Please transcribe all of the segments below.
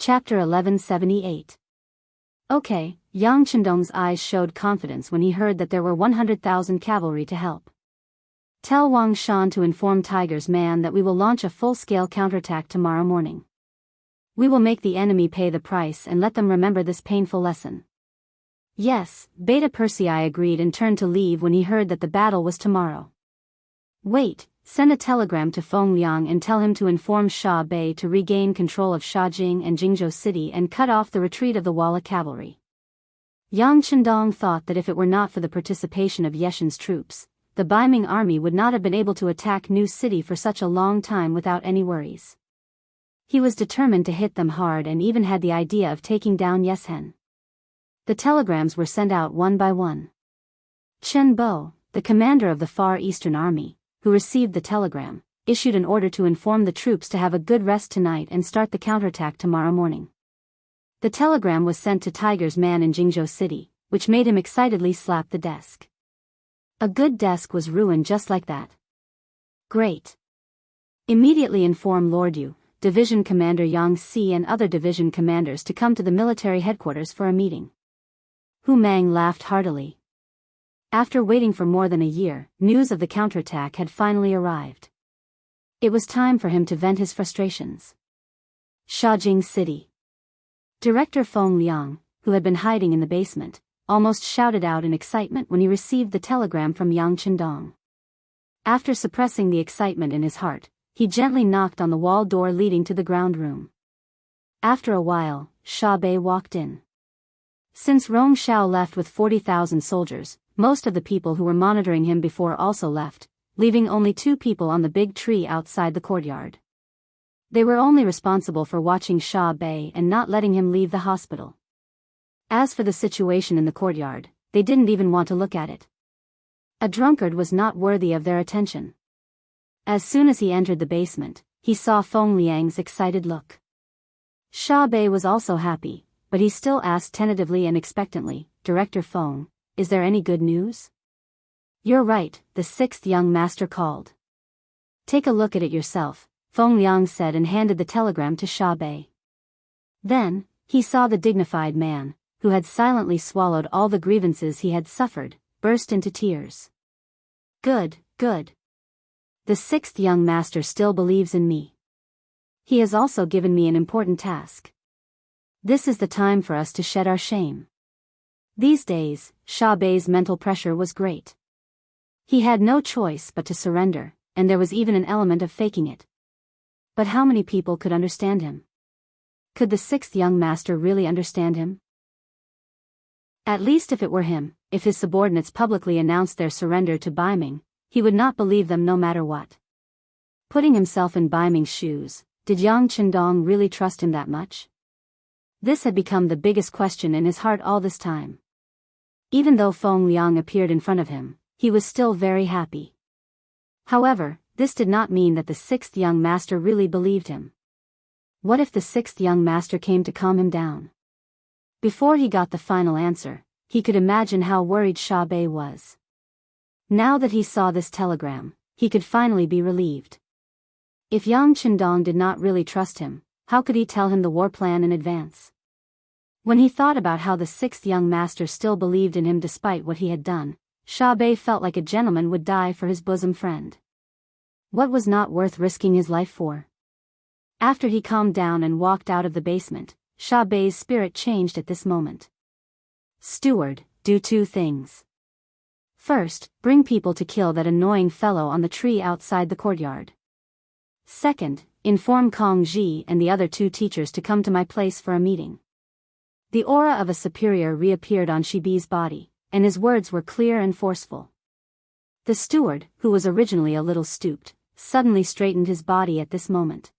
Chapter 1178. Okay, Yang Chendong's eyes showed confidence when he heard that there were 100,000 cavalry to help. Tell Wang Shan to inform Tiger's man that we will launch a full-scale counterattack tomorrow morning. We will make the enemy pay the price and let them remember this painful lesson. Yes, Beta Persei agreed and turned to leave when he heard that the battle was tomorrow. Wait, send a telegram to Feng Liang and tell him to inform Sha Bei to regain control of Shajing and Jingzhou City and cut off the retreat of the Walla cavalry. Yang Chendong thought that if it were not for the participation of Yeshen's troops, the Baiming army would not have been able to attack New City for such a long time without any worries. He was determined to hit them hard and even had the idea of taking down Yeshen. The telegrams were sent out one by one. Chen Bo, the commander of the Far Eastern Army, who received the telegram, issued an order to inform the troops to have a good rest tonight and start the counterattack tomorrow morning. The telegram was sent to Tiger's man in Jingzhou City, which made him excitedly slap the desk. A good desk was ruined just like that. Great. Immediately inform Lord Yu, Division Commander Yang Si and other division commanders to come to the military headquarters for a meeting. Hu Mang laughed heartily. After waiting for more than a year, news of the counterattack had finally arrived. It was time for him to vent his frustrations. Shajing City. Director Feng Liang, who had been hiding in the basement, almost shouted out in excitement when he received the telegram from Yang Chendong. After suppressing the excitement in his heart, he gently knocked on the wall door leading to the ground room. After a while, Sha Bei walked in. Since Rong Xiao left with 40,000 soldiers, most of the people who were monitoring him before also left, leaving only 2 people on the big tree outside the courtyard. They were only responsible for watching Sha Bei and not letting him leave the hospital. As for the situation in the courtyard, they didn't even want to look at it. A drunkard was not worthy of their attention. As soon as he entered the basement, he saw Feng Liang's excited look. Sha Bei was also happy, but he still asked tentatively and expectantly, "Director Feng, is there any good news?" "You're right," the 6th young master called. "Take a look at it yourself," Feng Liang said and handed the telegram to Sha Bei. Then, he saw the dignified man, who had silently swallowed all the grievances he had suffered, burst into tears. "Good, good. The 6th young master still believes in me. He has also given me an important task. This is the time for us to shed our shame." These days, Sha Bei's mental pressure was great. He had no choice but to surrender, and there was even an element of faking it. But how many people could understand him? Could the 6th young master really understand him? At least if it were him, if his subordinates publicly announced their surrender to Baiming, he would not believe them no matter what. Putting himself in Baiming's shoes, did Yang Chendong really trust him that much? This had become the biggest question in his heart all this time. Even though Feng Liang appeared in front of him, he was still very happy. However, this did not mean that the 6th young master really believed him. What if the 6th young master came to calm him down? Before he got the final answer, he could imagine how worried Sha Bei was. Now that he saw this telegram, he could finally be relieved. If Yang Chendong did not really trust him, how could he tell him the war plan in advance? When he thought about how the 6th young master still believed in him despite what he had done, Sha Bei felt like a gentleman would die for his bosom friend. What was not worth risking his life for? After he calmed down and walked out of the basement, Sha Bei's spirit changed at this moment. "Steward, do 2 things. First, bring people to kill that annoying fellow on the tree outside the courtyard. Second, inform Kong Ji and the other 2 teachers to come to my place for a meeting." The aura of a superior reappeared on Shibi's body, and his words were clear and forceful. The steward, who was originally a little stooped, suddenly straightened his body at this moment.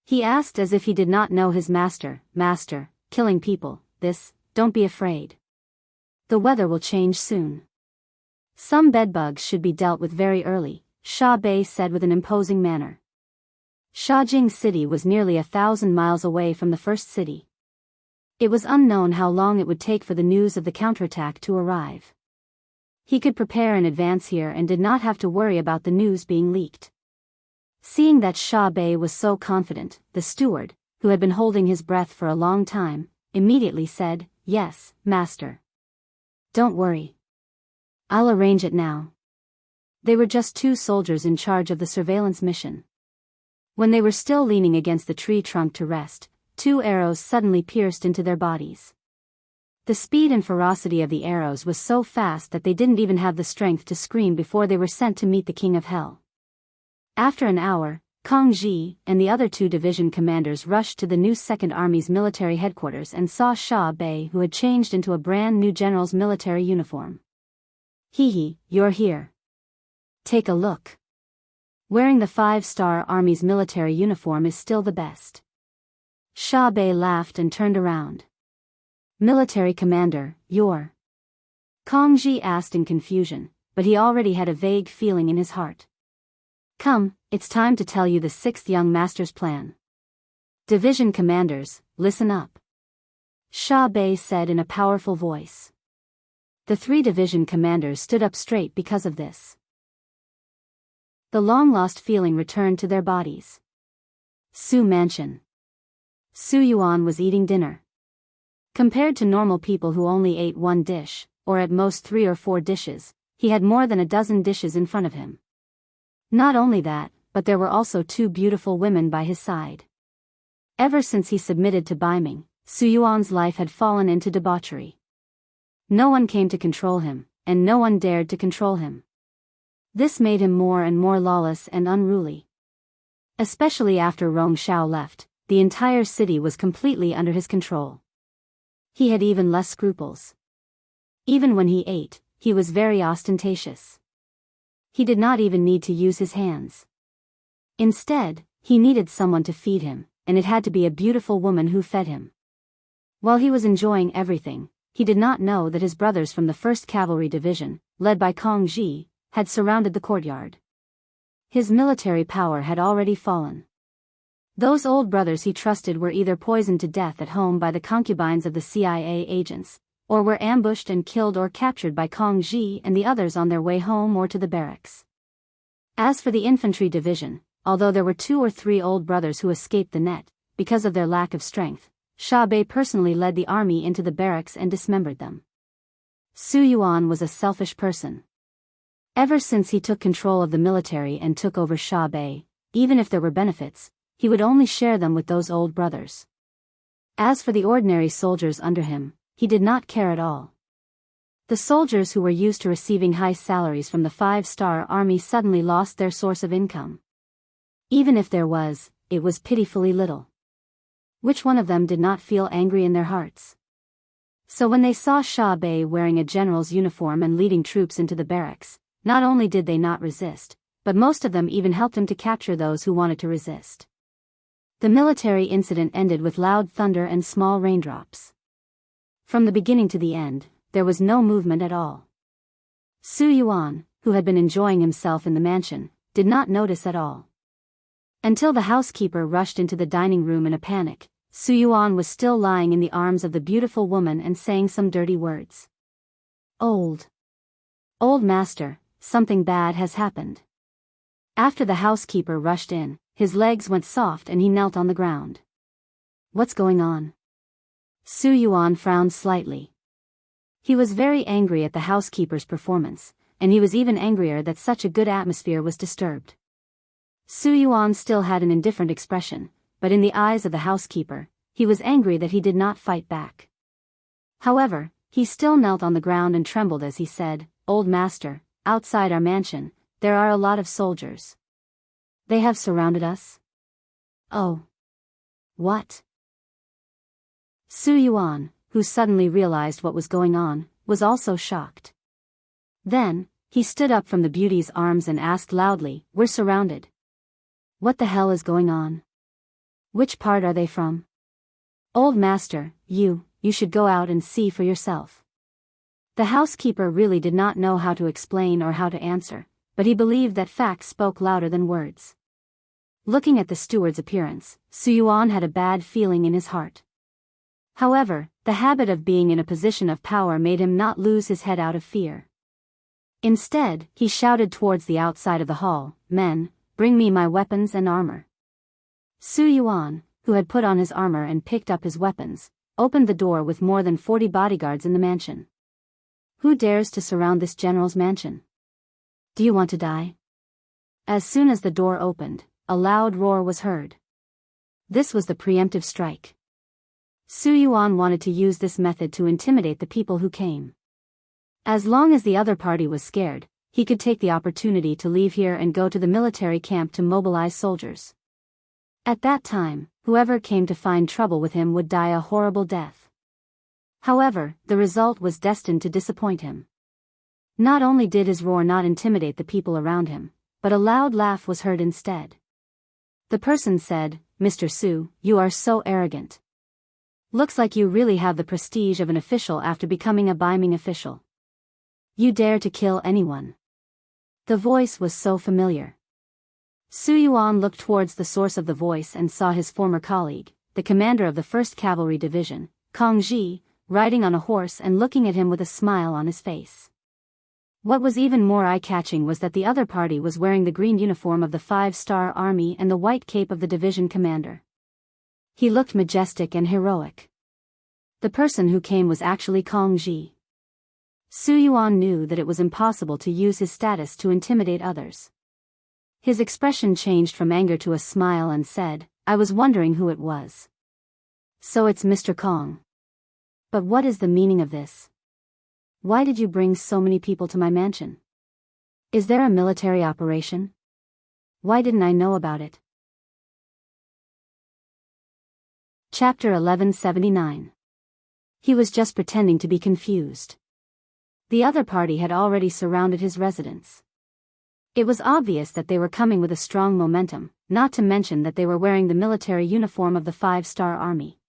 He asked as if he did not know his master, "Master, killing people, don't be afraid. The weather will change soon. Some bedbugs should be dealt with very early," Sha Bei said with an imposing manner. Shajing City was nearly 1,000 miles away from the first city. It was unknown how long it would take for the news of the counterattack to arrive. He could prepare in advance here and did not have to worry about the news being leaked. Seeing that Sha Bei was so confident, the steward, who had been holding his breath for a long time, immediately said, "Yes, master. Don't worry. I'll arrange it now." They were just 2 soldiers in charge of the surveillance mission. When they were still leaning against the tree trunk to rest, 2 arrows suddenly pierced into their bodies. The speed and ferocity of the arrows was so fast that they didn't even have the strength to scream before they were sent to meet the King of Hell. After an hour, Kong Ji and the other 2 division commanders rushed to the new Second Army's military headquarters and saw Sha Bei, who had changed into a brand new general's military uniform. "Hee, you're here. Take a look. Wearing the 5-star Army's military uniform is still the best." Sha Bei laughed and turned around. "Military commander, you're..." Kong Ji asked in confusion, but he already had a vague feeling in his heart. "Come, it's time to tell you the 6th young master's plan. Division commanders, listen up," Sha Bei said in a powerful voice. The 3 division commanders stood up straight because of this. The long-lost feeling returned to their bodies. Su Mansion. Su Yuan was eating dinner. Compared to normal people who only ate 1 dish, or at most 3 or 4 dishes, he had more than a dozen dishes in front of him. Not only that, but there were also 2 beautiful women by his side. Ever since he submitted to Biming, Su Yuan's life had fallen into debauchery. No one came to control him, and no one dared to control him. This made him more and more lawless and unruly. Especially after Rong Shao left, the entire city was completely under his control. He had even less scruples. Even when he ate, he was very ostentatious. He did not even need to use his hands. Instead, he needed someone to feed him, and it had to be a beautiful woman who fed him. While he was enjoying everything, he did not know that his brothers from the 1st Cavalry Division, led by Kong Ji, had surrounded the courtyard. His military power had already fallen. Those old brothers he trusted were either poisoned to death at home by the concubines of the CIA agents, or were ambushed and killed or captured by Kong Ji and the others on their way home or to the barracks. As for the infantry division, although there were 2 or 3 old brothers who escaped the net, because of their lack of strength, Sha Bei personally led the army into the barracks and dismembered them. Su Yuan was a selfish person. Ever since he took control of the military and took over Sha Bei, even if there were benefits, he would only share them with those old brothers. As for the ordinary soldiers under him, he did not care at all. The soldiers who were used to receiving high salaries from the 5-star army suddenly lost their source of income. Even if there was, it was pitifully little. Which one of them did not feel angry in their hearts? So when they saw Sha Bei wearing a general's uniform and leading troops into the barracks, not only did they not resist, but most of them even helped him to capture those who wanted to resist. The military incident ended with loud thunder and small raindrops. From the beginning to the end, there was no movement at all. Su Yuan, who had been enjoying himself in the mansion, did not notice at all. Until the housekeeper rushed into the dining room in a panic, Su Yuan was still lying in the arms of the beautiful woman and saying some dirty words. Old master, something bad has happened." After the housekeeper rushed in, his legs went soft and he knelt on the ground. "What's going on?" Su Yuan frowned slightly. He was very angry at the housekeeper's performance, and he was even angrier that such a good atmosphere was disturbed. Su Yuan still had an indifferent expression, but in the eyes of the housekeeper, he was angry that he did not fight back. However, he still knelt on the ground and trembled as he said, "Old master, outside our mansion, there are a lot of soldiers. They have surrounded us." "Oh. What?" Su Yuan, who suddenly realized what was going on, was also shocked. Then, he stood up from the beauty's arms and asked loudly, "We're surrounded. What the hell is going on? Which part are they from?" "Old master, you should go out and see for yourself." The housekeeper really did not know how to explain or how to answer, but he believed that facts spoke louder than words. Looking at the steward's appearance, Su Yuan had a bad feeling in his heart. However, the habit of being in a position of power made him not lose his head out of fear. Instead, he shouted towards the outside of the hall, "Men, bring me my weapons and armor." Su Yuan, who had put on his armor and picked up his weapons, opened the door with more than 40 bodyguards in the mansion. Who dares to surround this general's mansion? Do you want to die? As soon as the door opened, a loud roar was heard. This was the preemptive strike. Su Yuan wanted to use this method to intimidate the people who came. As long as the other party was scared, he could take the opportunity to leave here and go to the military camp to mobilize soldiers. At that time, whoever came to find trouble with him would die a horrible death. However, the result was destined to disappoint him. Not only did his roar not intimidate the people around him, but a loud laugh was heard instead. The person said, "Mr. Su, you are so arrogant. Looks like you really have the prestige of an official after becoming a Biming official. You dare to kill anyone." The voice was so familiar. Su Yuan looked towards the source of the voice and saw his former colleague, the commander of the 1st Cavalry Division, Kong Ji, riding on a horse and looking at him with a smile on his face. What was even more eye-catching was that the other party was wearing the green uniform of the 5-star army and the white cape of the division commander. He looked majestic and heroic. The person who came was actually Kong Ji. Su Yuan knew that it was impossible to use his status to intimidate others. His expression changed from anger to a smile and said, "I was wondering who it was. So it's Mr. Kong. But what is the meaning of this? Why did you bring so many people to my mansion? Is there a military operation? Why didn't I know about it?" Chapter 1179. He was just pretending to be confused. The other party had already surrounded his residence. It was obvious that they were coming with a strong momentum, not to mention that they were wearing the military uniform of the 5-star army.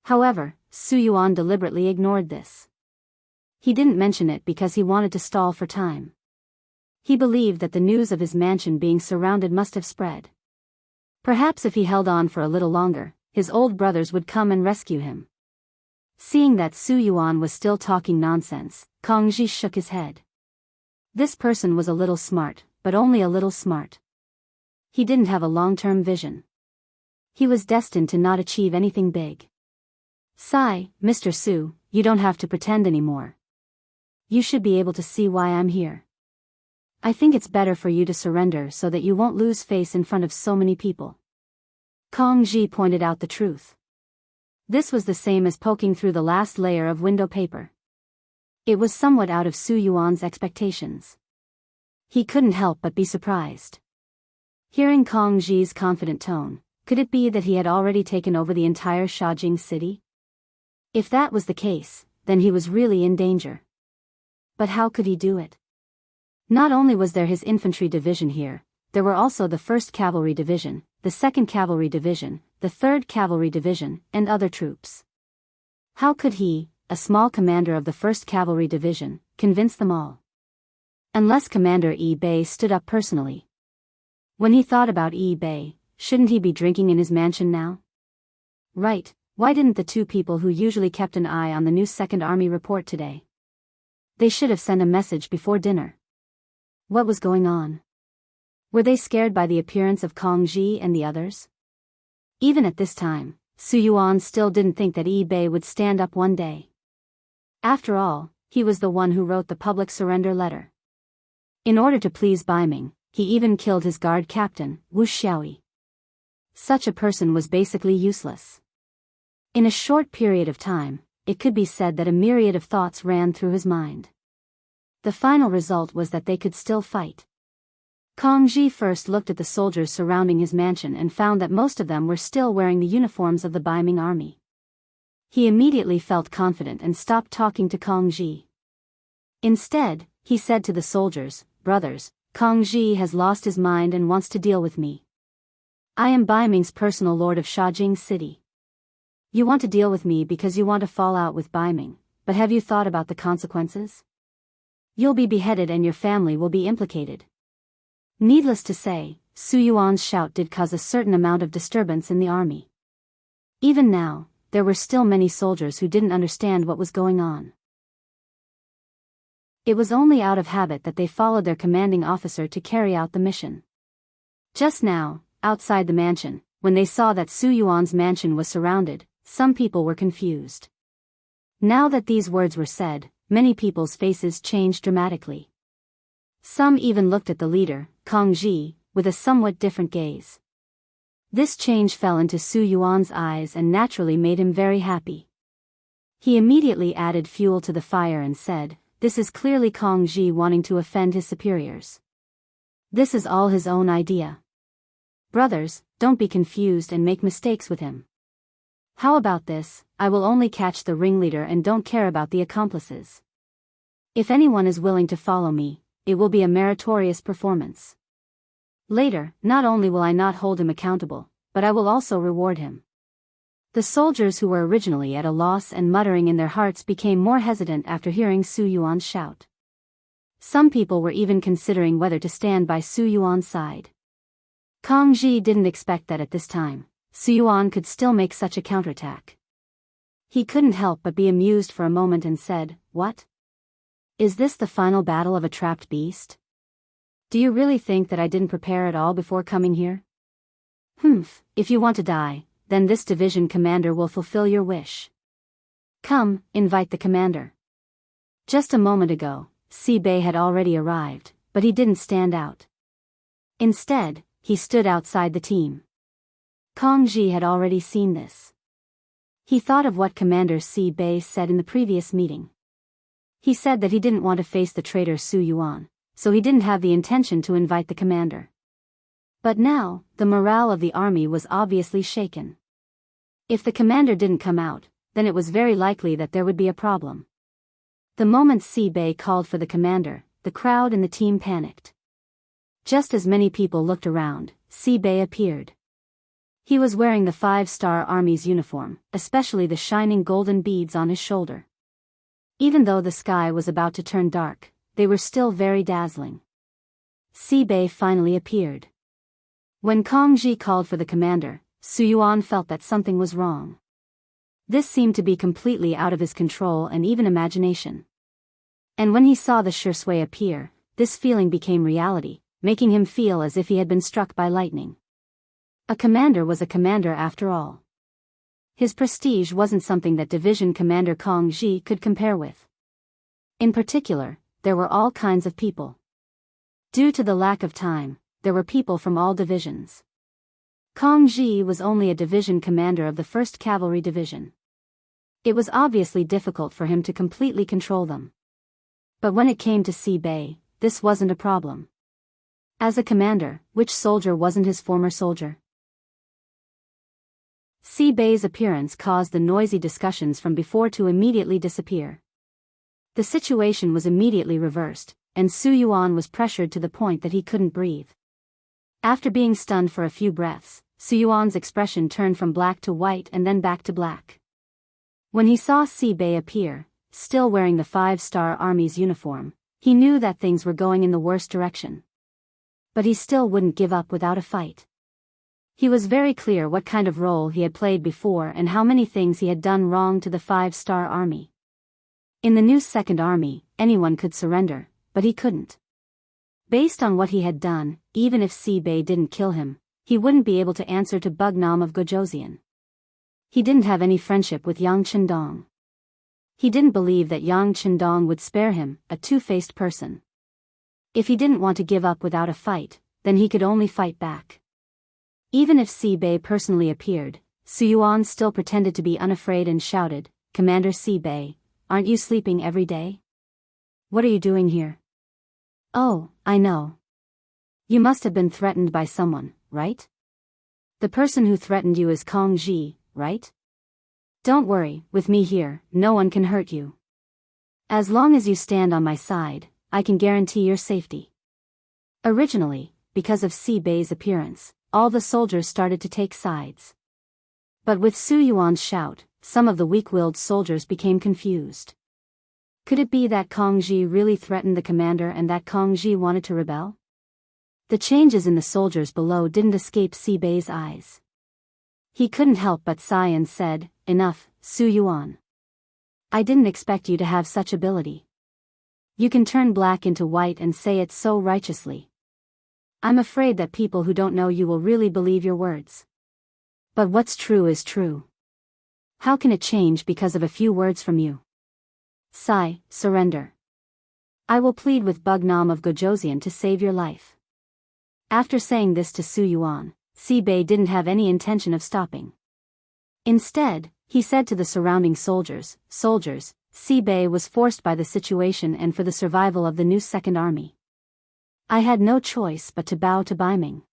However, Su Yuan deliberately ignored this. He didn't mention it because he wanted to stall for time. He believed that the news of his mansion being surrounded must have spread. Perhaps if he held on for a little longer, his old brothers would come and rescue him. Seeing that Su Yuan was still talking nonsense, Kong Ji shook his head. This person was a little smart, but only a little smart. He didn't have a long-term vision. He was destined to not achieve anything big. "Sigh, Mr. Su, you don't have to pretend anymore. You should be able to see why I'm here. I think it's better for you to surrender so that you won't lose face in front of so many people." Kong Ji pointed out the truth. This was the same as poking through the last layer of window paper. It was somewhat out of Su Yuan's expectations. He couldn't help but be surprised. Hearing Kong Ji's confident tone, could it be that he had already taken over the entire Shaojing city? If that was the case, then he was really in danger. But how could he do it? Not only was there his infantry division here, there were also the 1st Cavalry Division, the 2nd Cavalry Division, the 3rd Cavalry Division, and other troops. How could he, a small commander of the 1st Cavalry Division, convince them all? Unless Commander Yi Bei stood up personally. When he thought about Yi Bei, shouldn't he be drinking in his mansion now? Right, why didn't the two people who usually kept an eye on the new 2nd Army report today? They should have sent a message before dinner. What was going on? Were they scared by the appearance of Kong Ji and the others? Even at this time, Su Yuan still didn't think that Yi Bei would stand up one day. After all, he was the one who wrote the public surrender letter. In order to please Biming, he even killed his guard captain, Wuxia. Such a person was basically useless. In a short period of time, it could be said that a myriad of thoughts ran through his mind. The final result was that they could still fight. Kong Ji first looked at the soldiers surrounding his mansion and found that most of them were still wearing the uniforms of the Biming army. He immediately felt confident and stopped talking to Kong Ji. Instead, he said to the soldiers, "Brothers, Kong Ji has lost his mind and wants to deal with me. I am Biming's personal lord of Shaojing City. You want to deal with me because you want to fall out with Biming, but have you thought about the consequences? You'll be beheaded and your family will be implicated." Needless to say, Su Yuan's shout did cause a certain amount of disturbance in the army. Even now, there were still many soldiers who didn't understand what was going on. It was only out of habit that they followed their commanding officer to carry out the mission. Just now, outside the mansion, when they saw that Su Yuan's mansion was surrounded, some people were confused. Now that these words were said, many people's faces changed dramatically. Some even looked at the leader, Kong Ji, with a somewhat different gaze. This change fell into Su Yuan's eyes and naturally made him very happy. He immediately added fuel to the fire and said, "This is clearly Kong Ji wanting to offend his superiors. This is all his own idea. Brothers, don't be confused and make mistakes with him. How about this? I will only catch the ringleader and don't care about the accomplices. If anyone is willing to follow me, it will be a meritorious performance. Later, not only will I not hold him accountable, but I will also reward him." The soldiers who were originally at a loss and muttering in their hearts became more hesitant after hearing Su Yuan's shout. Some people were even considering whether to stand by Su Yuan's side. Kong Ji didn't expect that at this time, Su Yuan could still make such a counterattack. He couldn't help but be amused for a moment and said, "What? Is this the final battle of a trapped beast? Do you really think that I didn't prepare at all before coming here? Humph, if you want to die, then this division commander will fulfill your wish. Come, invite the commander." Just a moment ago, Si Bei had already arrived, but he didn't stand out. Instead, he stood outside the team. Kong Ji had already seen this. He thought of what Commander Si Bei said in the previous meeting. He said that he didn't want to face the traitor Su Yuan, so he didn't have the intention to invite the commander. But now, the morale of the army was obviously shaken. If the commander didn't come out, then it was very likely that there would be a problem. The moment Si Bei called for the commander, the crowd and the team panicked. Just as many people looked around, Si Bei appeared. He was wearing the 5-star Army's uniform, especially the shining golden beads on his shoulder. Even though the sky was about to turn dark, they were still very dazzling. Si Bei finally appeared. When Kong Ji called for the commander, Su Yuan felt that something was wrong. This seemed to be completely out of his control and even imagination. And when he saw the Shui appear, this feeling became reality, making him feel as if he had been struck by lightning. A commander was a commander after all. His prestige wasn't something that Division Commander Kong Ji could compare with. In particular, there were all kinds of people. Due to the lack of time, there were people from all divisions. Kong Ji was only a division commander of the 1st Cavalry Division. It was obviously difficult for him to completely control them. But when it came to Si Bei, this wasn't a problem. As a commander, which soldier wasn't his former soldier? Si Bei's appearance caused the noisy discussions from before to immediately disappear. The situation was immediately reversed, and Su Yuan was pressured to the point that he couldn't breathe. After being stunned for a few breaths, Su Yuan's expression turned from black to white and then back to black. When he saw Si Bei appear, still wearing the 5-star Army's uniform, he knew that things were going in the worst direction. But he still wouldn't give up without a fight. He was very clear what kind of role he had played before and how many things he had done wrong to the 5-star Army. In the new 2nd Army, anyone could surrender, but he couldn't. Based on what he had done, even if Si Bei didn't kill him, he wouldn't be able to answer to Bugnam of Gojoseon. He didn't have any friendship with Yang Chendong. He didn't believe that Yang Chendong would spare him, a two-faced person. If he didn't want to give up without a fight, then he could only fight back. Even if Si Bei personally appeared, Su Yuan still pretended to be unafraid and shouted, "Commander Si Bei, aren't you sleeping every day? What are you doing here? Oh, I know. You must have been threatened by someone, right? The person who threatened you is Kong Ji, right? Don't worry, with me here, no one can hurt you. As long as you stand on my side, I can guarantee your safety." Originally, because of Si Bei's appearance, all the soldiers started to take sides. But with Su Yuan's shout, some of the weak-willed soldiers became confused. Could it be that Kong Ji really threatened the commander and that Kong Ji wanted to rebel? The changes in the soldiers below didn't escape Si Bei's eyes. He couldn't help but sigh and said, "Enough, Su Yuan. I didn't expect you to have such ability. You can turn black into white and say it so righteously. I'm afraid that people who don't know you will really believe your words. But what's true is true. How can it change because of a few words from you? Surrender. I will plead with Bugnam of Gojoseon to save your life. After saying this to Su Yuan, Bei didn't have any intention of stopping. Instead, he said to the surrounding soldiers, Bei was forced by the situation and for the survival of the new Second Army. I had no choice but to bow to Biming.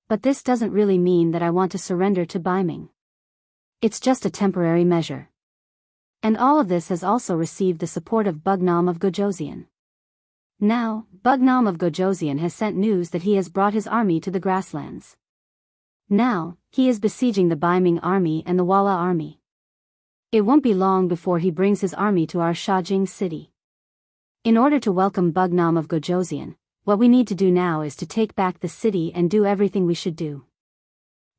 But this doesn't really mean that I want to surrender to Biming. It's just a temporary measure. And all of this has also received the support of Bugnam of Gojoseon. Now, Bugnam of Gojoseon has sent news that he has brought his army to the grasslands. Now, he is besieging the Biming army and the Walla army. It won't be long before he brings his army to our Shajing city. In order to welcome Bugnam of Gojoseon, what we need to do now is to take back the city and do everything we should do.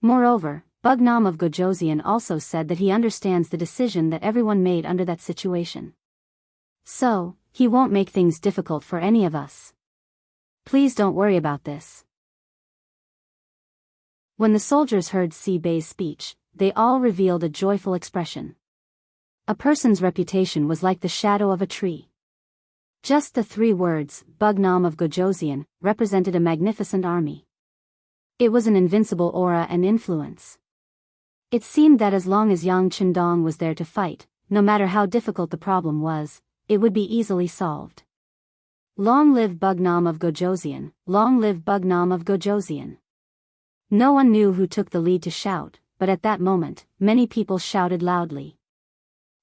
Moreover, Bugnam of Gojoseon also said that he understands the decision that everyone made under that situation. So, he won't make things difficult for any of us. Please don't worry about this. When the soldiers heard Bei's speech, they all revealed a joyful expression. A person's reputation was like the shadow of a tree. Just the 3 words, Bugnam of Gojoseon, represented a magnificent army. It was an invincible aura and influence. It seemed that as long as Yang Chendong was there to fight, no matter how difficult the problem was, it would be easily solved. Long live Bugnam of Gojoseon, long live Bugnam of Gojoseon. No one knew who took the lead to shout, but at that moment, many people shouted loudly.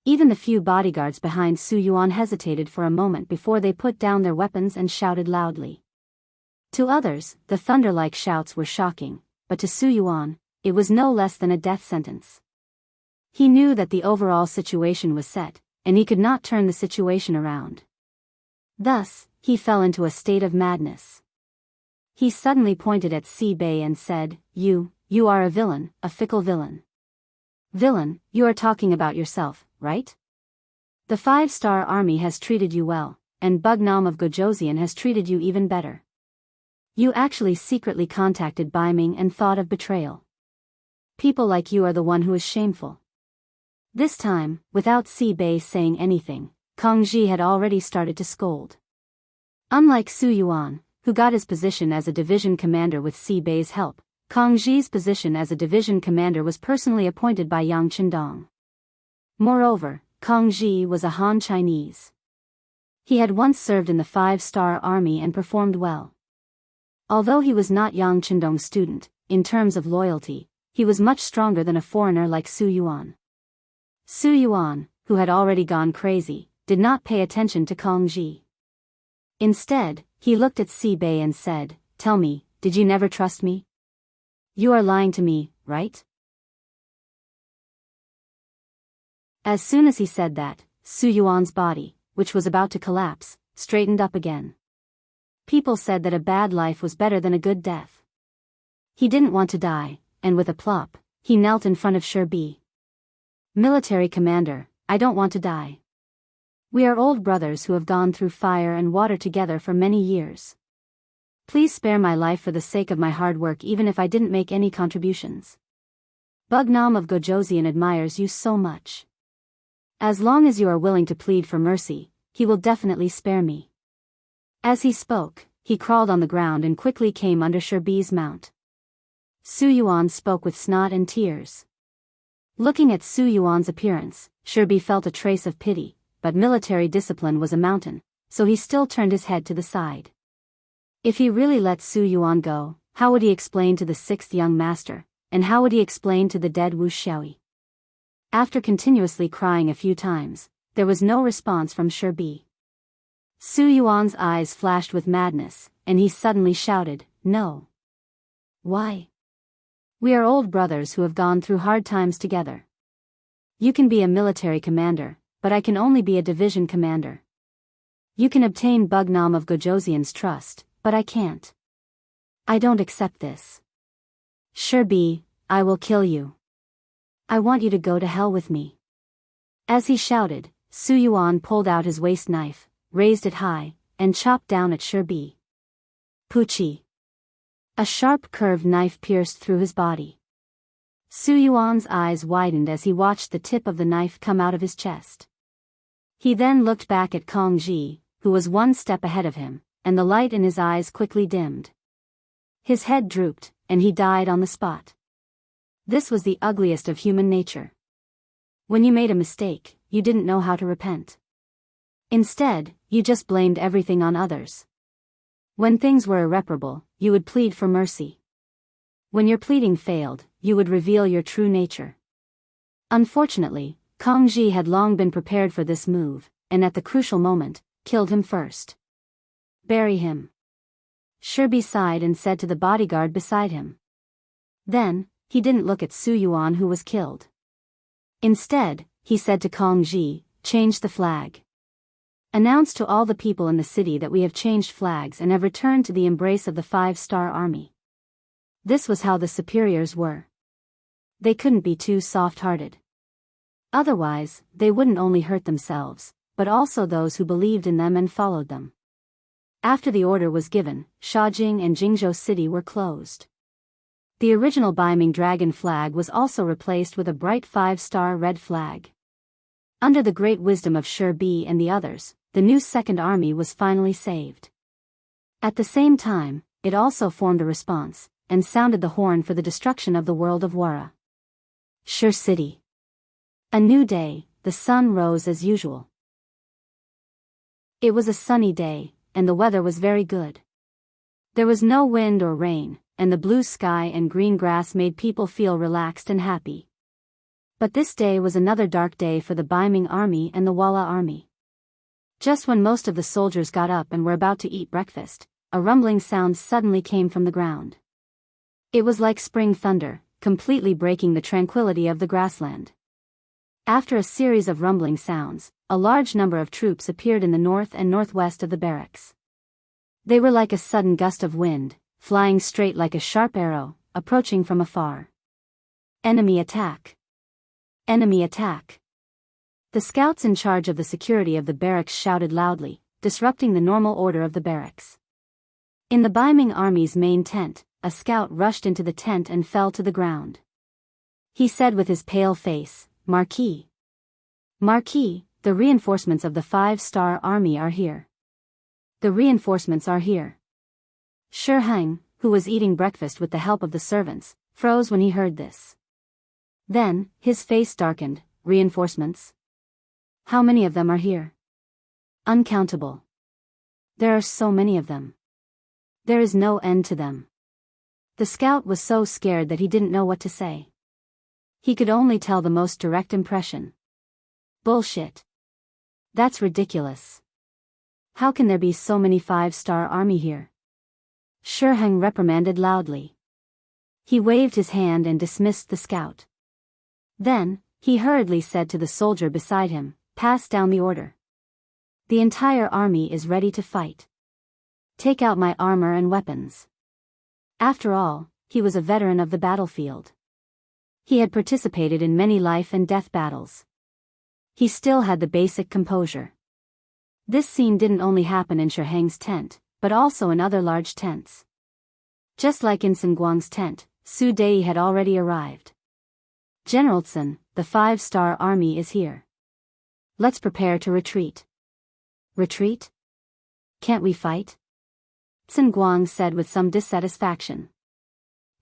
Even the few bodyguards behind Su Yuan hesitated for a moment before they put down their weapons and shouted loudly. To others, the thunder-like shouts were shocking, but to Su Yuan, it was no less than a death sentence. He knew that the overall situation was set, and he could not turn the situation around. Thus, he fell into a state of madness. He suddenly pointed at Bei and said, You are a villain, a fickle villain. Villain, you are talking about yourself, right? The 5-star army has treated you well, and Bugnam of Gojoseon has treated you even better. You actually secretly contacted Biming and thought of betrayal. People like you are the one who is shameful. This time, without Bei saying anything, Kang Ji had already started to scold. Unlike Su Yuan, who got his position as a division commander with Bei's help, Kang Ji's position as a division commander was personally appointed by Yang Chendong. Moreover, Kang Ji was a Han Chinese. He had once served in the 5-star army and performed well. Although he was not Yang Chendong's student, in terms of loyalty, he was much stronger than a foreigner like Su Yuan. Su Yuan, who had already gone crazy, did not pay attention to Kang Ji. Instead, he looked at Bei and said, Tell me, did you never trust me? You are lying to me, right? As soon as he said that, Su Yuan's body, which was about to collapse, straightened up again. People said that a bad life was better than a good death. He didn't want to die, and with a plop, he knelt in front of Bei. Military commander, I don't want to die. We are old brothers who have gone through fire and water together for many years. Please spare my life for the sake of my hard work even if I didn't make any contributions. Bugnam of Gojoseon admires you so much. As long as you are willing to plead for mercy, he will definitely spare me. As he spoke, he crawled on the ground and quickly came under Bei's mount. Su Yuan spoke with snot and tears. Looking at Su Yuan's appearance, Bei felt a trace of pity, but military discipline was a mountain, so he still turned his head to the side. If he really let Su Yuan go, how would he explain to the 6th young master, and how would he explain to the dead Wu Xiaoyi? After continuously crying a few times, there was no response from Bei. Su Yuan's eyes flashed with madness, and he suddenly shouted, No. Why? We are old brothers who have gone through hard times together. You can be a military commander, but I can only be a division commander. You can obtain Bugnam of Gojoseon's trust, but I can't. I don't accept this. Bei, I will kill you. I want you to go to hell with me. As he shouted, Su Yuan pulled out his waist knife, raised it high, and chopped down at Bei. Puchi. A sharp curved knife pierced through his body. Su Yuan's eyes widened as he watched the tip of the knife come out of his chest. He then looked back at Kong Ji, who was one step ahead of him, and the light in his eyes quickly dimmed. His head drooped, and he died on the spot. This was the ugliest of human nature. When you made a mistake, you didn't know how to repent. Instead, you just blamed everything on others. When things were irreparable, you would plead for mercy. When your pleading failed, you would reveal your true nature. Unfortunately, Kong Ji had long been prepared for this move, and at the crucial moment, killed him first. Bury him. Shirbi sighed and said to the bodyguard beside him. Then, he didn't look at Su Yuan who was killed. Instead, he said to Kong Ji, change the flag. Announce to all the people in the city that we have changed flags and have returned to the embrace of the 5-star army. This was how the superiors were. They couldn't be too soft-hearted. Otherwise, they wouldn't only hurt themselves, but also those who believed in them and followed them. After the order was given, Shaojing and Jingzhou City were closed. The original Beiming dragon flag was also replaced with a bright 5-star red flag. Under the great wisdom of Shi Bi and the others, the new Second Army was finally saved. At the same time, it also formed a response, and sounded the horn for the destruction of the world of Wara. Shi City. A new day, the sun rose as usual. It was a sunny day, and the weather was very good. There was no wind or rain, and the blue sky and green grass made people feel relaxed and happy. But this day was another dark day for the Beiming army and the Wala army. Just when most of the soldiers got up and were about to eat breakfast, a rumbling sound suddenly came from the ground. It was like spring thunder, completely breaking the tranquility of the grassland. After a series of rumbling sounds, a large number of troops appeared in the north and northwest of the barracks. They were like a sudden gust of wind, flying straight like a sharp arrow, approaching from afar. Enemy attack! Enemy attack! The scouts in charge of the security of the barracks shouted loudly, disrupting the normal order of the barracks. In the Beiming army's main tent, a scout rushed into the tent and fell to the ground. He said with his pale face, Marquis. Marquis, the reinforcements of the 5-star army are here. The reinforcements are here. Shi Heng, who was eating breakfast with the help of the servants, froze when he heard this. Then, his face darkened. Reinforcements? How many of them are here? Uncountable. There are so many of them. There is no end to them. The scout was so scared that he didn't know what to say. He could only tell the most direct impression. Bullshit. That's ridiculous. How can there be so many 5-star army here? Shi Heng reprimanded loudly. He waved his hand and dismissed the scout. Then, he hurriedly said to the soldier beside him, pass down the order. The entire army is ready to fight. Take out my armor and weapons. After all, he was a veteran of the battlefield. He had participated in many life and death battles. He still had the basic composure. This scene didn't only happen in Shi Heng's tent, but also in other large tents. Just like in Sun Guang's tent, Su Dei had already arrived. General Sun, the 5-star army is here. Let's prepare to retreat. Retreat? Can't we fight? Sun Guang said with some dissatisfaction.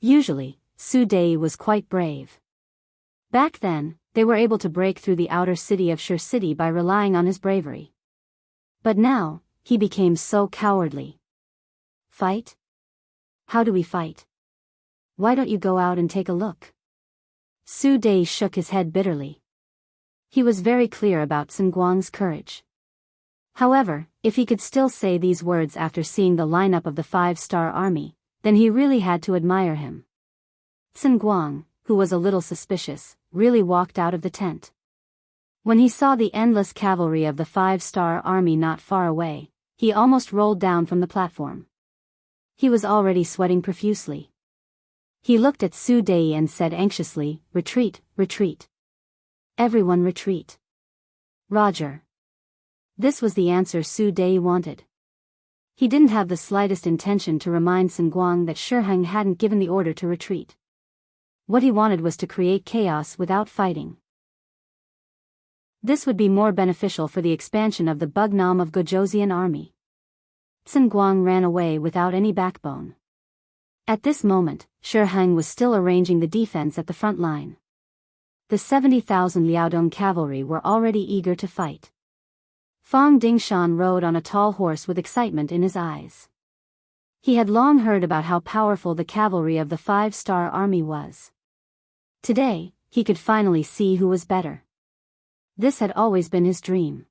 Usually, Su Dei was quite brave. Back then, they were able to break through the outer city of Shi City by relying on his bravery. But now, he became so cowardly. Fight? How do we fight? Why don't you go out and take a look? Su Dei shook his head bitterly. He was very clear about Sun Guang's courage. However, if he could still say these words after seeing the lineup of the 5-star army, then he really had to admire him. Sun Guang, who was a little suspicious, really walked out of the tent. When he saw the endless cavalry of the 5-star army not far away, he almost rolled down from the platform. He was already sweating profusely. He looked at Su Dei and said anxiously, retreat, retreat. Everyone retreat. Roger. This was the answer Su Dei wanted. He didn't have the slightest intention to remind Sun Guang that Shi Heng hadn't given the order to retreat. What he wanted was to create chaos without fighting. This would be more beneficial for the expansion of the Bugnam of Gojosian army. Sun Guang ran away without any backbone. At this moment, Shi Heng was still arranging the defense at the front line. The 70,000 Liaodong cavalry were already eager to fight. Fang Dingshan rode on a tall horse with excitement in his eyes. He had long heard about how powerful the cavalry of the 5-star army was. Today, he could finally see who was better. This had always been his dream.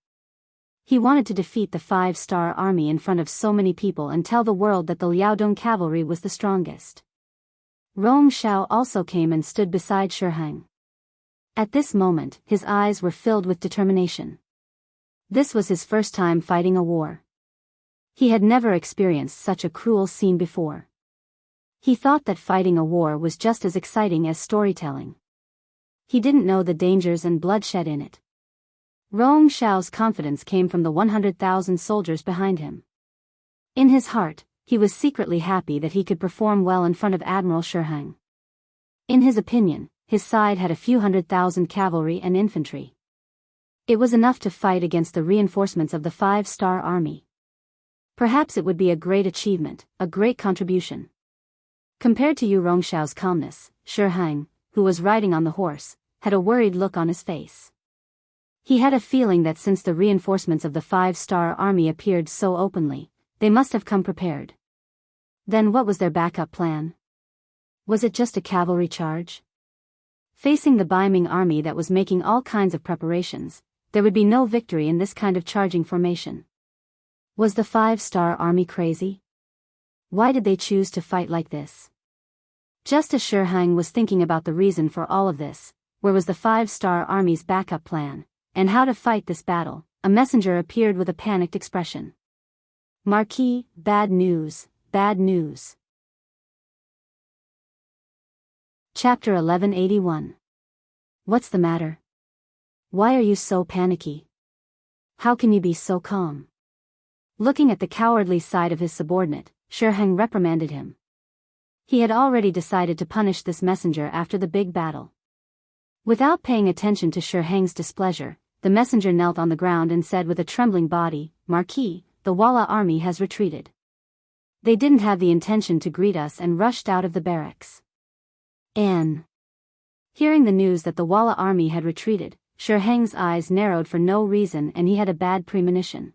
He wanted to defeat the 5-star army in front of so many people and tell the world that the Liaodong cavalry was the strongest. Rong Xiao also came and stood beside Shi Heng. At this moment, his eyes were filled with determination. This was his first time fighting a war. He had never experienced such a cruel scene before. He thought that fighting a war was just as exciting as storytelling. He didn't know the dangers and bloodshed in it. Rong Xiao's confidence came from the 100,000 soldiers behind him. In his heart, he was secretly happy that he could perform well in front of Admiral Shi Heng. In his opinion, his side had a few 100,000 cavalry and infantry. It was enough to fight against the reinforcements of the 5-star army. Perhaps it would be a great achievement, a great contribution. Compared to Yu Rongxiao's calmness, Shi Heng, who was riding on the horse, had a worried look on his face. He had a feeling that since the reinforcements of the 5-star army appeared so openly, they must have come prepared. Then what was their backup plan? Was it just a cavalry charge? Facing the Biming army that was making all kinds of preparations, there would be no victory in this kind of charging formation. Was the 5-star army crazy? Why did they choose to fight like this? Just as Shi Heng was thinking about the reason for all of this, where was the 5-star army's backup plan, and how to fight this battle, a messenger appeared with a panicked expression. Marquis, bad news, bad news. Chapter 1181. What's the matter? Why are you so panicky? How can you be so calm? Looking at the cowardly side of his subordinate, Shi Heng reprimanded him. He had already decided to punish this messenger after the big battle. Without paying attention to Shi Heng's displeasure, the messenger knelt on the ground and said with a trembling body, Marquis, the Walla army has retreated. They didn't have the intention to greet us and rushed out of the barracks. Hearing the news that the Walla army had retreated, Shi Heng's eyes narrowed for no reason and he had a bad premonition.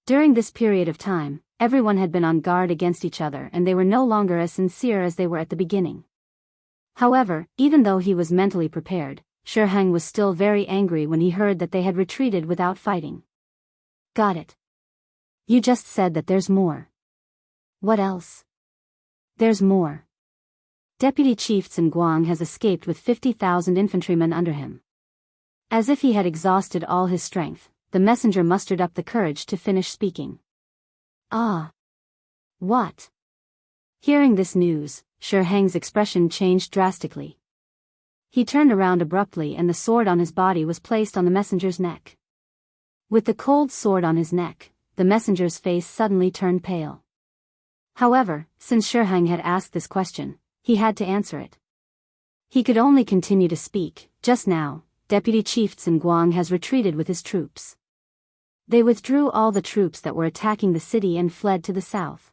During this period of time, everyone had been on guard against each other and they were no longer as sincere as they were at the beginning. However, even though he was mentally prepared, Shi Heng was still very angry when he heard that they had retreated without fighting. Got it. You just said that there's more. What else? There's more. Deputy Chief Sun Guang has escaped with 50,000 infantrymen under him. As if he had exhausted all his strength, the messenger mustered up the courage to finish speaking. Ah. What? Hearing this news, Shi Heng's expression changed drastically. He turned around abruptly and the sword on his body was placed on the messenger's neck. With the cold sword on his neck, the messenger's face suddenly turned pale. However, since Shi Heng had asked this question, he had to answer it. He could only continue to speak. Just now, Deputy Chief Sun Guang has retreated with his troops. They withdrew all the troops that were attacking the city and fled to the south.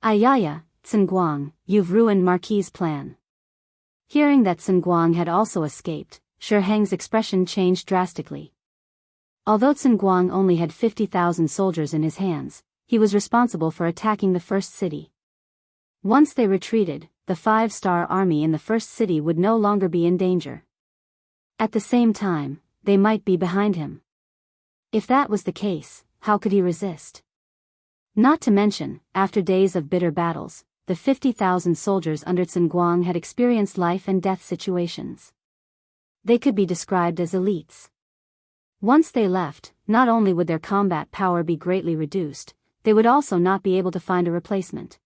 Ayaya, Sun Guang, you've ruined Marquis' plan. Hearing that Sun Guang had also escaped, Shi Heng's expression changed drastically. Although Sun Guang only had 50,000 soldiers in his hands, he was responsible for attacking the first city. Once they retreated, the 5-star army in the first city would no longer be in danger. At the same time, they might be behind him. If that was the case, how could he resist? Not to mention, after days of bitter battles, the 50,000 soldiers under Sun Guang had experienced life and death situations. They could be described as elites. Once they left, not only would their combat power be greatly reduced, they would also not be able to find a replacement.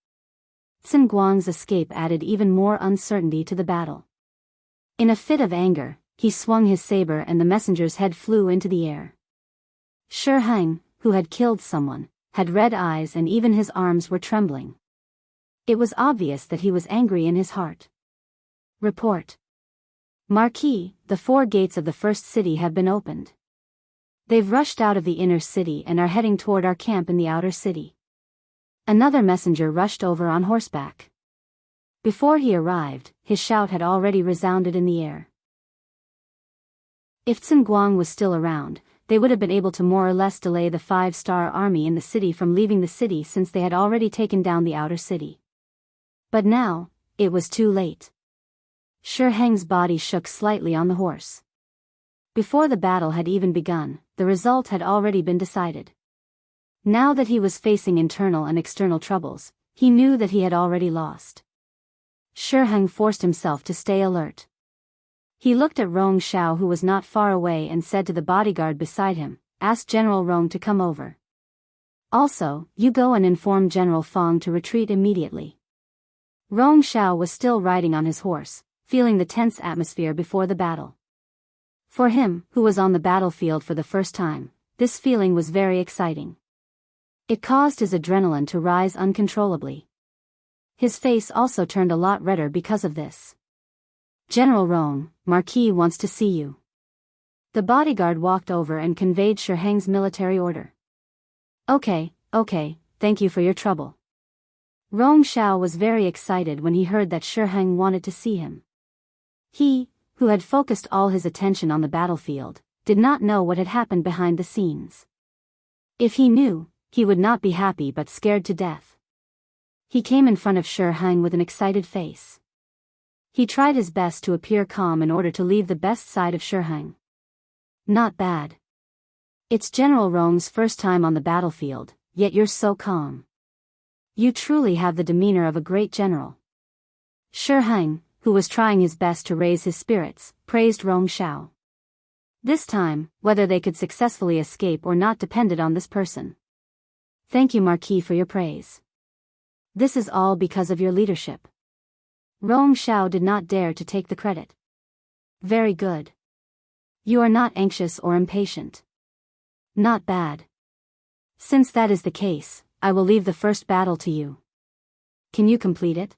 Sun Guang's escape added even more uncertainty to the battle. In a fit of anger, he swung his saber and the messenger's head flew into the air. Shi Heng, who had killed someone, had red eyes and even his arms were trembling. It was obvious that he was angry in his heart. Report. Marquis, the 4 gates of the first city have been opened. They've rushed out of the inner city and are heading toward our camp in the outer city. Another messenger rushed over on horseback. Before he arrived, his shout had already resounded in the air. If Guang was still around, they would have been able to more or less delay the 5-star army in the city from leaving the city since they had already taken down the outer city. But now, it was too late. Heng's body shook slightly on the horse. Before the battle had even begun, the result had already been decided. Now that he was facing internal and external troubles, he knew that he had already lost. Heng forced himself to stay alert. He looked at Rong Xiao, who was not far away, and said to the bodyguard beside him, "Ask General Rong to come over. Also, you go and inform General Fong to retreat immediately." Rong Xiao was still riding on his horse, feeling the tense atmosphere before the battle. For him, who was on the battlefield for the first time, this feeling was very exciting. It caused his adrenaline to rise uncontrollably. His face also turned a lot redder because of this. "General Rong, Marquis wants to see you." The bodyguard walked over and conveyed Heng's military order. Okay, thank you for your trouble." Rong Xiao was very excited when he heard that Heng wanted to see him. He, who had focused all his attention on the battlefield, did not know what had happened behind the scenes. If he knew, he would not be happy but scared to death. He came in front of Heng with an excited face. He tried his best to appear calm in order to leave the best side of Heng. "Not bad. It's General Rong's first time on the battlefield, yet you're so calm. You truly have the demeanor of a great general." Heng, who was trying his best to raise his spirits, praised Rong Xiao. This time, whether they could successfully escape or not depended on this person. "Thank you, Marquis, for your praise. This is all because of your leadership." Rong Xiao did not dare to take the credit. "Very good. You are not anxious or impatient. Not bad. Since that is the case, I will leave the first battle to you. Can you complete it?"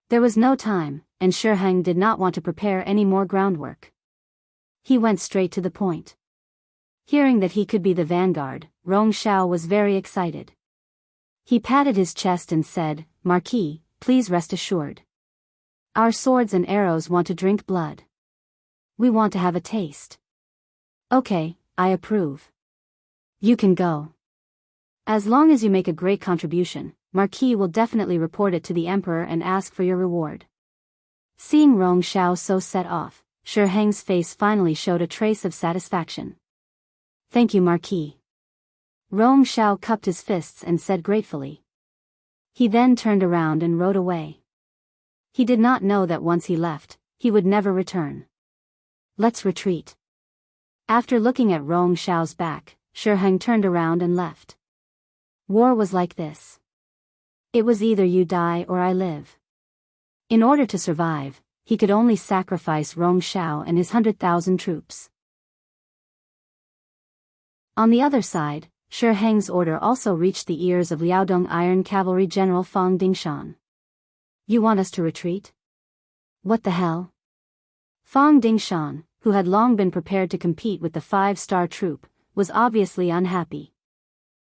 There was no time, and Heng did not want to prepare any more groundwork. He went straight to the point. Hearing that he could be the vanguard, Rong Xiao was very excited. He patted his chest and said, "Marquis, please rest assured. Our swords and arrows want to drink blood. We want to have a taste." "Okay, I approve. You can go. As long as you make a great contribution, Marquis will definitely report it to the Emperor and ask for your reward." Seeing Rong Xiao so set off, Heng's face finally showed a trace of satisfaction. "Thank you, Marquis." Rong Xiao cupped his fists and said gratefully. He then turned around and rode away. He did not know that once he left, he would never return. "Let's retreat." After looking at Rong Xiao's back, Heng turned around and left. War was like this. It was either you die or I live. In order to survive, he could only sacrifice Rong Xiao and his 100,000 troops. On the other side, Heng's order also reached the ears of Liaodong Iron Cavalry General Fong Dingshan. "You want us to retreat? What the hell?" Fong Dingshan, who had long been prepared to compete with the 5-star troop, was obviously unhappy.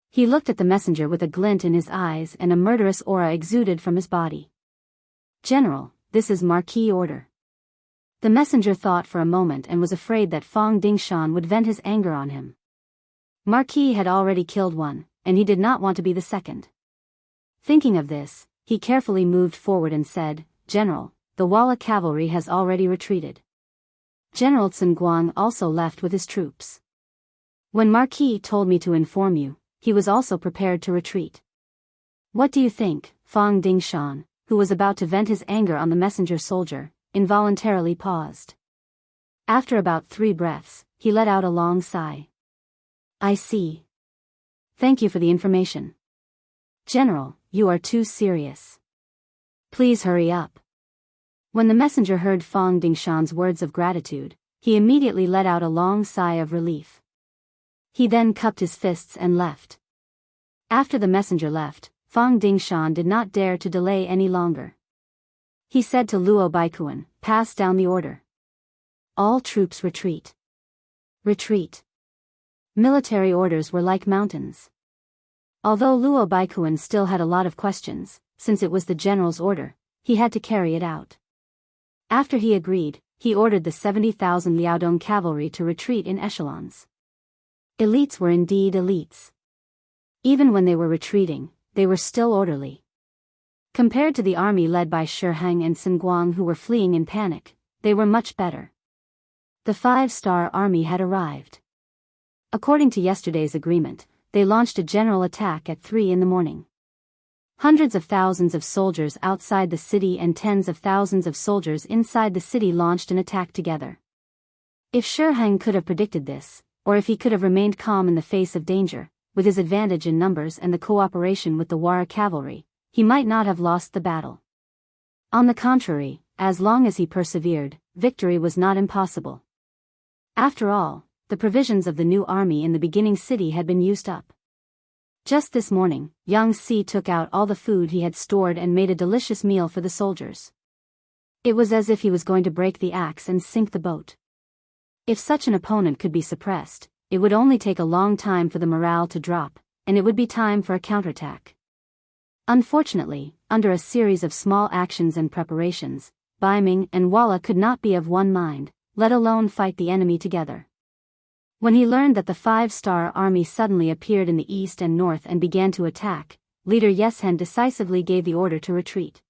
He looked at the messenger with a glint in his eyes and a murderous aura exuded from his body. "General, this is Marquis order." The messenger thought for a moment and was afraid that Fong Dingshan would vent his anger on him. Marquis had already killed one, and he did not want to be the second. Thinking of this, he carefully moved forward and said, "General, the Walla cavalry has already retreated. General Guang also left with his troops. When Marquis told me to inform you, he was also prepared to retreat. What do you think?" Fong Dingshan, who was about to vent his anger on the messenger soldier, involuntarily paused. After about 3 breaths, he let out a long sigh. "I see. Thank you for the information. General, you are too serious. Please hurry up." When the messenger heard Fong Dingshan's words of gratitude, he immediately let out a long sigh of relief. He then cupped his fists and left. After the messenger left, Fong Dingshan did not dare to delay any longer. He said to Luo Baikuan, "Pass down the order. All troops retreat. Retreat." Military orders were like mountains. Although Luo Baikuan still had a lot of questions, since it was the general's order, he had to carry it out. After he agreed, he ordered the 70,000 Liaodong cavalry to retreat in echelons. Elites were indeed elites. Even when they were retreating, they were still orderly. Compared to the army led by Shi Heng and Sun Guang who were fleeing in panic, they were much better. The 5-star army had arrived. According to yesterday's agreement, they launched a general attack at 3 in the morning. Hundreds of thousands of soldiers outside the city and tens of thousands of soldiers inside the city launched an attack together. If Shi Heng could have predicted this, or if he could have remained calm in the face of danger, with his advantage in numbers and the cooperation with the Wara cavalry, he might not have lost the battle. On the contrary, as long as he persevered, victory was not impossible. After all, the provisions of the new army in the beginning city had been used up. Just this morning, Yang Si took out all the food he had stored and made a delicious meal for the soldiers. It was as if he was going to break the axe and sink the boat. If such an opponent could be suppressed, it would only take a long time for the morale to drop, and it would be time for a counterattack. Unfortunately, under a series of small actions and preparations, Baiming and Walla could not be of one mind, let alone fight the enemy together. When he learned that the 5-star army suddenly appeared in the east and north and began to attack, leader Yeshen decisively gave the order to retreat.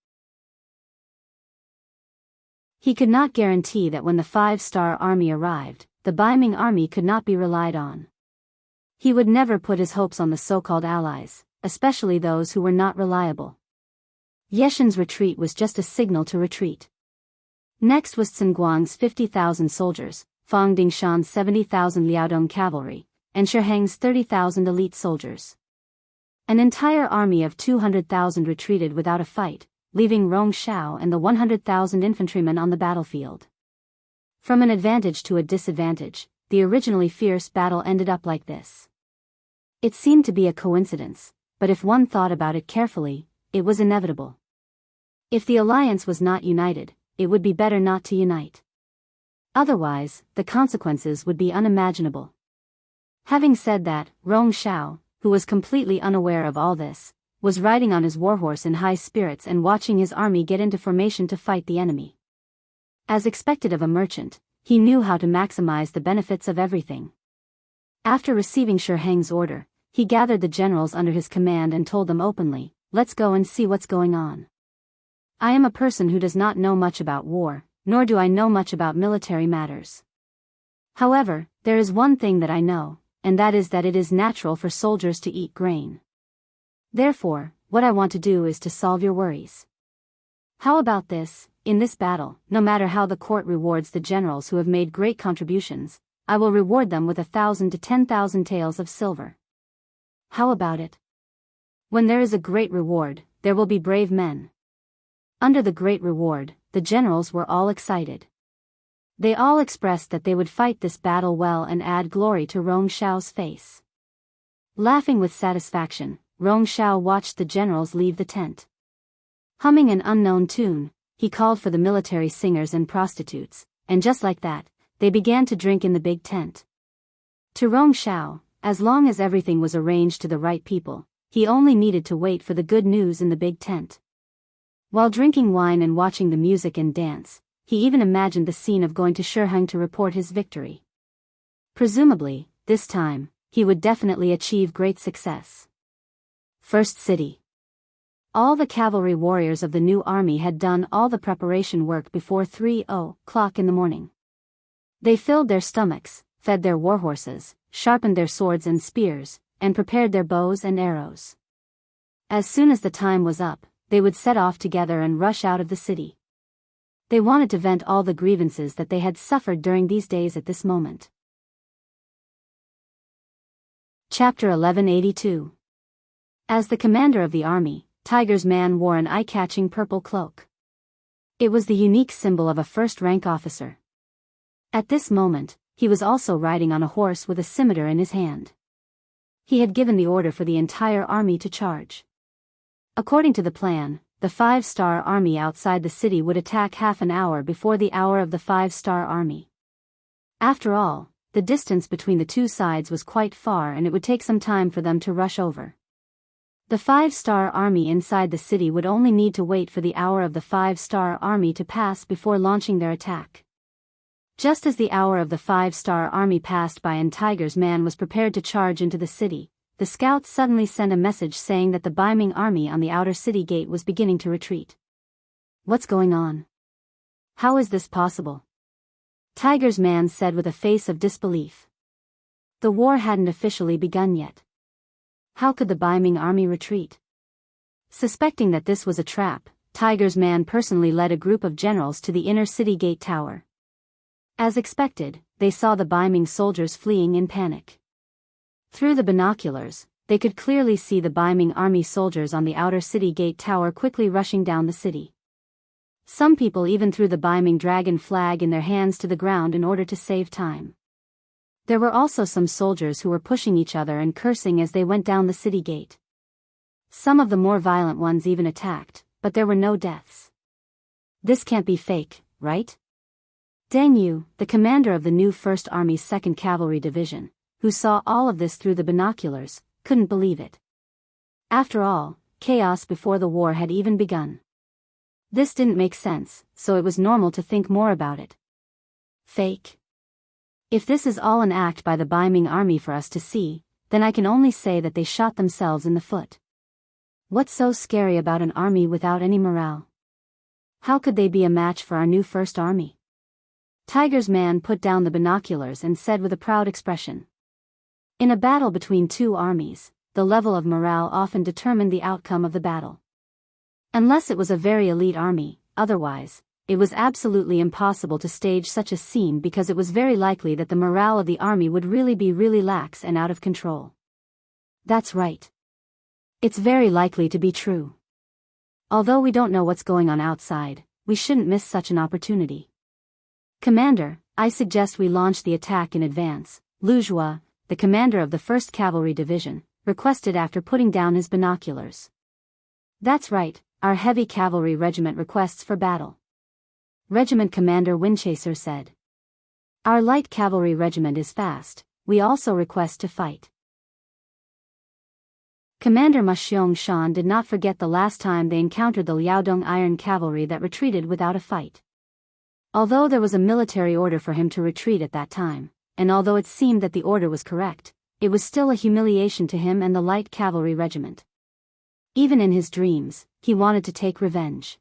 He could not guarantee that when the 5-star army arrived, the Baiming army could not be relied on. He would never put his hopes on the so-called allies, especially those who were not reliable. Yeshen's retreat was just a signal to retreat. Next was Sun Guang's 50,000 soldiers, Fang Dingshan's 70,000 Liaodong cavalry, and Shi Heng's 30,000 elite soldiers. An entire army of 200,000 retreated without a fight, leaving Rong Shao and the 100,000 infantrymen on the battlefield. From an advantage to a disadvantage, the originally fierce battle ended up like this. It seemed to be a coincidence, but if one thought about it carefully, it was inevitable. If the alliance was not united, it would be better not to unite. Otherwise, the consequences would be unimaginable. Having said that, Rong Shao, who was completely unaware of all this, was riding on his warhorse in high spirits and watching his army get into formation to fight the enemy. As expected of a merchant, he knew how to maximize the benefits of everything. After receiving Shi Heng's order, he gathered the generals under his command and told them openly, "Let's go and see what's going on. I am a person who does not know much about war, nor do I know much about military matters. However, there is one thing that I know, and that is that it is natural for soldiers to eat grain. Therefore, what I want to do is to solve your worries. How about this? In this battle, no matter how the court rewards the generals who have made great contributions, I will reward them with 1,000 to 10,000 taels of silver. How about it? When there is a great reward, there will be brave men." Under the great reward, the generals were all excited. They all expressed that they would fight this battle well and add glory to Rong Shao's face. Laughing with satisfaction, Rong Shao watched the generals leave the tent. Humming an unknown tune, he called for the military singers and prostitutes, and just like that, they began to drink in the big tent. To Rong Shao, as long as everything was arranged to the right people, he only needed to wait for the good news in the big tent. While drinking wine and watching the music and dance, he even imagined the scene of going to Shi Heng to report his victory. Presumably, this time, he would definitely achieve great success. First City. All the cavalry warriors of the new army had done all the preparation work before 3:00 in the morning. They filled their stomachs, fed their warhorses, sharpened their swords and spears, and prepared their bows and arrows. As soon as the time was up, they would set off together and rush out of the city. They wanted to vent all the grievances that they had suffered during these days at this moment. Chapter 1182. As the commander of the army, Tiger's man wore an eye-catching purple cloak. It was the unique symbol of a first-rank officer. At this moment, he was also riding on a horse with a scimitar in his hand. He had given the order for the entire army to charge. According to the plan, the 5-star army outside the city would attack half an hour before the hour of the 5-star army. After all, the distance between the two sides was quite far and it would take some time for them to rush over. The 5-star army inside the city would only need to wait for the hour of the 5-star army to pass before launching their attack. Just as the hour of the 5-star army passed by and Tiger's man was prepared to charge into the city, the scouts suddenly sent a message saying that the Biming army on the outer city gate was beginning to retreat. What's going on? How is this possible? Tiger's man said with a face of disbelief. The war hadn't officially begun yet. How could the Biming army retreat? Suspecting that this was a trap, Tiger's man personally led a group of generals to the inner city gate tower. As expected, they saw the Biming soldiers fleeing in panic. Through the binoculars, they could clearly see the Biming army soldiers on the outer city gate tower quickly rushing down the city. Some people even threw the Biming dragon flag in their hands to the ground in order to save time. There were also some soldiers who were pushing each other and cursing as they went down the city gate. Some of the more violent ones even attacked, but there were no deaths. This can't be fake, right? Deng Yu, the commander of the new 1st Army's 2nd Cavalry Division, who saw all of this through the binoculars, couldn't believe it. After all, chaos before the war had even begun. This didn't make sense, so it was normal to think more about it. Fake? If this is all an act by the Biming army for us to see, then I can only say that they shot themselves in the foot. What's so scary about an army without any morale? How could they be a match for our new 1st Army? Tiger's man put down the binoculars and said with a proud expression. In a battle between two armies, the level of morale often determined the outcome of the battle. Unless it was a very elite army, otherwise, it was absolutely impossible to stage such a scene because it was very likely that the morale of the army would really be really lax and out of control. That's right. It's very likely to be true. Although we don't know what's going on outside, we shouldn't miss such an opportunity. Commander, I suggest we launch the attack in advance, Lu Zhua, the commander of the 1st Cavalry Division, requested after putting down his binoculars. That's right, our heavy cavalry regiment requests for battle. Regiment Commander Windchaser said. Our light cavalry regiment is fast, we also request to fight. Commander Ma Xiong-shan did not forget the last time they encountered the Liaodong Iron Cavalry that retreated without a fight. Although there was a military order for him to retreat at that time, and although it seemed that the order was correct, it was still a humiliation to him and the light cavalry regiment. Even in his dreams, he wanted to take revenge.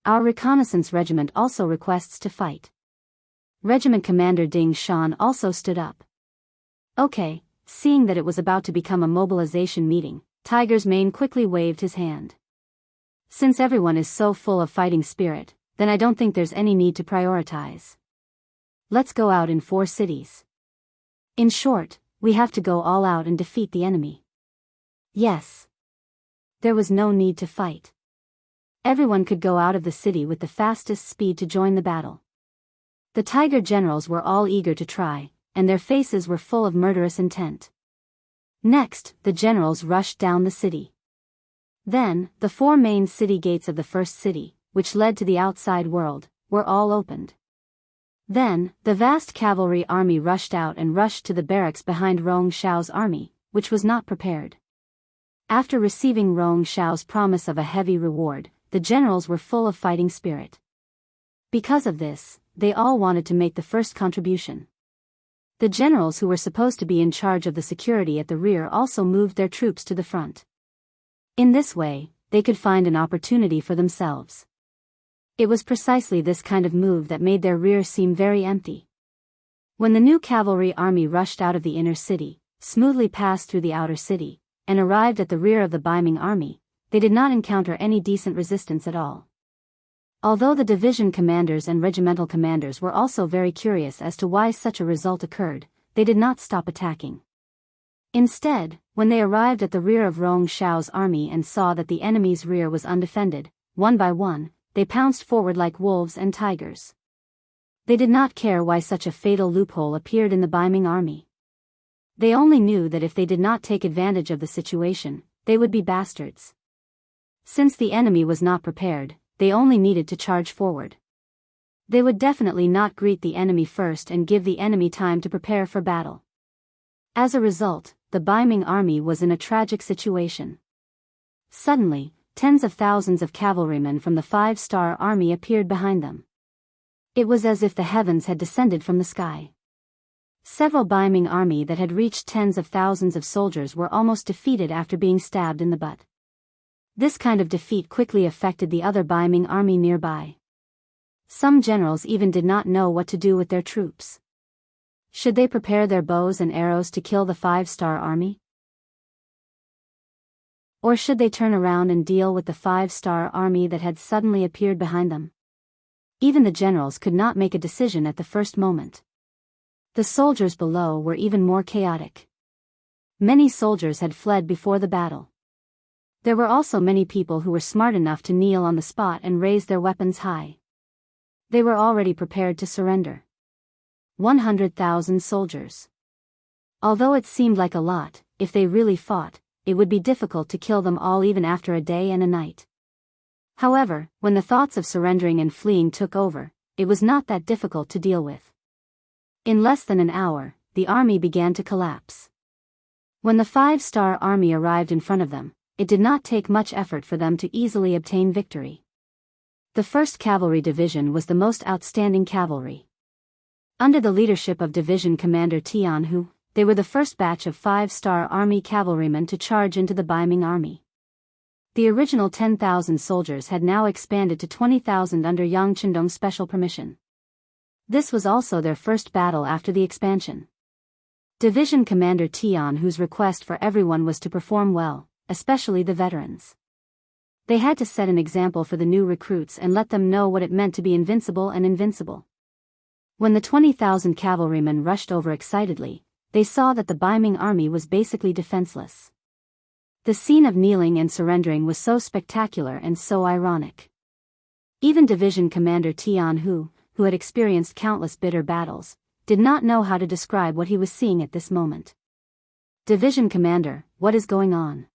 Our reconnaissance regiment also requests to fight. Regiment Commander Ding Shan also stood up. Okay, seeing that it was about to become a mobilization meeting, Tiger's mane quickly waved his hand. Since everyone is so full of fighting spirit, then I don't think there's any need to prioritize. Let's go out in 4 cities. In short, we have to go all out and defeat the enemy. Yes. There was no need to fight. Everyone could go out of the city with the fastest speed to join the battle. The Tiger generals were all eager to try, and their faces were full of murderous intent. Next, the generals rushed down the city. Then, the 4 main city gates of the first city, which led to the outside world, were all opened. Then, the vast cavalry army rushed out and rushed to the barracks behind Rong Xiao's army, which was not prepared. After receiving Rong Xiao's promise of a heavy reward, the generals were full of fighting spirit. Because of this, they all wanted to make the first contribution. The generals who were supposed to be in charge of the security at the rear also moved their troops to the front. In this way, they could find an opportunity for themselves. It was precisely this kind of move that made their rear seem very empty. When the new cavalry army rushed out of the inner city, smoothly passed through the outer city, and arrived at the rear of the Biming army, they did not encounter any decent resistance at all. Although the division commanders and regimental commanders were also very curious as to why such a result occurred, they did not stop attacking. Instead, when they arrived at the rear of Rong Xiao's army and saw that the enemy's rear was undefended, one by one, they pounced forward like wolves and tigers. They did not care why such a fatal loophole appeared in the Biming army. They only knew that if they did not take advantage of the situation, they would be bastards. Since the enemy was not prepared, they only needed to charge forward. They would definitely not greet the enemy first and give the enemy time to prepare for battle. As a result, the Biming army was in a tragic situation. Suddenly, tens of thousands of cavalrymen from the 5-star army appeared behind them. It was as if the heavens had descended from the sky. Several Biming army that had reached tens of thousands of soldiers were almost defeated after being stabbed in the butt. This kind of defeat quickly affected the other Biming army nearby. Some generals even did not know what to do with their troops. Should they prepare their bows and arrows to kill the 5-star army? Or should they turn around and deal with the 5-star army that had suddenly appeared behind them? Even the generals could not make a decision at the first moment. The soldiers below were even more chaotic. Many soldiers had fled before the battle. There were also many people who were smart enough to kneel on the spot and raise their weapons high. They were already prepared to surrender. 100,000 soldiers. Although it seemed like a lot, if they really fought, it would be difficult to kill them all even after a day and a night. However, when the thoughts of surrendering and fleeing took over, it was not that difficult to deal with. In less than an hour, the army began to collapse. When the 5-star army arrived in front of them, it did not take much effort for them to easily obtain victory. The 1st Cavalry Division was the most outstanding cavalry. Under the leadership of Division Commander Jianghu, they were the first batch of 5-star army cavalrymen to charge into the Biming army. The original 10,000 soldiers had now expanded to 20,000 under Yang Chendong's special permission. This was also their first battle after the expansion. Division Commander Jianghu's request for everyone was to perform well, especially the veterans. They had to set an example for the new recruits and let them know what it meant to be invincible and invincible. When the 20,000 cavalrymen rushed over excitedly, they saw that the Biming army was basically defenseless. The scene of kneeling and surrendering was so spectacular and so ironic. Even Division Commander Jianghu, who had experienced countless bitter battles, did not know how to describe what he was seeing at this moment. Division Commander, what is going on?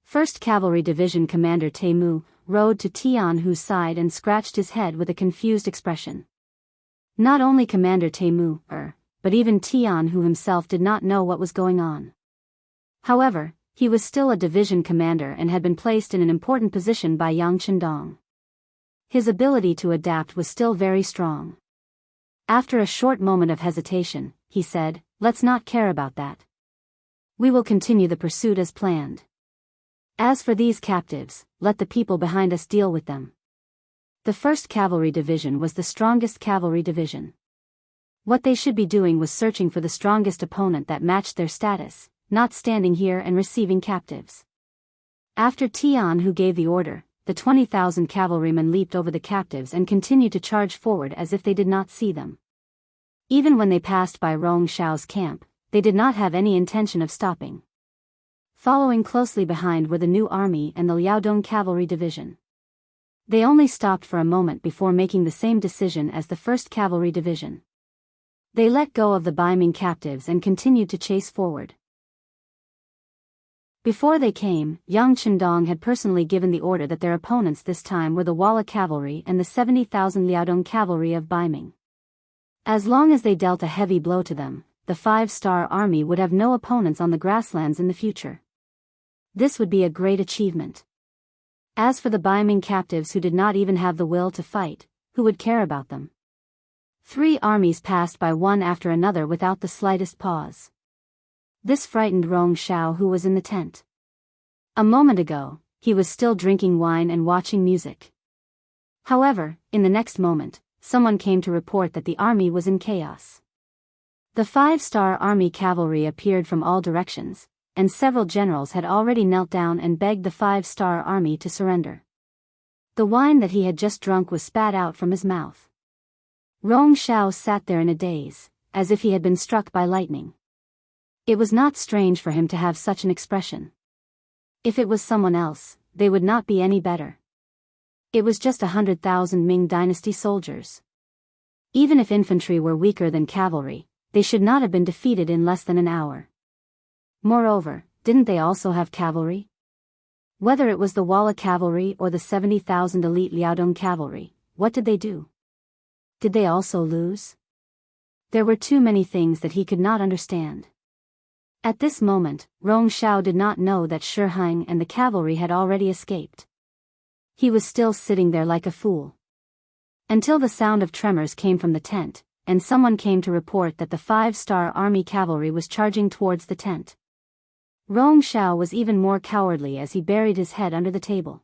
1st Cavalry Division Commander Temu rode to Jianghu's side and scratched his head with a confused expression. Not only Commander Temu, but even Jianghu himself did not know what was going on. However, he was still a division commander and had been placed in an important position by Yang Chendong. His ability to adapt was still very strong. After a short moment of hesitation, he said, "Let's not care about that. We will continue the pursuit as planned. As for these captives, let the people behind us deal with them." The 1st Cavalry Division was the strongest cavalry division. What they should be doing was searching for the strongest opponent that matched their status, not standing here and receiving captives. After Jianghu gave the order, the 20,000 cavalrymen leaped over the captives and continued to charge forward as if they did not see them. Even when they passed by Rong Shao's camp, they did not have any intention of stopping. Following closely behind were the new army and the Liaodong Cavalry Division. They only stopped for a moment before making the same decision as the 1st Cavalry Division. They let go of the Biming captives and continued to chase forward. Before they came, Yang Chendong had personally given the order that their opponents this time were the Walla Cavalry and the 70,000 Liaodong Cavalry of Biming. As long as they dealt a heavy blow to them, the 5-star army would have no opponents on the grasslands in the future. This would be a great achievement. As for the Biming captives who did not even have the will to fight, who would care about them? 3 armies passed by one after another without the slightest pause. This frightened Rong Shao, who was in the tent. A moment ago, he was still drinking wine and watching music. However, in the next moment, someone came to report that the army was in chaos. The 5-star army cavalry appeared from all directions, and several generals had already knelt down and begged the 5-star army to surrender. The wine that he had just drunk was spat out from his mouth. Rong Shao sat there in a daze, as if he had been struck by lightning. It was not strange for him to have such an expression. If it was someone else, they would not be any better. It was just 100,000 Ming Dynasty soldiers. Even if infantry were weaker than cavalry, they should not have been defeated in less than an hour. Moreover, didn't they also have cavalry? Whether it was the Walla cavalry or the 70,000 elite Liaodong cavalry, what did they do? Did they also lose? There were too many things that he could not understand. At this moment, Rong Shao did not know that Shi Heng and the cavalry had already escaped. He was still sitting there like a fool. Until the sound of tremors came from the tent, and someone came to report that the 5-star army cavalry was charging towards the tent. Rong Shao was even more cowardly as he buried his head under the table.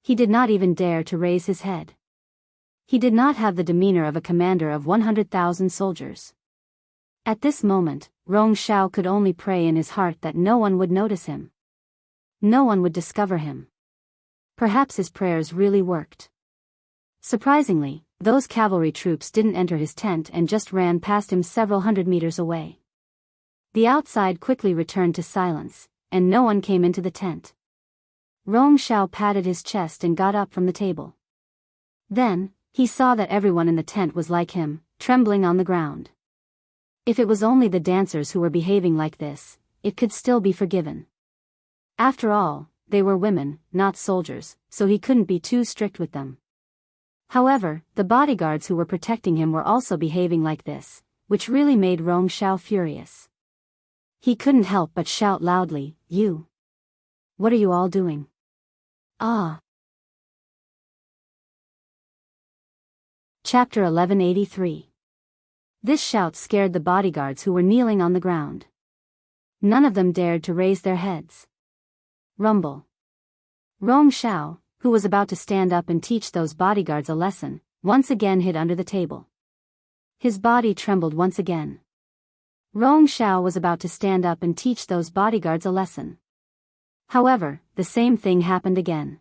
He did not even dare to raise his head. He did not have the demeanor of a commander of 100,000 soldiers. At this moment, Rong Shao could only pray in his heart that no one would notice him. No one would discover him. Perhaps his prayers really worked. Surprisingly, those cavalry troops didn't enter his tent and just ran past him several hundred meters away. The outside quickly returned to silence, and no one came into the tent. Rong Shao patted his chest and got up from the table. Then, he saw that everyone in the tent was like him, trembling on the ground. If it was only the dancers who were behaving like this, it could still be forgiven. After all, they were women, not soldiers, so he couldn't be too strict with them. However, the bodyguards who were protecting him were also behaving like this, which really made Rong Shao furious. He couldn't help but shout loudly, "You! What are you all doing? Ah!" Chapter 1183. This shout scared the bodyguards who were kneeling on the ground. None of them dared to raise their heads. Rumble. Rong Shao, who was about to stand up and teach those bodyguards a lesson, once again hid under the table. His body trembled once again. Rong Shao was about to stand up and teach those bodyguards a lesson. However, the same thing happened again.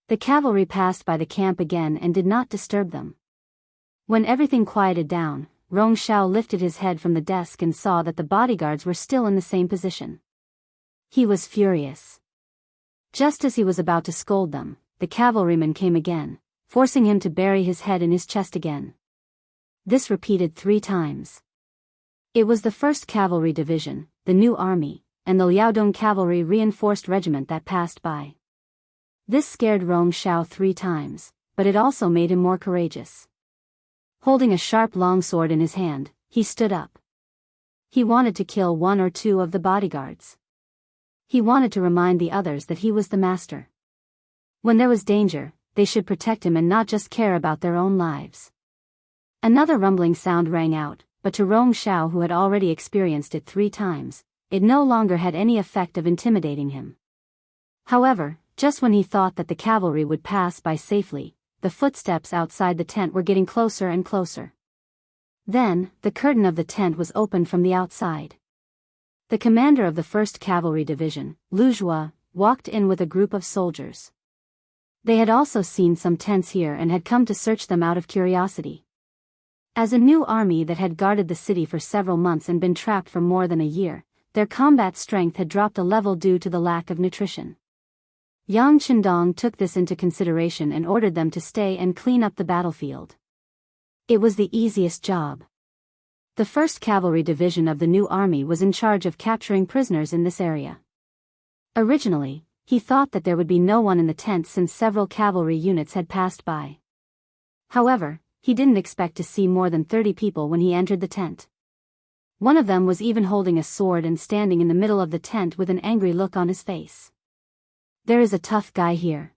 The cavalry passed by the camp again and did not disturb them. When everything quieted down, Rong Shao lifted his head from the desk and saw that the bodyguards were still in the same position. He was furious. Just as he was about to scold them, the cavalryman came again, forcing him to bury his head in his chest again. This repeated 3 times. It was the 1st Cavalry Division, the new army, and the Liaodong Cavalry Reinforced Regiment that passed by. This scared Rong Shao 3 times, but it also made him more courageous. Holding a sharp long sword in his hand, he stood up. He wanted to kill 1 or 2 of the bodyguards. He wanted to remind the others that he was the master. When there was danger, they should protect him and not just care about their own lives. Another rumbling sound rang out, but to Rong Shao, who had already experienced it 3 times, it no longer had any effect of intimidating him. However, just when he thought that the cavalry would pass by safely, the footsteps outside the tent were getting closer and closer. Then, the curtain of the tent was opened from the outside. The commander of the 1st Cavalry Division, Luzhua, walked in with a group of soldiers. They had also seen some tents here and had come to search them out of curiosity. As a new army that had guarded the city for several months and been trapped for more than a year, their combat strength had dropped a level due to the lack of nutrition. Yang Chendong took this into consideration and ordered them to stay and clean up the battlefield. It was the easiest job. The 1st Cavalry Division of the new army was in charge of capturing prisoners in this area. Originally, he thought that there would be no one in the tent since several cavalry units had passed by. However, he didn't expect to see more than 30 people when he entered the tent. One of them was even holding a sword and standing in the middle of the tent with an angry look on his face. "There is a tough guy here."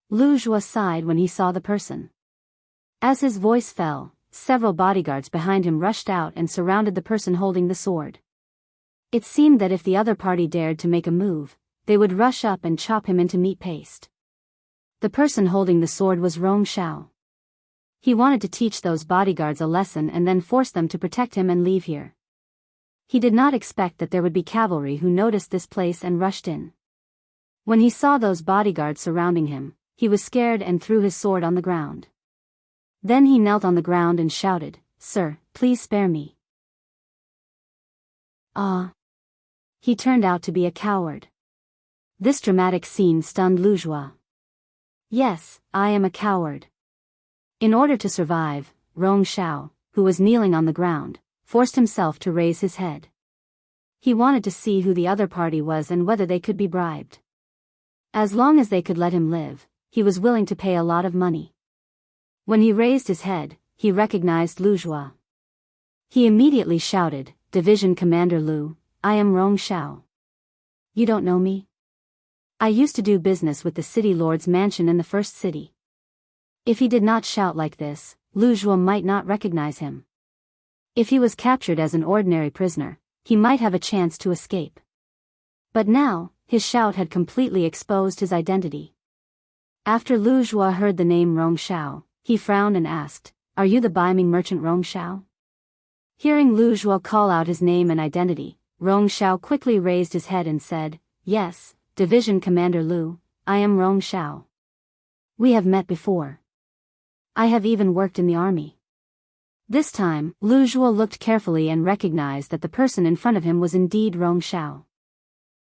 Lu Zhua sighed when he saw the person. As his voice fell, several bodyguards behind him rushed out and surrounded the person holding the sword. It seemed that if the other party dared to make a move, they would rush up and chop him into meat paste. The person holding the sword was Rong Shao. He wanted to teach those bodyguards a lesson and then force them to protect him and leave here. He did not expect that there would be cavalry who noticed this place and rushed in. When he saw those bodyguards surrounding him, he was scared and threw his sword on the ground. Then he knelt on the ground and shouted, "Sir, please spare me." Ah! He turned out to be a coward. This dramatic scene stunned Lu Zhua. "Yes, I am a coward." In order to survive, Rong Shao, who was kneeling on the ground, forced himself to raise his head. He wanted to see who the other party was and whether they could be bribed. As long as they could let him live, he was willing to pay a lot of money. When he raised his head, he recognized Lu Zhua. He immediately shouted, "Division Commander Lu, I am Rong Xiao. You don't know me? I used to do business with the city lord's mansion in the first city." If he did not shout like this, Lu Zhua might not recognize him. If he was captured as an ordinary prisoner, he might have a chance to escape. But now, his shout had completely exposed his identity. After Lu Zhua heard the name Rong Xiao, he frowned and asked, "Are you the Biming merchant Rong Xiao?" Hearing Lu Zhua call out his name and identity, Rong Xiao quickly raised his head and said, "Yes, Division Commander Lu, I am Rong Xiao. We have met before. I have even worked in the army." This time, Lu Zhua looked carefully and recognized that the person in front of him was indeed Rong Xiao.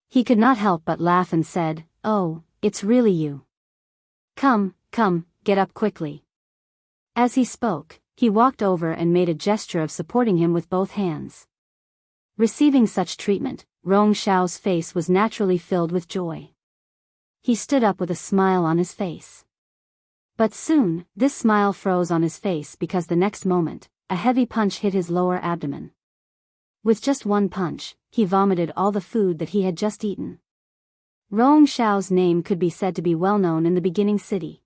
He could not help but laugh and said, "Oh, it's really you. Come, get up quickly." As he spoke, he walked over and made a gesture of supporting him with both hands. Receiving such treatment, Rong Xiao's face was naturally filled with joy. He stood up with a smile on his face. But soon, this smile froze on his face because the next moment, a heavy punch hit his lower abdomen. With just one punch, he vomited all the food that he had just eaten. Rong Xiao's name could be said to be well known in the beginning city.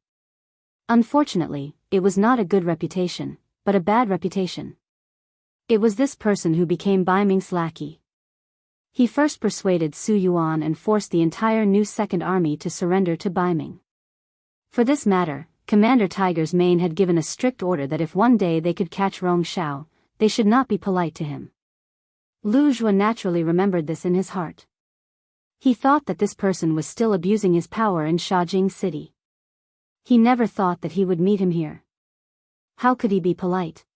Unfortunately, it was not a good reputation, but a bad reputation. It was this person who became Biming's lackey. He first persuaded Su Yuan and forced the entire new Second Army to surrender to Biming. For this matter, Commander Tiger's Mane had given a strict order that if one day they could catch Rong Xiao, they should not be polite to him. Lu Zhua naturally remembered this in his heart. He thought that this person was still abusing his power in Shajing City. He never thought that he would meet him here. How could he be polite?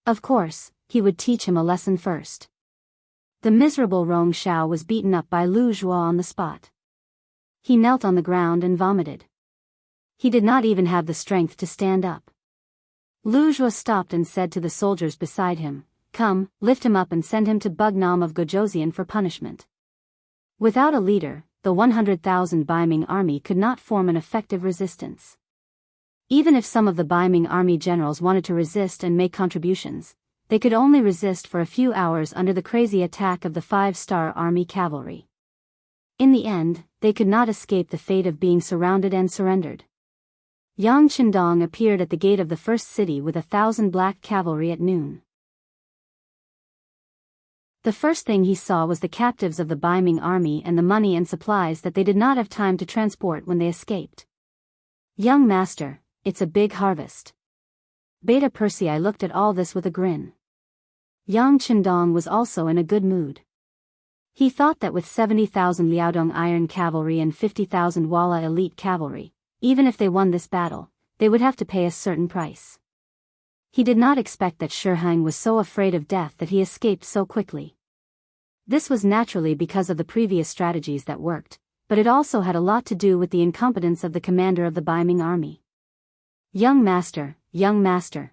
Of course, he would teach him a lesson first. The miserable Rong Xiao was beaten up by Lu Zhua on the spot. He knelt on the ground and vomited. He did not even have the strength to stand up. Lu Zhua stopped and said to the soldiers beside him, "Come, lift him up and send him to Bugnam of Gojoseon for punishment." Without a leader, the 100,000 Biming army could not form an effective resistance. Even if some of the Biming army generals wanted to resist and make contributions, they could only resist for a few hours under the crazy attack of the 5-star army cavalry. In the end, they could not escape the fate of being surrounded and surrendered. Yang Qindong appeared at the gate of the first city with 1,000 black cavalry at noon. The first thing he saw was the captives of the Biming army and the money and supplies that they did not have time to transport when they escaped. "Young master, it's a big harvest." Beta Persei looked at all this with a grin. Yang Qindong was also in a good mood. He thought that with 70,000 Liaodong iron cavalry and 50,000 Walla elite cavalry, even if they won this battle, they would have to pay a certain price. He did not expect that Shihang was so afraid of death that he escaped so quickly. This was naturally because of the previous strategies that worked, but it also had a lot to do with the incompetence of the commander of the Biming army. "Young master, young master."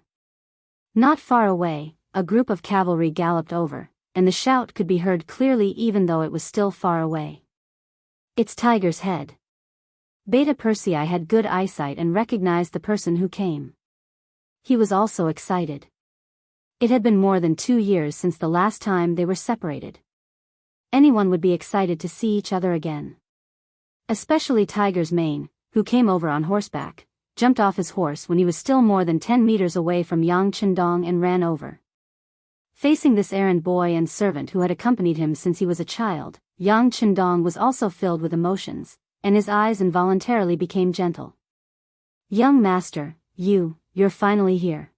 Not far away, a group of cavalry galloped over, and the shout could be heard clearly even though it was still far away. "It's Tiger's Head." Beta Persei had good eyesight and recognized the person who came. He was also excited. It had been more than 2 years since the last time they were separated. Anyone would be excited to see each other again. Especially Tiger's Mane, who came over on horseback, jumped off his horse when he was still more than 10 meters away from Yang Qindong and ran over. Facing this errand boy and servant who had accompanied him since he was a child, Yang Qindong was also filled with emotions, and his eyes involuntarily became gentle. "Young master, you're finally here."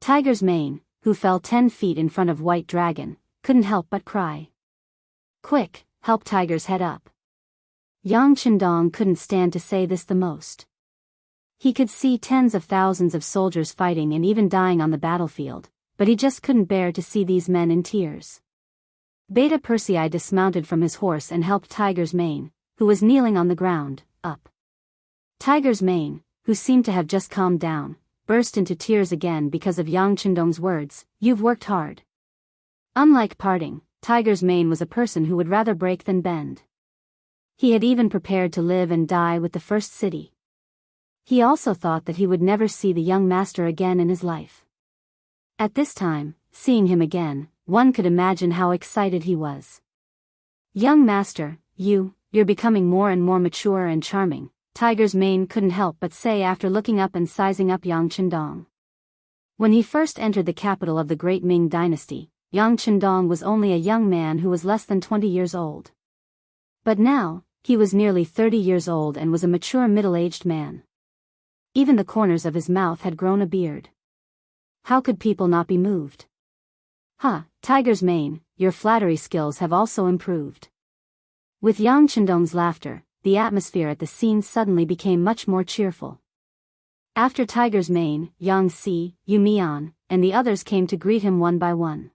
Tiger's Mane, who fell 10 feet in front of White Dragon, couldn't help but cry. "Quick, help Tiger's Head up." Yang Qindong couldn't stand to say this the most. He could see tens of thousands of soldiers fighting and even dying on the battlefield, but he just couldn't bear to see these men in tears. Beta Persei dismounted from his horse and helped Tiger's Mane, who was kneeling on the ground, up. Tiger's Mane, who seemed to have just calmed down, burst into tears again because of Yang Qindong's words, "You've worked hard." Unlike Parting, Tiger's Mane was a person who would rather break than bend. He had even prepared to live and die with the first city. He also thought that he would never see the young master again in his life. At this time, seeing him again, one could imagine how excited he was. "Young master, you're becoming more and more mature and charming," Tiger's mane couldn't help but say after looking up and sizing up Yang Chendong. When he first entered the capital of the Great Ming Dynasty, Yang Chendong was only a young man who was less than 20 years old. But now, he was nearly 30 years old and was a mature middle-aged man. Even the corners of his mouth had grown a beard. How could people not be moved? Tiger's mane, your flattery skills have also improved. With Yang Chendong's laughter, the atmosphere at the scene suddenly became much more cheerful. After Tiger's mane, Yang Si, Yu Mian, and the others came to greet him one by one.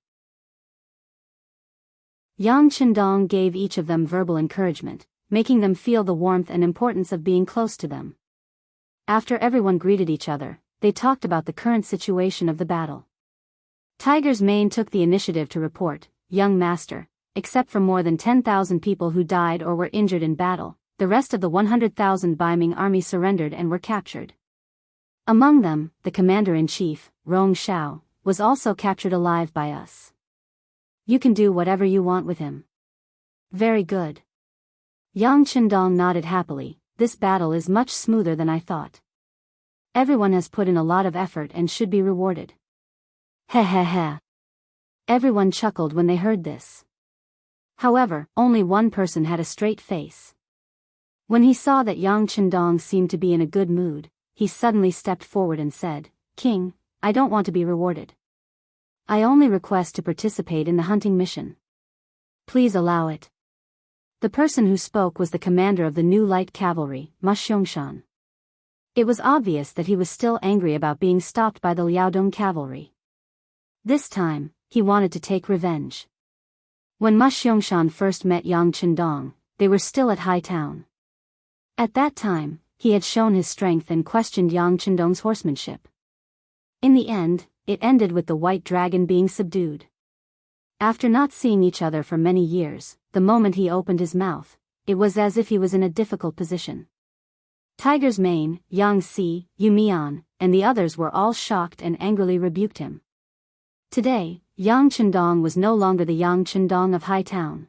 Yang Chendong gave each of them verbal encouragement, making them feel the warmth and importance of being close to them. After everyone greeted each other, they talked about the current situation of the battle. Tiger's mane took the initiative to report, "Young master, except for more than 10,000 people who died or were injured in battle, the rest of the 100,000 Biming army surrendered and were captured. Among them, the commander-in-chief, Rong Shao, was also captured alive by us. You can do whatever you want with him." "Very good." Yang Chendong nodded happily. "This battle is much smoother than I thought. Everyone has put in a lot of effort and should be rewarded." "Heh heh heh." Everyone chuckled when they heard this. However, only one person had a straight face. When he saw that Yang Chendong seemed to be in a good mood, he suddenly stepped forward and said, "King, I don't want to be rewarded. I only request to participate in the hunting mission. Please allow it." The person who spoke was the commander of the new light cavalry, Ma Xiangshan. It was obvious that he was still angry about being stopped by the Liaodong cavalry. This time, he wanted to take revenge. When Ma Xiangshan first met Yang Chendong, they were still at High Town. At that time, he had shown his strength and questioned Yang Chendong's horsemanship. In the end, it ended with the white dragon being subdued. After not seeing each other for many years, the moment he opened his mouth, it was as if he was in a difficult position. Tiger's mane, Yang Si, Yu Mian, and the others were all shocked and angrily rebuked him. Today, Yang Chendong was no longer the Yang Chendong of High Town.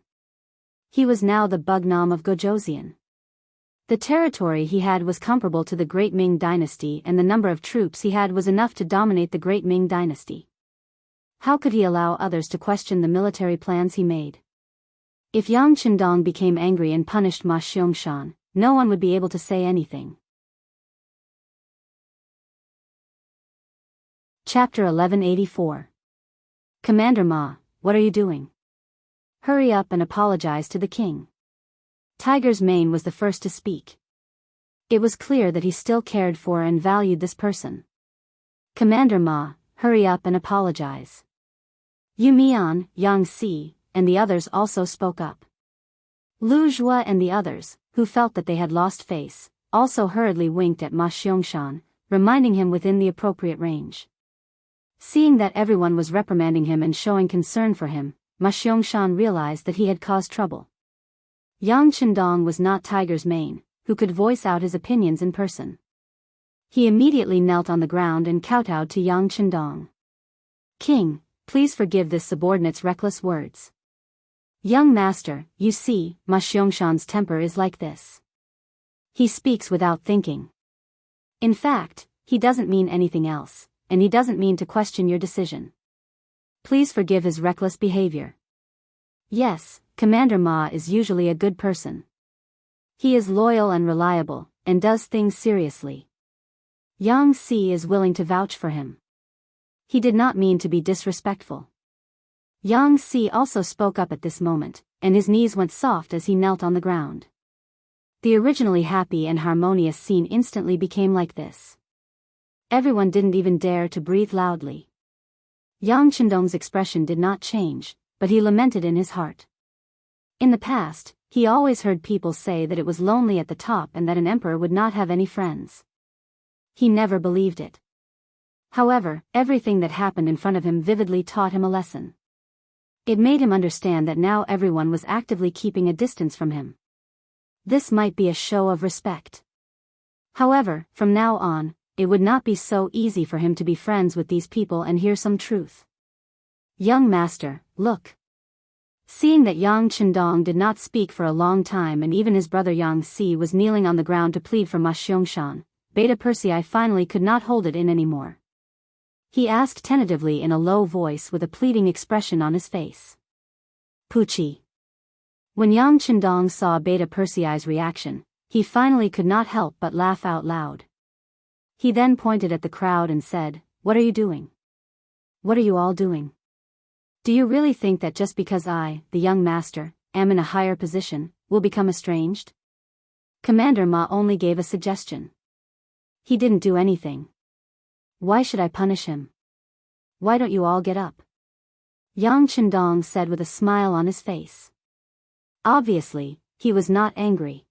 He was now the Bugnam of Gojoseon. The territory he had was comparable to the Great Ming Dynasty, and the number of troops he had was enough to dominate the Great Ming Dynasty. How could he allow others to question the military plans he made? If Yang Chendong became angry and punished Ma Xiangshan, no one would be able to say anything. Chapter 1184. "Commander Ma, what are you doing? Hurry up and apologize to the king." Tiger's mane was the first to speak. It was clear that he still cared for and valued this person. "Commander Ma, hurry up and apologize." Yu Mian, Yang Si, and the others also spoke up. Lu Zhua and the others, who felt that they had lost face, also hurriedly winked at Ma Xiangshan, reminding him within the appropriate range. Seeing that everyone was reprimanding him and showing concern for him, Ma Xiangshan realized that he had caused trouble. Yang Chendong was not Tiger's mane, who could voice out his opinions in person. He immediately knelt on the ground and kowtowed to Yang Chendong. "King, please forgive this subordinate's reckless words. Young master, you see, Ma Xiangshan's temper is like this. He speaks without thinking. In fact, he doesn't mean anything else, and he doesn't mean to question your decision. Please forgive his reckless behavior." Yes, Commander Ma is usually a good person. He is loyal and reliable, and does things seriously. Yang Si is willing to vouch for him. He did not mean to be disrespectful. Yang Si also spoke up at this moment, and his knees went soft as he knelt on the ground. The originally happy and harmonious scene instantly became like this. Everyone didn't even dare to breathe loudly. Yang Chendong's expression did not change, but he lamented in his heart. In the past, he always heard people say that it was lonely at the top and that an emperor would not have any friends. He never believed it. However, everything that happened in front of him vividly taught him a lesson. It made him understand that now everyone was actively keeping a distance from him. This might be a show of respect. However, from now on, it would not be so easy for him to be friends with these people and hear some truth. Young master, look. Seeing that Yang Chendong did not speak for a long time and even his brother Yang Si was kneeling on the ground to plead for Ma Xiangshan, Beta Persei finally could not hold it in anymore. He asked tentatively in a low voice with a pleading expression on his face. Puchi. When Yang Chendong saw Beta Persei's reaction, he finally could not help but laugh out loud. He then pointed at the crowd and said, "What are you doing? What are you all doing? Do you really think that just because I, the young master, am in a higher position, will become estranged?" Commander Ma only gave a suggestion. He didn't do anything. Why should I punish him? Why don't you all get up? Yang Chendong said with a smile on his face. Obviously, he was not angry.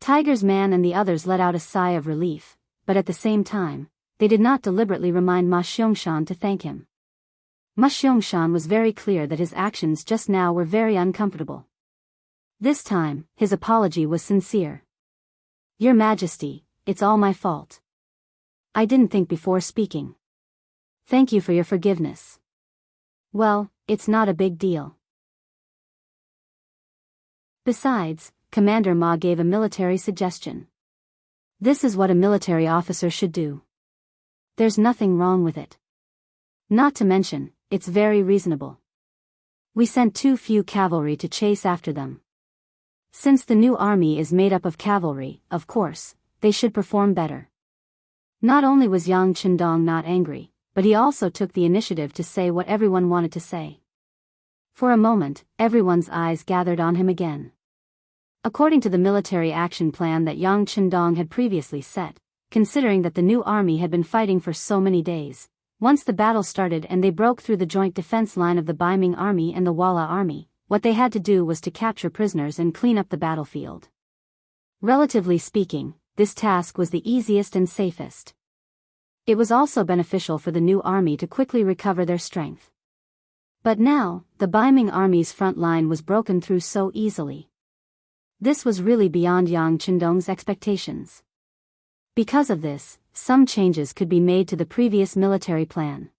Tiger's man and the others let out a sigh of relief, but at the same time, they did not deliberately remind Ma Xiangshan to thank him. Ma Xiangshan was very clear that his actions just now were very uncomfortable. This time, his apology was sincere. "Your Majesty, it's all my fault. I didn't think before speaking. Thank you for your forgiveness." "Well, it's not a big deal. Besides, Commander Ma gave a military suggestion. This is what a military officer should do. There's nothing wrong with it. Not to mention, it's very reasonable. We sent too few cavalry to chase after them. Since the new army is made up of cavalry, of course, they should perform better." Not only was Yang Chendong not angry, but he also took the initiative to say what everyone wanted to say. For a moment, everyone's eyes gathered on him again. According to the military action plan that Yang Chendong had previously set, considering that the new army had been fighting for so many days, once the battle started and they broke through the joint defense line of the Baiming army and the Walla army, what they had to do was to capture prisoners and clean up the battlefield. Relatively speaking, this task was the easiest and safest. It was also beneficial for the new army to quickly recover their strength. But now, the Baiming army's front line was broken through so easily. This was really beyond Yang Chendong's expectations. Because of this, some changes could be made to the previous military plan.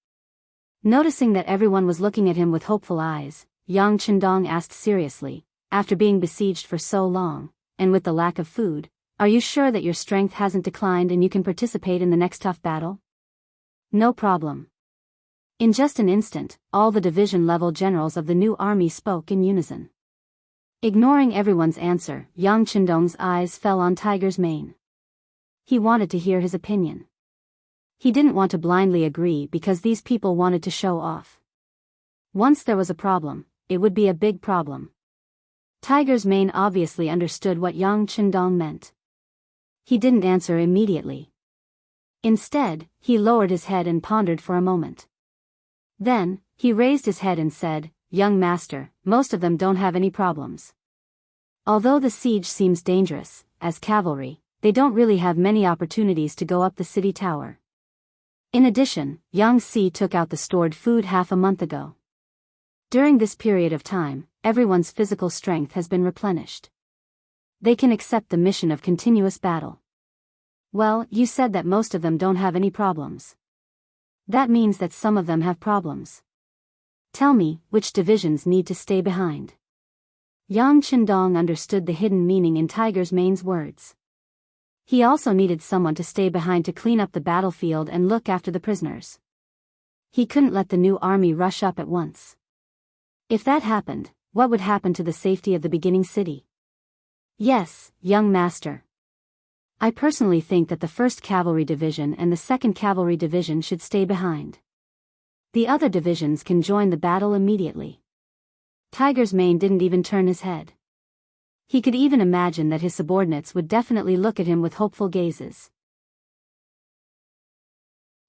Noticing that everyone was looking at him with hopeful eyes, Yang Chendong asked seriously, after being besieged for so long, and with the lack of food, "Are you sure that your strength hasn't declined and you can participate in the next tough battle?" "No problem." In just an instant, all the division-level generals of the new army spoke in unison. Ignoring everyone's answer, Yang Chendong's eyes fell on Tiger's mane. He wanted to hear his opinion. He didn't want to blindly agree because these people wanted to show off. Once there was a problem, it would be a big problem. Tiger's mane obviously understood what Yang Chendong meant. He didn't answer immediately. Instead, he lowered his head and pondered for a moment. Then, he raised his head and said, "Young master, most of them don't have any problems. Although the siege seems dangerous, as cavalry, they don't really have many opportunities to go up the city tower. In addition, Yang Si took out the stored food half a month ago. During this period of time, everyone's physical strength has been replenished. They can accept the mission of continuous battle." "Well, you said that most of them don't have any problems. That means that some of them have problems. Tell me, which divisions need to stay behind?" Yang Chendong understood the hidden meaning in Tiger's mane's words. He also needed someone to stay behind to clean up the battlefield and look after the prisoners. He couldn't let the new army rush up at once. If that happened, what would happen to the safety of the beginning city? "Yes, young master. I personally think that the 1st Cavalry Division and the 2nd Cavalry Division should stay behind. The other divisions can join the battle immediately." Tiger's mane didn't even turn his head. He could even imagine that his subordinates would definitely look at him with hopeful gazes.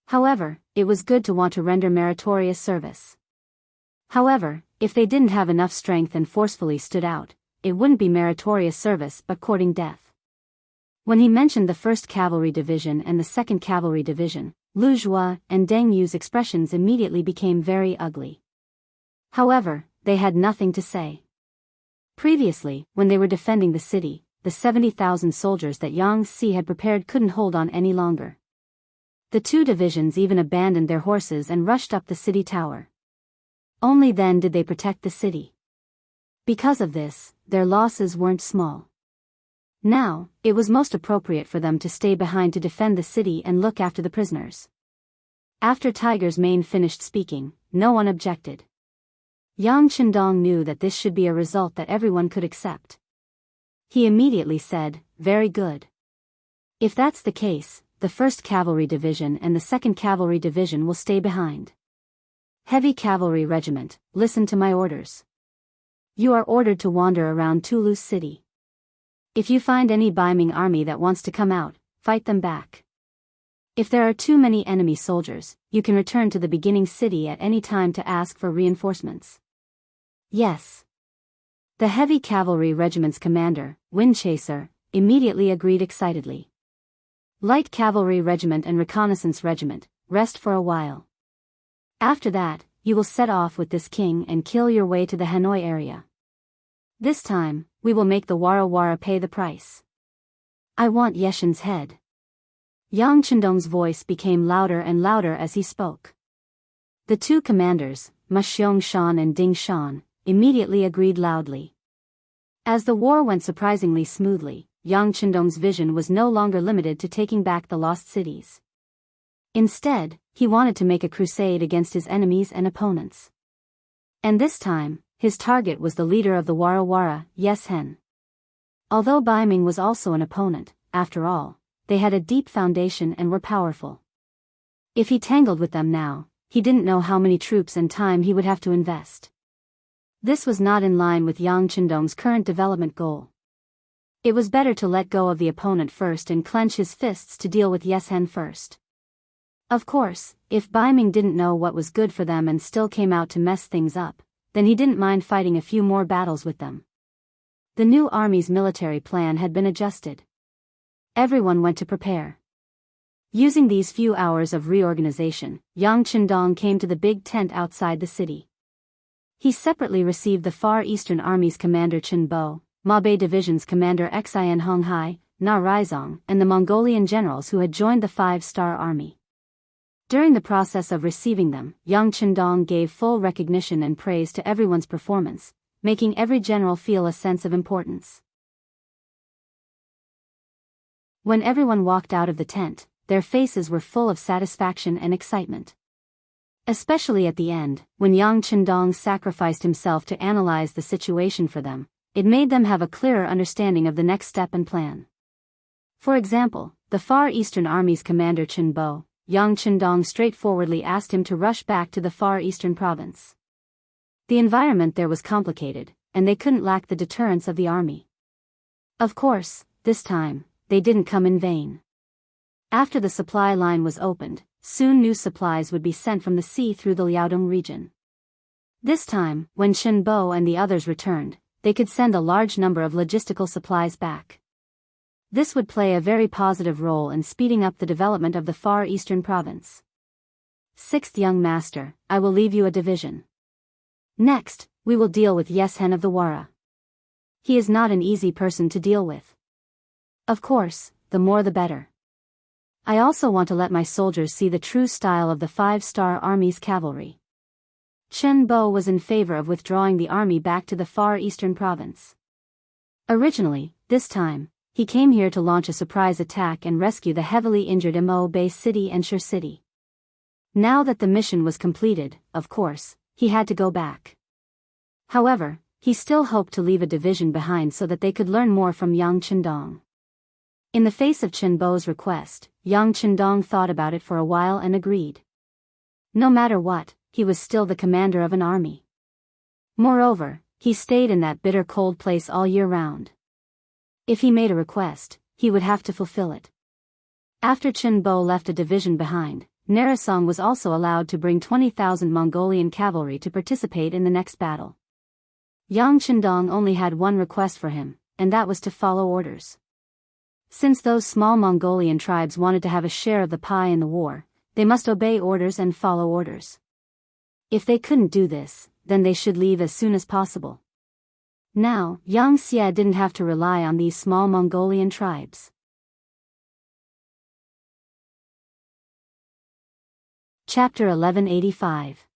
However, it was good to want to render meritorious service. However, if they didn't have enough strength and forcefully stood out, it wouldn't be meritorious service but courting death. When he mentioned the 1st Cavalry Division and the 2nd Cavalry Division, Lu Zhua and Deng Yu's expressions immediately became very ugly. However, they had nothing to say. Previously, when they were defending the city, the 70,000 soldiers that Yang Si had prepared couldn't hold on any longer. The two divisions even abandoned their horses and rushed up the city tower. Only then did they protect the city. Because of this, their losses weren't small. Now, it was most appropriate for them to stay behind to defend the city and look after the prisoners. After Tiger's mane finished speaking, no one objected. Yang Chendong knew that this should be a result that everyone could accept. He immediately said, "Very good. If that's the case, the 1st Cavalry Division and the 2nd Cavalry Division will stay behind. Heavy Cavalry Regiment, listen to my orders. You are ordered to wander around Toulouse City. If you find any Biming army that wants to come out, fight them back. If there are too many enemy soldiers, you can return to the beginning city at any time to ask for reinforcements." Yes. The Heavy Cavalry Regiment's commander, Windchaser, immediately agreed excitedly. Light Cavalry Regiment and Reconnaissance Regiment, rest for a while. After that, you will set off with this king and kill your way to the Hanoi area. This time, we will make the Wara Wara pay the price. I want Yeshen's head. Yang Chendong's voice became louder and louder as he spoke. The two commanders, Ma Xiong-shan and Ding Shan, immediately agreed loudly. As the war went surprisingly smoothly, Yang Chendong's vision was no longer limited to taking back the lost cities. Instead, he wanted to make a crusade against his enemies and opponents. And this time, his target was the leader of the Wara Wara, Yes Hen. Although Biming was also an opponent, after all, they had a deep foundation and were powerful. If he tangled with them now, he didn't know how many troops and time he would have to invest. This was not in line with Yang Chendong's current development goal. It was better to let go of the opponent first and clench his fists to deal with Yes Hen first. Of course, if Biming didn't know what was good for them and still came out to mess things up, then he didn't mind fighting a few more battles with them. The new army's military plan had been adjusted. Everyone went to prepare. Using these few hours of reorganization, Yang Chendong came to the big tent outside the city. He separately received the Far Eastern Army's commander Chen Bo, Mabei Division's commander Xian Honghai, Na Raizong, and the Mongolian generals who had joined the 5-star army. During the process of receiving them, Yang Chendong gave full recognition and praise to everyone's performance, making every general feel a sense of importance. When everyone walked out of the tent, their faces were full of satisfaction and excitement. Especially at the end, when Yang Chendong sacrificed himself to analyze the situation for them, it made them have a clearer understanding of the next step and plan. For example, the Far Eastern Army's commander Chen Bo, Yang Chendong straightforwardly asked him to rush back to the Far Eastern province. The environment there was complicated, and they couldn't lack the deterrence of the army. Of course, this time, they didn't come in vain. After the supply line was opened, soon new supplies would be sent from the sea through the Liaodong region. This time, when Chen Bo and the others returned, they could send a large number of logistical supplies back. This would play a very positive role in speeding up the development of the Far Eastern province. 6th Young Master, I will leave you a division. Next, we will deal with Yes Hen of the Wara. He is not an easy person to deal with. Of course, the more the better. I also want to let my soldiers see the true style of the 5-star Army's cavalry. Chen Bo was in favor of withdrawing the army back to the Far Eastern province. Originally, this time, he came here to launch a surprise attack and rescue the heavily injured Mo Bay City and Shur City. Now that the mission was completed, of course, he had to go back. However, he still hoped to leave a division behind so that they could learn more from Yang Chendong. In the face of Chen Bo's request, Yang Chendong thought about it for a while and agreed. No matter what, he was still the commander of an army. Moreover, he stayed in that bitter cold place all year round. If he made a request, he would have to fulfill it. After Chen Bo left a division behind, Narisong was also allowed to bring 20,000 Mongolian cavalry to participate in the next battle. Yang Chendong only had one request for him, and that was to follow orders. Since those small Mongolian tribes wanted to have a share of the pie in the war, they must obey orders and follow orders. If they couldn't do this, then they should leave as soon as possible. Now, Yang Xie didn't have to rely on these small Mongolian tribes. Chapter 1185.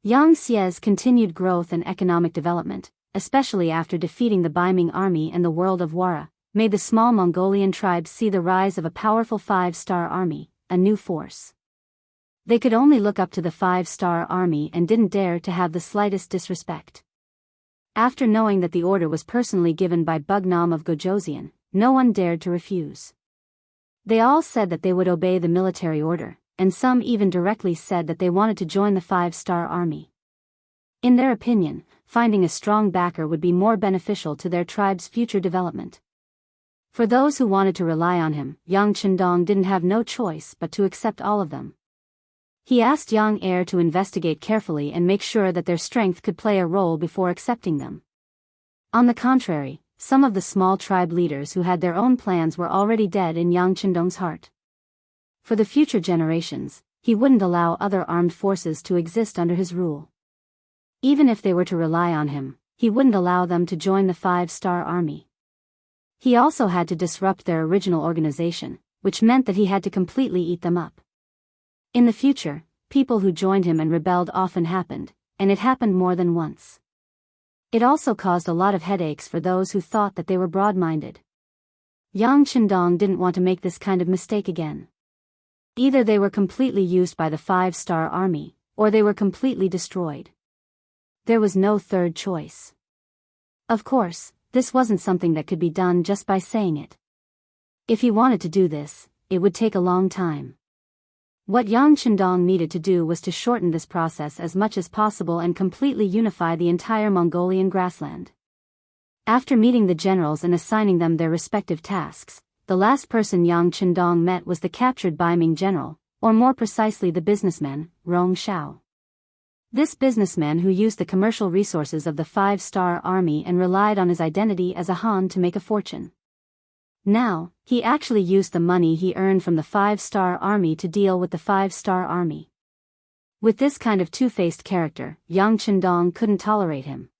Yang Xie's continued growth and economic development, especially after defeating the Biming army and the world of Wara, made the small Mongolian tribes see the rise of a powerful five-star army, a new force. They could only look up to the five-star army and didn't dare to have the slightest disrespect. After knowing that the order was personally given by Bugnam of Gojoseon, no one dared to refuse. They all said that they would obey the military order, and some even directly said that they wanted to join the five-star army. In their opinion, finding a strong backer would be more beneficial to their tribe's future development. For those who wanted to rely on him, Yang Chendong didn't have no choice but to accept all of them. He asked Yang Heir to investigate carefully and make sure that their strength could play a role before accepting them. On the contrary, some of the small tribe leaders who had their own plans were already dead in Yang Chendong's heart. For the future generations, he wouldn't allow other armed forces to exist under his rule. Even if they were to rely on him, he wouldn't allow them to join the five-star army. He also had to disrupt their original organization, which meant that he had to completely eat them up. In the future, people who joined him and rebelled often happened, and it happened more than once. It also caused a lot of headaches for those who thought that they were broad-minded. Yang Chendong didn't want to make this kind of mistake again. Either they were completely used by the five-star army, or they were completely destroyed. There was no third choice. Of course, this wasn't something that could be done just by saying it. If he wanted to do this, it would take a long time. What Yang Chendong needed to do was to shorten this process as much as possible and completely unify the entire Mongolian grassland. After meeting the generals and assigning them their respective tasks, the last person Yang Chendong met was the captured Biming general, or more precisely the businessman, Rong Shao. This businessman who used the commercial resources of the five-star army and relied on his identity as a Han to make a fortune. Now, he actually used the money he earned from the five-star army to deal with the five-star army. With this kind of two-faced character, Yang Chendong couldn't tolerate him.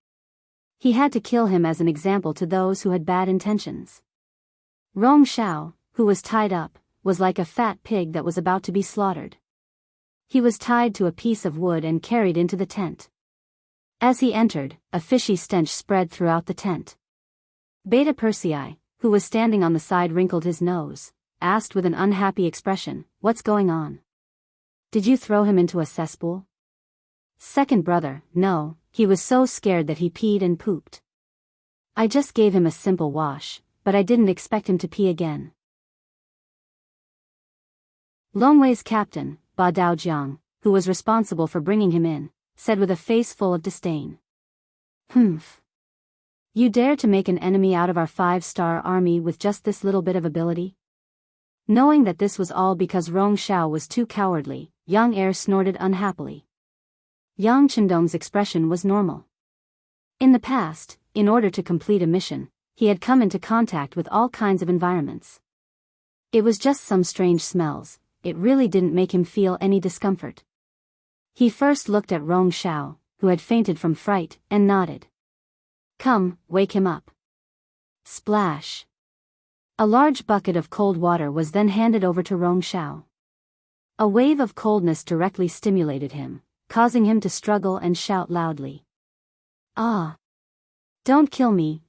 He had to kill him as an example to those who had bad intentions. Rong Shao, who was tied up, was like a fat pig that was about to be slaughtered. He was tied to a piece of wood and carried into the tent. As he entered, a fishy stench spread throughout the tent. Beta Persei, who was standing on the side, wrinkled his nose, asked with an unhappy expression, "What's going on? Did you throw him into a cesspool?" Second brother, "No, he was so scared that he peed and pooped. I just gave him a simple wash, but I didn't expect him to pee again." Longwei's captain, Ba Daojiang, who was responsible for bringing him in, said with a face full of disdain, "Humph. You dare to make an enemy out of our five-star army with just this little bit of ability?" Knowing that this was all because Rong Shao was too cowardly, Yang Heir snorted unhappily. Yang Chendong's expression was normal. In the past, in order to complete a mission, he had come into contact with all kinds of environments. It was just some strange smells, it really didn't make him feel any discomfort. He first looked at Rong Shao, who had fainted from fright, and nodded. "Come, wake him up." Splash. A large bucket of cold water was then handed over to Rong Shao. A wave of coldness directly stimulated him, causing him to struggle and shout loudly. "Ah! Don't kill me,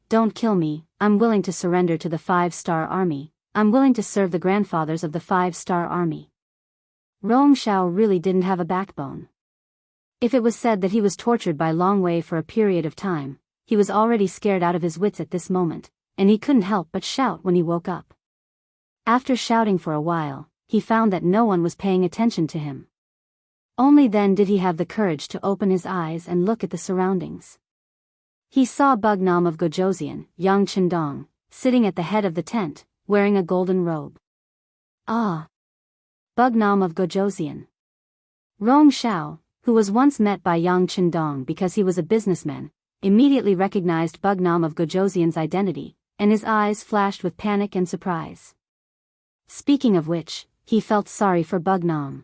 I'm willing to surrender to the five-star army, I'm willing to serve the grandfathers of the five-star army." Rong Shao really didn't have a backbone. If it was said that he was tortured by Longwei for a period of time, he was already scared out of his wits at this moment, and he couldn't help but shout when he woke up. After shouting for a while, he found that no one was paying attention to him. Only then did he have the courage to open his eyes and look at the surroundings. He saw Bugnam of Gojoseon, Yang Chendong, sitting at the head of the tent, wearing a golden robe. Ah! Bugnam of Gojoseon. Rong Shao, who was once met by Yang Chendong because he was a businessman, immediately recognized Bugnam of Gojoseon's identity, and his eyes flashed with panic and surprise. Speaking of which, he felt sorry for Bugnam.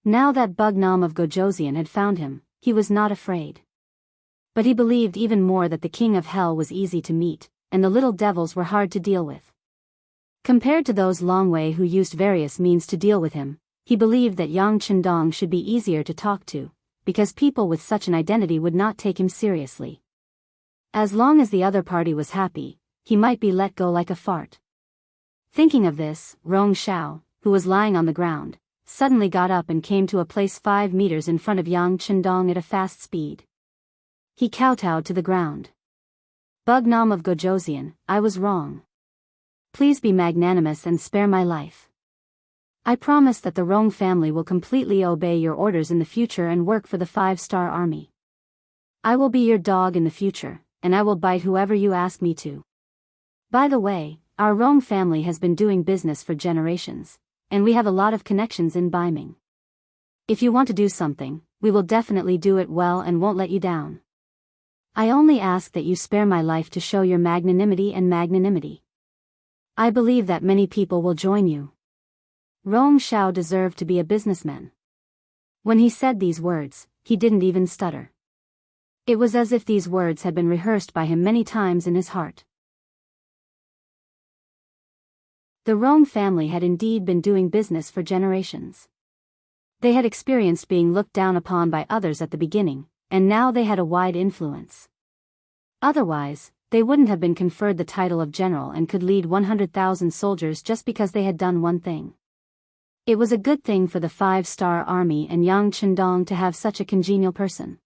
Now that Bugnam of Gojoseon had found him, he was not afraid. But he believed even more that the king of hell was easy to meet, and the little devils were hard to deal with. Compared to those Long Wei who used various means to deal with him, he believed that Yang Chendong should be easier to talk to, because people with such an identity would not take him seriously. As long as the other party was happy, he might be let go like a fart. Thinking of this, Rong Xiao, who was lying on the ground, suddenly got up and came to a place 5 meters in front of Yang Chendong at a fast speed. He kowtowed to the ground. Bug Nam of Gojoseon, I was wrong. Please be magnanimous and spare my life. I promise that the Rong family will completely obey your orders in the future and work for the 5-star army. I will be your dog in the future, and I will bite whoever you ask me to. By the way, our Rong family has been doing business for generations, and we have a lot of connections in Biming. If you want to do something, we will definitely do it well and won't let you down. I only ask that you spare my life to show your magnanimity. I believe that many people will join you. Rong Xiao deserved to be a businessman. When he said these words, he didn't even stutter. It was as if these words had been rehearsed by him many times in his heart. The Rong family had indeed been doing business for generations. They had experienced being looked down upon by others at the beginning, and now they had a wide influence. Otherwise, they wouldn't have been conferred the title of general and could lead 100,000 soldiers just because they had done one thing. It was a good thing for the 5-star army and Yang Chendong to have such a congenial person.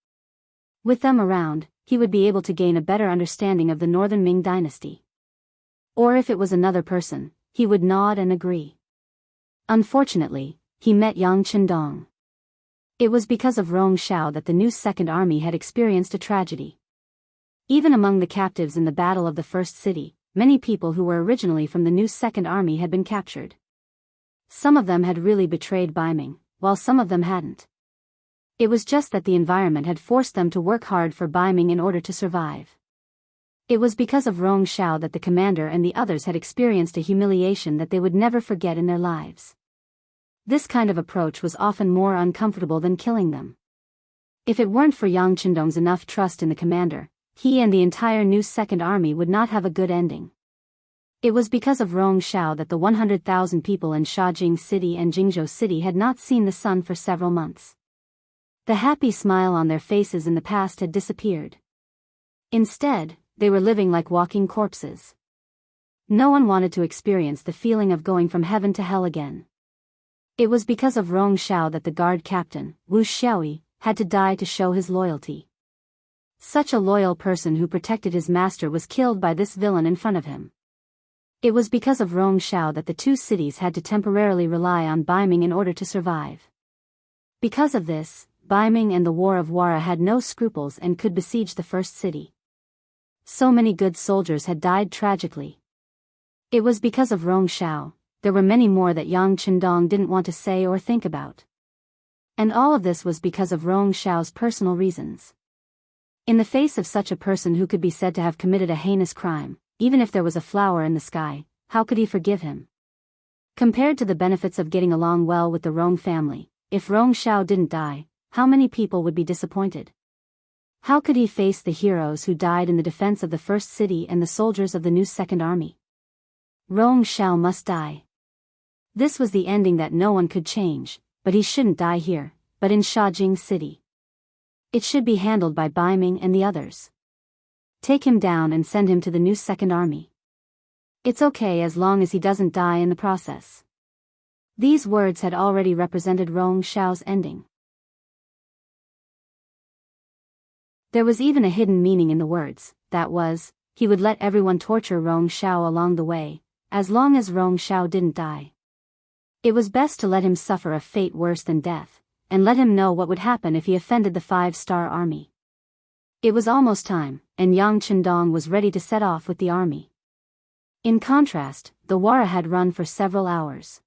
With them around, he would be able to gain a better understanding of the Northern Ming dynasty. Or if it was another person, he would nod and agree. Unfortunately, he met Yang Chendong. It was because of Rong Xiao that the new Second Army had experienced a tragedy. Even among the captives in the Battle of the First City, many people who were originally from the new Second Army had been captured. Some of them had really betrayed Biming, while some of them hadn't. It was just that the environment had forced them to work hard for Biming in order to survive. It was because of Rong Xiao that the commander and the others had experienced a humiliation that they would never forget in their lives. This kind of approach was often more uncomfortable than killing them. If it weren't for Yang Chendong's enough trust in the commander, he and the entire new Second Army would not have a good ending. It was because of Rong Xiao that the 100,000 people in Shaojing City and Jingzhou City had not seen the sun for several months. The happy smile on their faces in the past had disappeared. Instead, they were living like walking corpses. No one wanted to experience the feeling of going from heaven to hell again. It was because of Rong Xiao that the guard captain, Wu Xiaoyi, had to die to show his loyalty. Such a loyal person who protected his master was killed by this villain in front of him. It was because of Rong Xiao that the two cities had to temporarily rely on Biming in order to survive. Because of this, Biming and the War of Wara had no scruples and could besiege the first city. So many good soldiers had died tragically. It was because of Rong Xiao. There were many more that Yang Chendong didn't want to say or think about. And all of this was because of Rong Xiao's personal reasons. In the face of such a person who could be said to have committed a heinous crime, even if there was a flower in the sky, how could he forgive him? Compared to the benefits of getting along well with the Rong family, if Rong Xiao didn't die, how many people would be disappointed? How could he face the heroes who died in the defense of the first city and the soldiers of the new Second Army? Rong Xiao must die. This was the ending that no one could change, but he shouldn't die here, but in Shaojing City. It should be handled by Biming and the others. Take him down and send him to the new Second Army. It's okay as long as he doesn't die in the process. These words had already represented Rong Xiao's ending. There was even a hidden meaning in the words, that was, he would let everyone torture Rong Xiao along the way, as long as Rong Xiao didn't die. It was best to let him suffer a fate worse than death, and let him know what would happen if he offended the 5-star army. It was almost time, and Yang Chendong was ready to set off with the army. In contrast, the Wara had run for several hours.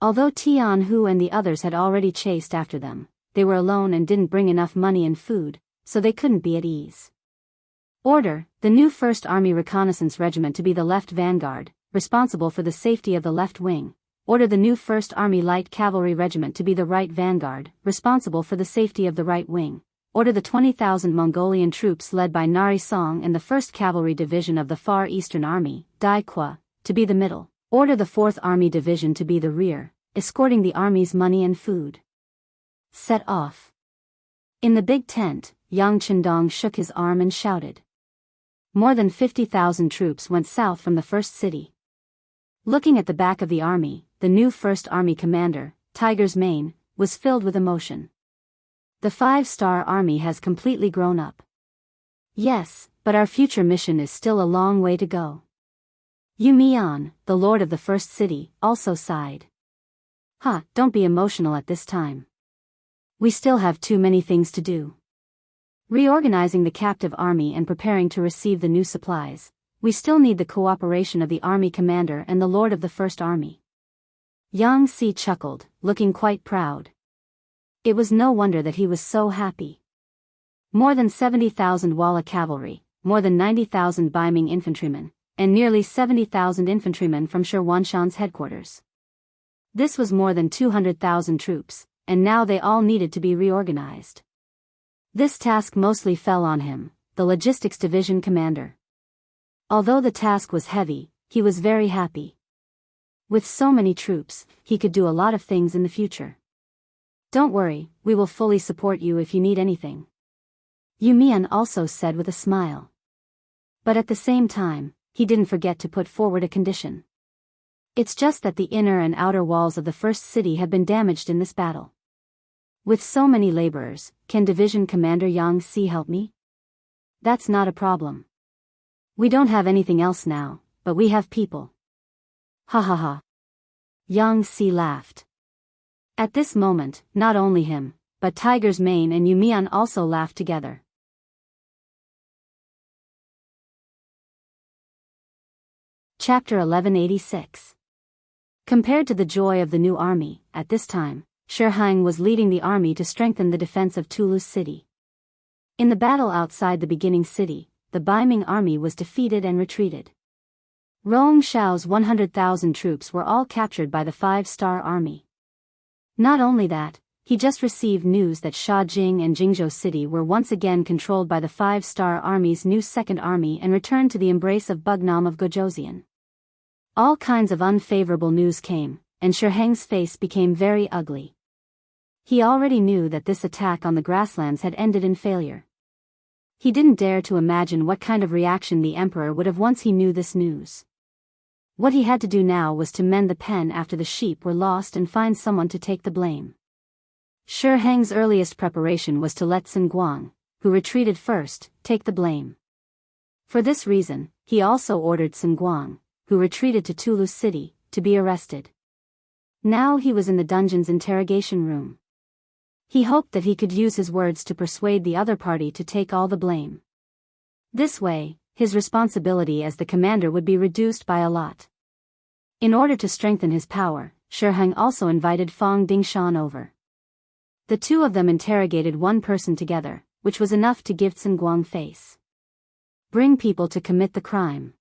Although Tianhu and the others had already chased after them, they were alone and didn't bring enough money and food, so they couldn't be at ease. Order, the new 1st Army Reconnaissance Regiment to be the left vanguard, responsible for the safety of the left wing. Order the new 1st Army Light Cavalry Regiment to be the right vanguard, responsible for the safety of the right wing. order the 20,000 Mongolian troops led by Nari Song and the 1st Cavalry Division of the Far Eastern Army, Dai Kwa, to be the middle. Order the 4th Army Division to be the rear, escorting the army's money and food. Set off. In the big tent, Yang Chendong shook his arm and shouted. More than 50,000 troops went south from the first city. Looking at the back of the army, the new 1st Army commander, Tiger's Mane, was filled with emotion. The 5-star army has completely grown up. Yes, but our future mission is still a long way to go. Yu Mian, the lord of the first city, also sighed. Don't be emotional at this time. We still have too many things to do. Reorganizing the captive army and preparing to receive the new supplies, we still need the cooperation of the army commander and the lord of the first army. Yang Si chuckled, looking quite proud. It was no wonder that he was so happy. More than 70,000 Walla cavalry, more than 90,000 Baiming infantrymen, and nearly 70,000 infantrymen from Shi Huanshan's headquarters. This was more than 200,000 troops, and now they all needed to be reorganized. This task mostly fell on him, the logistics division commander. Although the task was heavy, he was very happy. With so many troops, he could do a lot of things in the future. Don't worry, we will fully support you if you need anything. Yu Mian also said with a smile. But at the same time, he didn't forget to put forward a condition. It's just that the inner and outer walls of the first city have been damaged in this battle. With so many laborers, can Division Commander Yang Si help me? That's not a problem. We don't have anything else now, but we have people. Ha ha ha. Yang Si laughed. At this moment, not only him, but Tiger's Mane and Yu Mian also laughed together. Chapter 1186. Compared to the joy of the new army, at this time, Shi Hang was leading the army to strengthen the defense of Toulouse city. In the battle outside the beginning city, the Baiming army was defeated and retreated. Rong Xiao's 100,000 troops were all captured by the 5-star army. Not only that, he just received news that Shaojing and Jingzhou city were once again controlled by the 5-star army's new 2nd army and returned to the embrace of Bugnam of Gojoseon. All kinds of unfavorable news came, and Shi Hang's face became very ugly. He already knew that this attack on the grasslands had ended in failure. He didn't dare to imagine what kind of reaction the emperor would have once he knew this news. What he had to do now was to mend the pen after the sheep were lost and find someone to take the blame. Shi Hang's earliest preparation was to let Sun Guang, who retreated first, take the blame. For this reason, he also ordered Sun Guang, who retreated to Toulouse city, to be arrested. Now he was in the dungeon's interrogation room. He hoped that he could use his words to persuade the other party to take all the blame. This way, his responsibility as the commander would be reduced by a lot. In order to strengthen his power, Shi Hang also invited Fang Dingshan over. The two of them interrogated one person together, which was enough to give Sun Guang face. Bring people to commit the crime.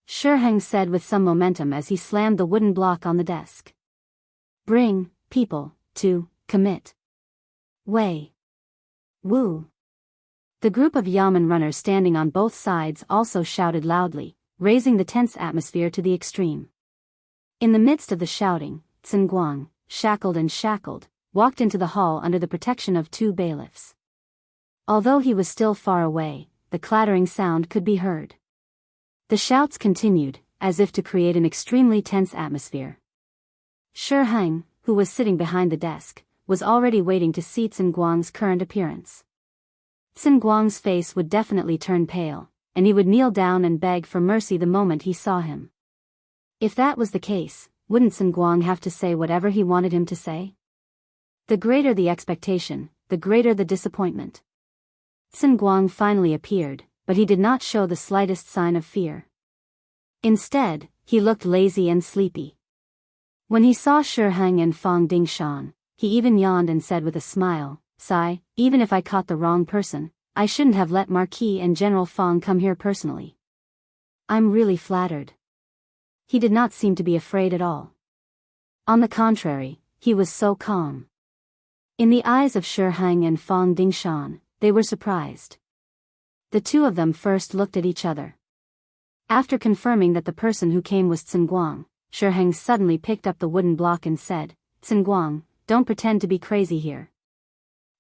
Shi Hang said with some momentum as he slammed the wooden block on the desk. Bring people to commit. Wei. Wu. The group of Yamen runners standing on both sides also shouted loudly, raising the tense atmosphere to the extreme. In the midst of the shouting, Sun Guang, shackled, walked into the hall under the protection of 2 bailiffs. Although he was still far away, the clattering sound could be heard. The shouts continued, as if to create an extremely tense atmosphere. Shi Hang, who was sitting behind the desk, was already waiting to see Sun Guang's current appearance. Sun Guang's face would definitely turn pale, and he would kneel down and beg for mercy the moment he saw him. If that was the case, wouldn't Sun Guang have to say whatever he wanted him to say? The greater the expectation, the greater the disappointment. Sun Guang finally appeared, but he did not show the slightest sign of fear. Instead, he looked lazy and sleepy. When he saw Shi Hang and Fang Dingshan, he even yawned and said with a smile, "Sigh, even if I caught the wrong person, I shouldn't have let Marquis and General Fang come here personally. I'm really flattered." He did not seem to be afraid at all. On the contrary, he was so calm. In the eyes of Shi Hang and Fang Dingshan, they were surprised. The two of them first looked at each other. After confirming that the person who came was Guang, Shi suddenly picked up the wooden block and said, Guang, don't pretend to be crazy here.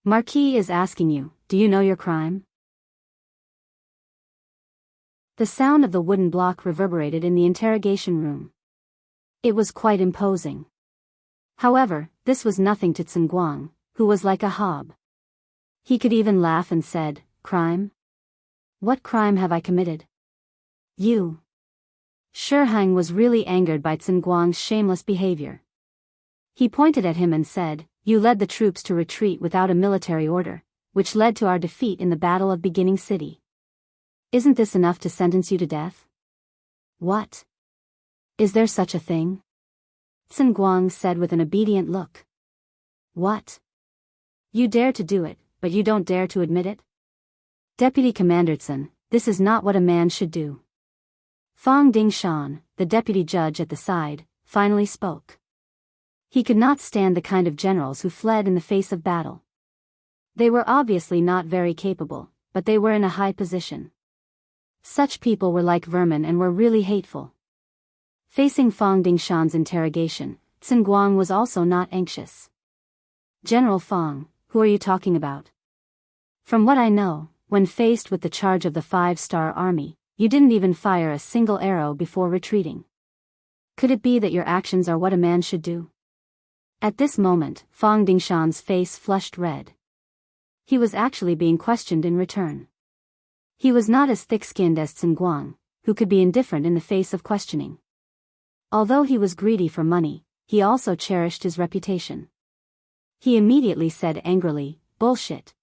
Marquis is asking you, do you know your crime? The sound of the wooden block reverberated in the interrogation room. It was quite imposing. However, this was nothing to Guang, who was like a hob. He could even laugh and said, crime? What crime have I committed? You. Shi was really angered by Guang's shameless behavior. He pointed at him and said, you led the troops to retreat without a military order, which led to our defeat in the Battle of Beginning City. Isn't this enough to sentence you to death? What? Is there such a thing? Guang said with an obedient look. What? You dare to do it, but you don't dare to admit it? Deputy Commander Tsun, this is not what a man should do. Fang Dingshan, the deputy judge at the side, finally spoke. He could not stand the kind of generals who fled in the face of battle. They were obviously not very capable, but they were in a high position. Such people were like vermin and were really hateful. Facing Fang Dingshan's interrogation, Guang was also not anxious. General Fang, who are you talking about? From what I know, when faced with the charge of the 5-star army, you didn't even fire a single arrow before retreating. Could it be that your actions are what a man should do? At this moment, Fang Dingshan's face flushed red. He was actually being questioned in return. He was not as thick-skinned as Guang, who could be indifferent in the face of questioning. Although he was greedy for money, he also cherished his reputation. He immediately said angrily, bullshit.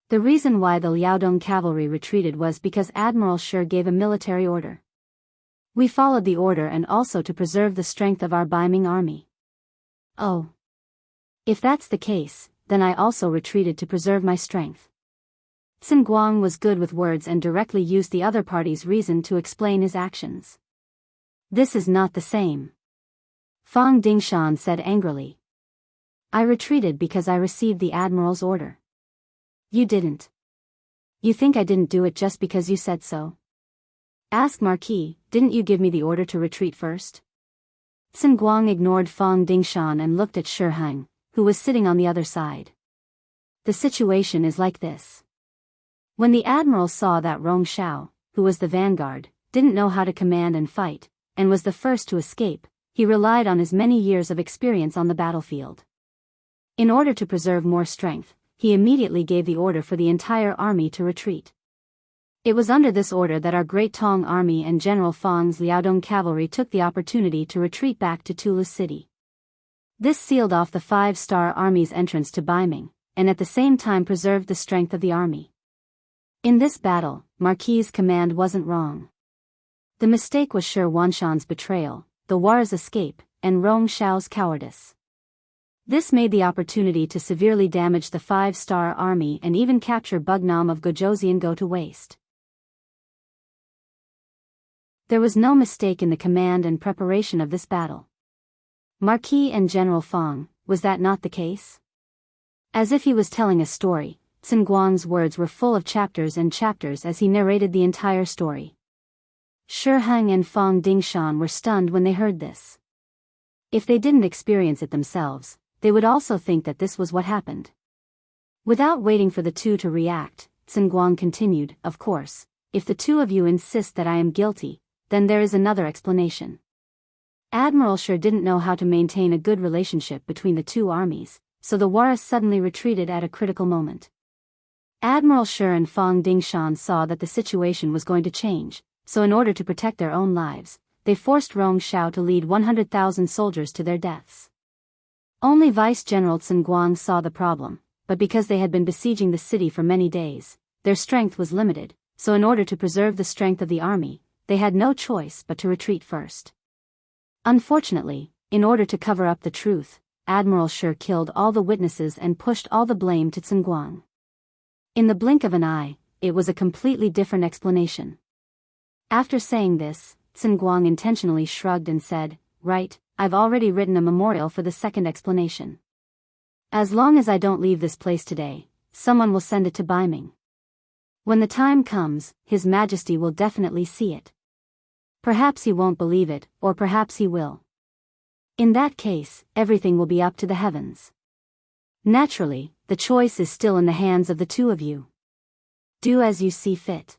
The reason why the Liaodong cavalry retreated was because Admiral Shi gave a military order. We followed the order and also to preserve the strength of our Baiming army. Oh. If that's the case, then I also retreated to preserve my strength. Guang was good with words and directly used the other party's reason to explain his actions. This is not the same. Fang Dingshan said angrily. I retreated because I received the Admiral's order. You didn't. You think I didn't do it just because you said so? Ask Marquis, didn't you give me the order to retreat first? Guang ignored Fang Dingshan and looked at Shi, who was sitting on the other side. The situation is like this. When the Admiral saw that Rong Shao, who was the vanguard, didn't know how to command and fight, and was the first to escape, he relied on his many years of experience on the battlefield. In order to preserve more strength, he immediately gave the order for the entire army to retreat. It was under this order that our Great Tong Army and General Fang's Liaodong cavalry took the opportunity to retreat back to Tulu City. This sealed off the 5-star army's entrance to Baiming, and at the same time preserved the strength of the army. In this battle, Marquis' command wasn't wrong. The mistake was Shi Wanshan's betrayal, the War's escape, and Rong Shao's cowardice. This made the opportunity to severely damage the 5-star army and even capture Bugnam of Gojoseon go to waste. There was no mistake in the command and preparation of this battle. Marquis and General Fang, was that not the case? As if he was telling a story, Guang's words were full of chapters and chapters as he narrated the entire story. Shi and Fang Dingshan were stunned when they heard this. If they didn't experience it themselves, they would also think that this was what happened. Without waiting for the two to react, Guang continued, of course, if the two of you insist that I am guilty, then there is another explanation. Admiral Shi didn't know how to maintain a good relationship between the two armies, so the Waras suddenly retreated at a critical moment. Admiral Shi and Fang Dingshan saw that the situation was going to change, so in order to protect their own lives, they forced Rong Shao to lead 100,000 soldiers to their deaths. Only Vice General Guang saw the problem, but because they had been besieging the city for many days, their strength was limited, so in order to preserve the strength of the army, they had no choice but to retreat first. Unfortunately, in order to cover up the truth, Admiral Shi killed all the witnesses and pushed all the blame to Guang. In the blink of an eye, it was a completely different explanation. After saying this, Guang intentionally shrugged and said, right, I've already written a memorial for the second explanation. As long as I don't leave this place today, someone will send it to Biming. When the time comes, His Majesty will definitely see it. Perhaps he won't believe it, or perhaps he will. In that case, everything will be up to the heavens. Naturally, the choice is still in the hands of the two of you. Do as you see fit.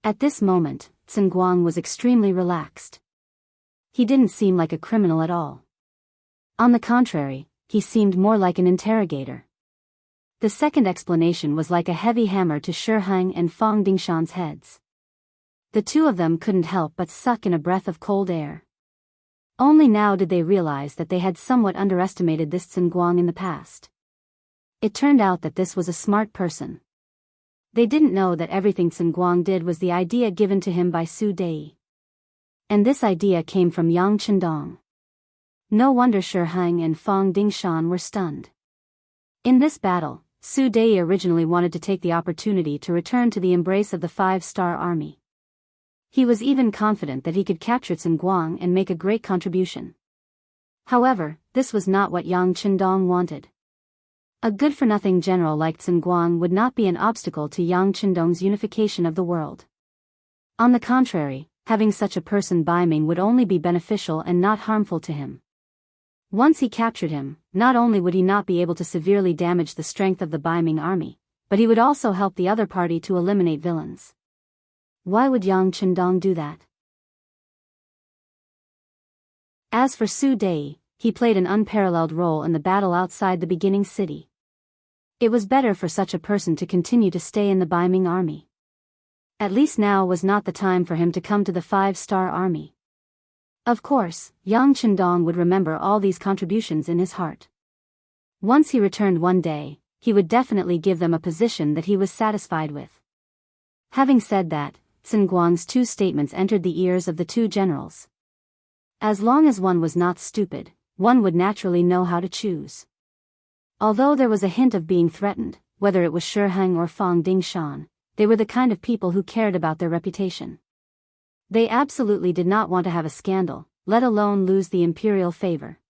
At this moment, Sun Guang was extremely relaxed. He didn't seem like a criminal at all. On the contrary, he seemed more like an interrogator. The second explanation was like a heavy hammer to Shi Heng and Fang Dingshan's heads. The two of them couldn't help but suck in a breath of cold air. Only now did they realize that they had somewhat underestimated this Sun Guang in the past. It turned out that this was a smart person. They didn't know that everything Sun Guang did was the idea given to him by Su Dei. And this idea came from Yang Chendong. No wonder Shi Heng and Fang Dingshan were stunned. In this battle, Su Dei originally wanted to take the opportunity to return to the embrace of the 5-star army. He was even confident that he could capture Sun Guang and make a great contribution. However, this was not what Yang Chendong wanted. A good-for-nothing general like Sun Guang would not be an obstacle to Yang Chendong's unification of the world. On the contrary, having such a person Biming would only be beneficial and not harmful to him. Once he captured him, not only would he not be able to severely damage the strength of the Biming army, but he would also help the other party to eliminate villains. Why would Yang Chendong do that? As for Su Dei, he played an unparalleled role in the battle outside the beginning city. It was better for such a person to continue to stay in the Biming army. At least now was not the time for him to come to the 5-star army. Of course, Yang Chendong would remember all these contributions in his heart. Once he returned one day, he would definitely give them a position that he was satisfied with. Having said that, Sun Guang's two statements entered the ears of the two generals. As long as one was not stupid, one would naturally know how to choose. Although there was a hint of being threatened, whether it was Shi Heng or Fang Dingshan, they were the kind of people who cared about their reputation. They absolutely did not want to have a scandal, let alone lose the imperial favor.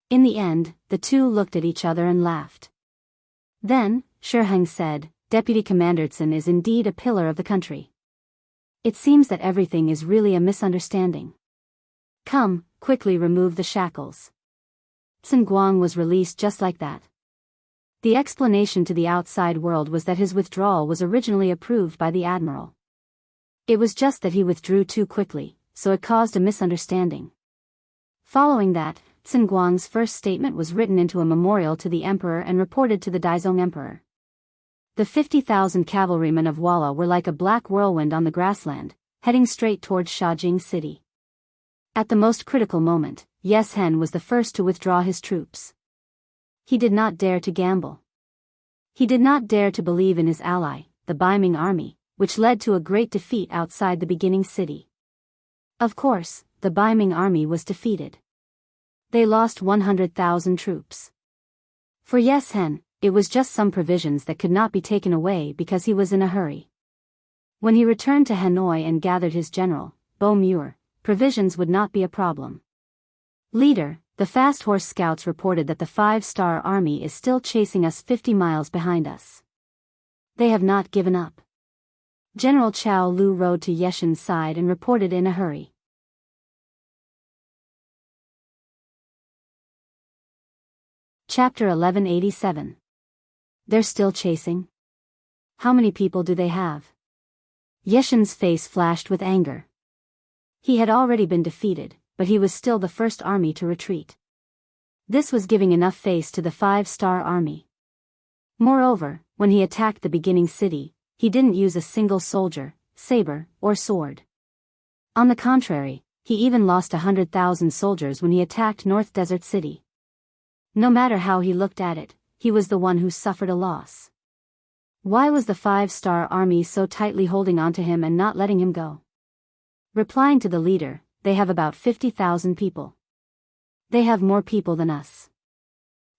In the end, the two looked at each other and laughed. Then, Shi Heng said, "Deputy Commander Sun is indeed a pillar of the country. It seems that everything is really a misunderstanding. Come, quickly remove the shackles." Sun Guang was released just like that. The explanation to the outside world was that his withdrawal was originally approved by the admiral. It was just that he withdrew too quickly, so it caused a misunderstanding. Following that, Sun Guang's first statement was written into a memorial to the emperor and reported to the Daizong emperor. The 50,000 cavalrymen of Walla were like a black whirlwind on the grassland, heading straight towards Shajing city. At the most critical moment, Yes Hen was the first to withdraw his troops. He did not dare to gamble. He did not dare to believe in his ally, the Biming army, which led to a great defeat outside the beginning city. Of course, the Biming army was defeated. They lost 100,000 troops. For Yes Hen, it was just some provisions that could not be taken away because he was in a hurry. When he returned to Hanoi and gathered his general, Bo Muir, provisions would not be a problem. Leader, the fast horse scouts reported that the 5-star army is still chasing us 50 miles behind us. They have not given up. General Chao Lu rode to Yeshin's side and reported in a hurry. Chapter 1187. They're still chasing? How many people do they have? Yeshin's face flashed with anger. He had already been defeated, but he was still the first army to retreat. This was giving enough face to the 5-star army. Moreover, when he attacked the beginning city, he didn't use a single soldier, saber, or sword. On the contrary, he even lost 100,000 soldiers when he attacked North Desert City. No matter how he looked at it, he was the one who suffered a loss. Why was the 5-star army so tightly holding on to him and not letting him go? Replying to the leader, they have about 50,000 people. They have more people than us.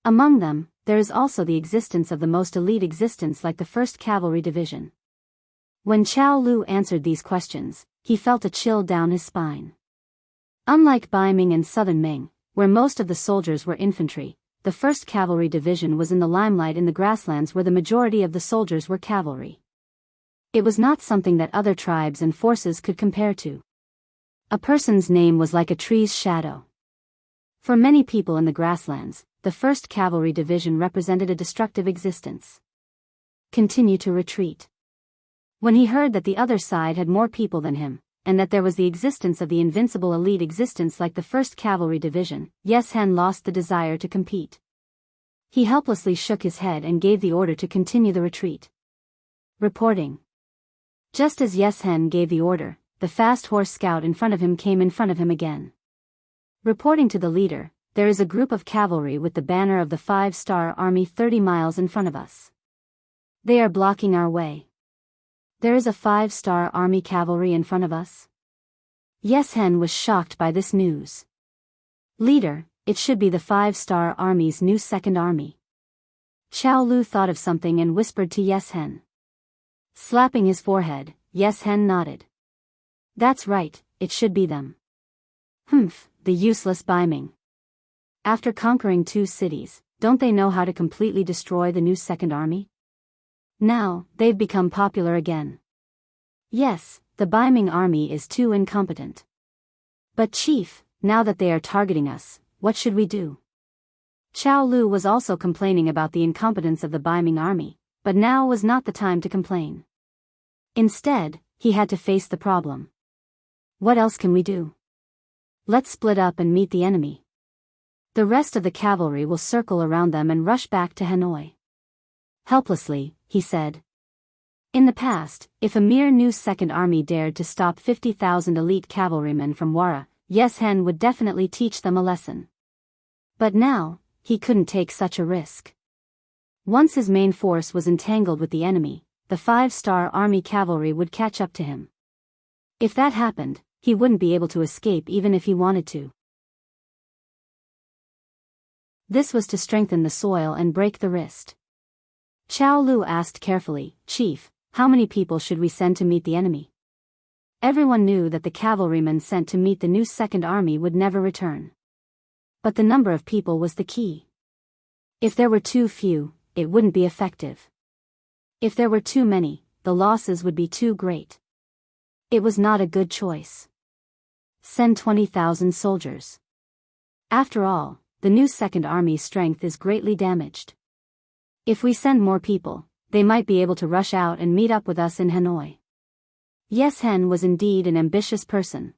Among them, there is also the existence of the most elite existence like the 1st Cavalry Division. When Chao Lu answered these questions, he felt a chill down his spine. Unlike Bai Ming and Southern Ming, where most of the soldiers were infantry, the 1st Cavalry Division was in the limelight in the grasslands where the majority of the soldiers were cavalry. It was not something that other tribes and forces could compare to. A person's name was like a tree's shadow. For many people in the grasslands, the 1st Cavalry Division represented a destructive existence. Continue to retreat. When he heard that the other side had more people than him, and that there was the existence of the invincible elite existence like the 1st Cavalry Division, Yes Hen lost the desire to compete. He helplessly shook his head and gave the order to continue the retreat. Reporting. Just as Yes Hen gave the order, the fast horse scout in front of him came in front of him again. Reporting to the leader, there is a group of cavalry with the banner of the 5-star army 30 miles in front of us. They are blocking our way. There is a 5-star army cavalry in front of us? Yes Hen was shocked by this news. Leader, it should be the 5-star army's new 2nd army. Qiao Lu thought of something and whispered to Yes Hen. Slapping his forehead, Yes Hen nodded. That's right, it should be them. Humph, the useless Biming. After conquering 2 cities, don't they know how to completely destroy the new 2nd army? Now, they've become popular again. Yes, the Biming army is too incompetent. But Chief, now that they are targeting us, what should we do? Qiao Lu was also complaining about the incompetence of the Biming army, but now was not the time to complain. Instead, he had to face the problem. What else can we do? Let's split up and meet the enemy. The rest of the cavalry will circle around them and rush back to Hanoi. Helplessly, he said. In the past, if a mere new 2nd army dared to stop 50,000 elite cavalrymen from Wara, Yes Hen would definitely teach them a lesson. But now, he couldn't take such a risk. Once his main force was entangled with the enemy, the 5-star army cavalry would catch up to him. If that happened, he wouldn't be able to escape even if he wanted to. This was to strengthen the soil and break the wrist. Qiao Lu asked carefully, Chief, how many people should we send to meet the enemy? Everyone knew that the cavalrymen sent to meet the new 2nd army would never return. But the number of people was the key. If there were too few, it wouldn't be effective. If there were too many, the losses would be too great. It was not a good choice. Send 20,000 soldiers. After all, the new 2nd army's strength is greatly damaged. If we send more people, they might be able to rush out and meet up with us in Hanoi. Yes Hen was indeed an ambitious person.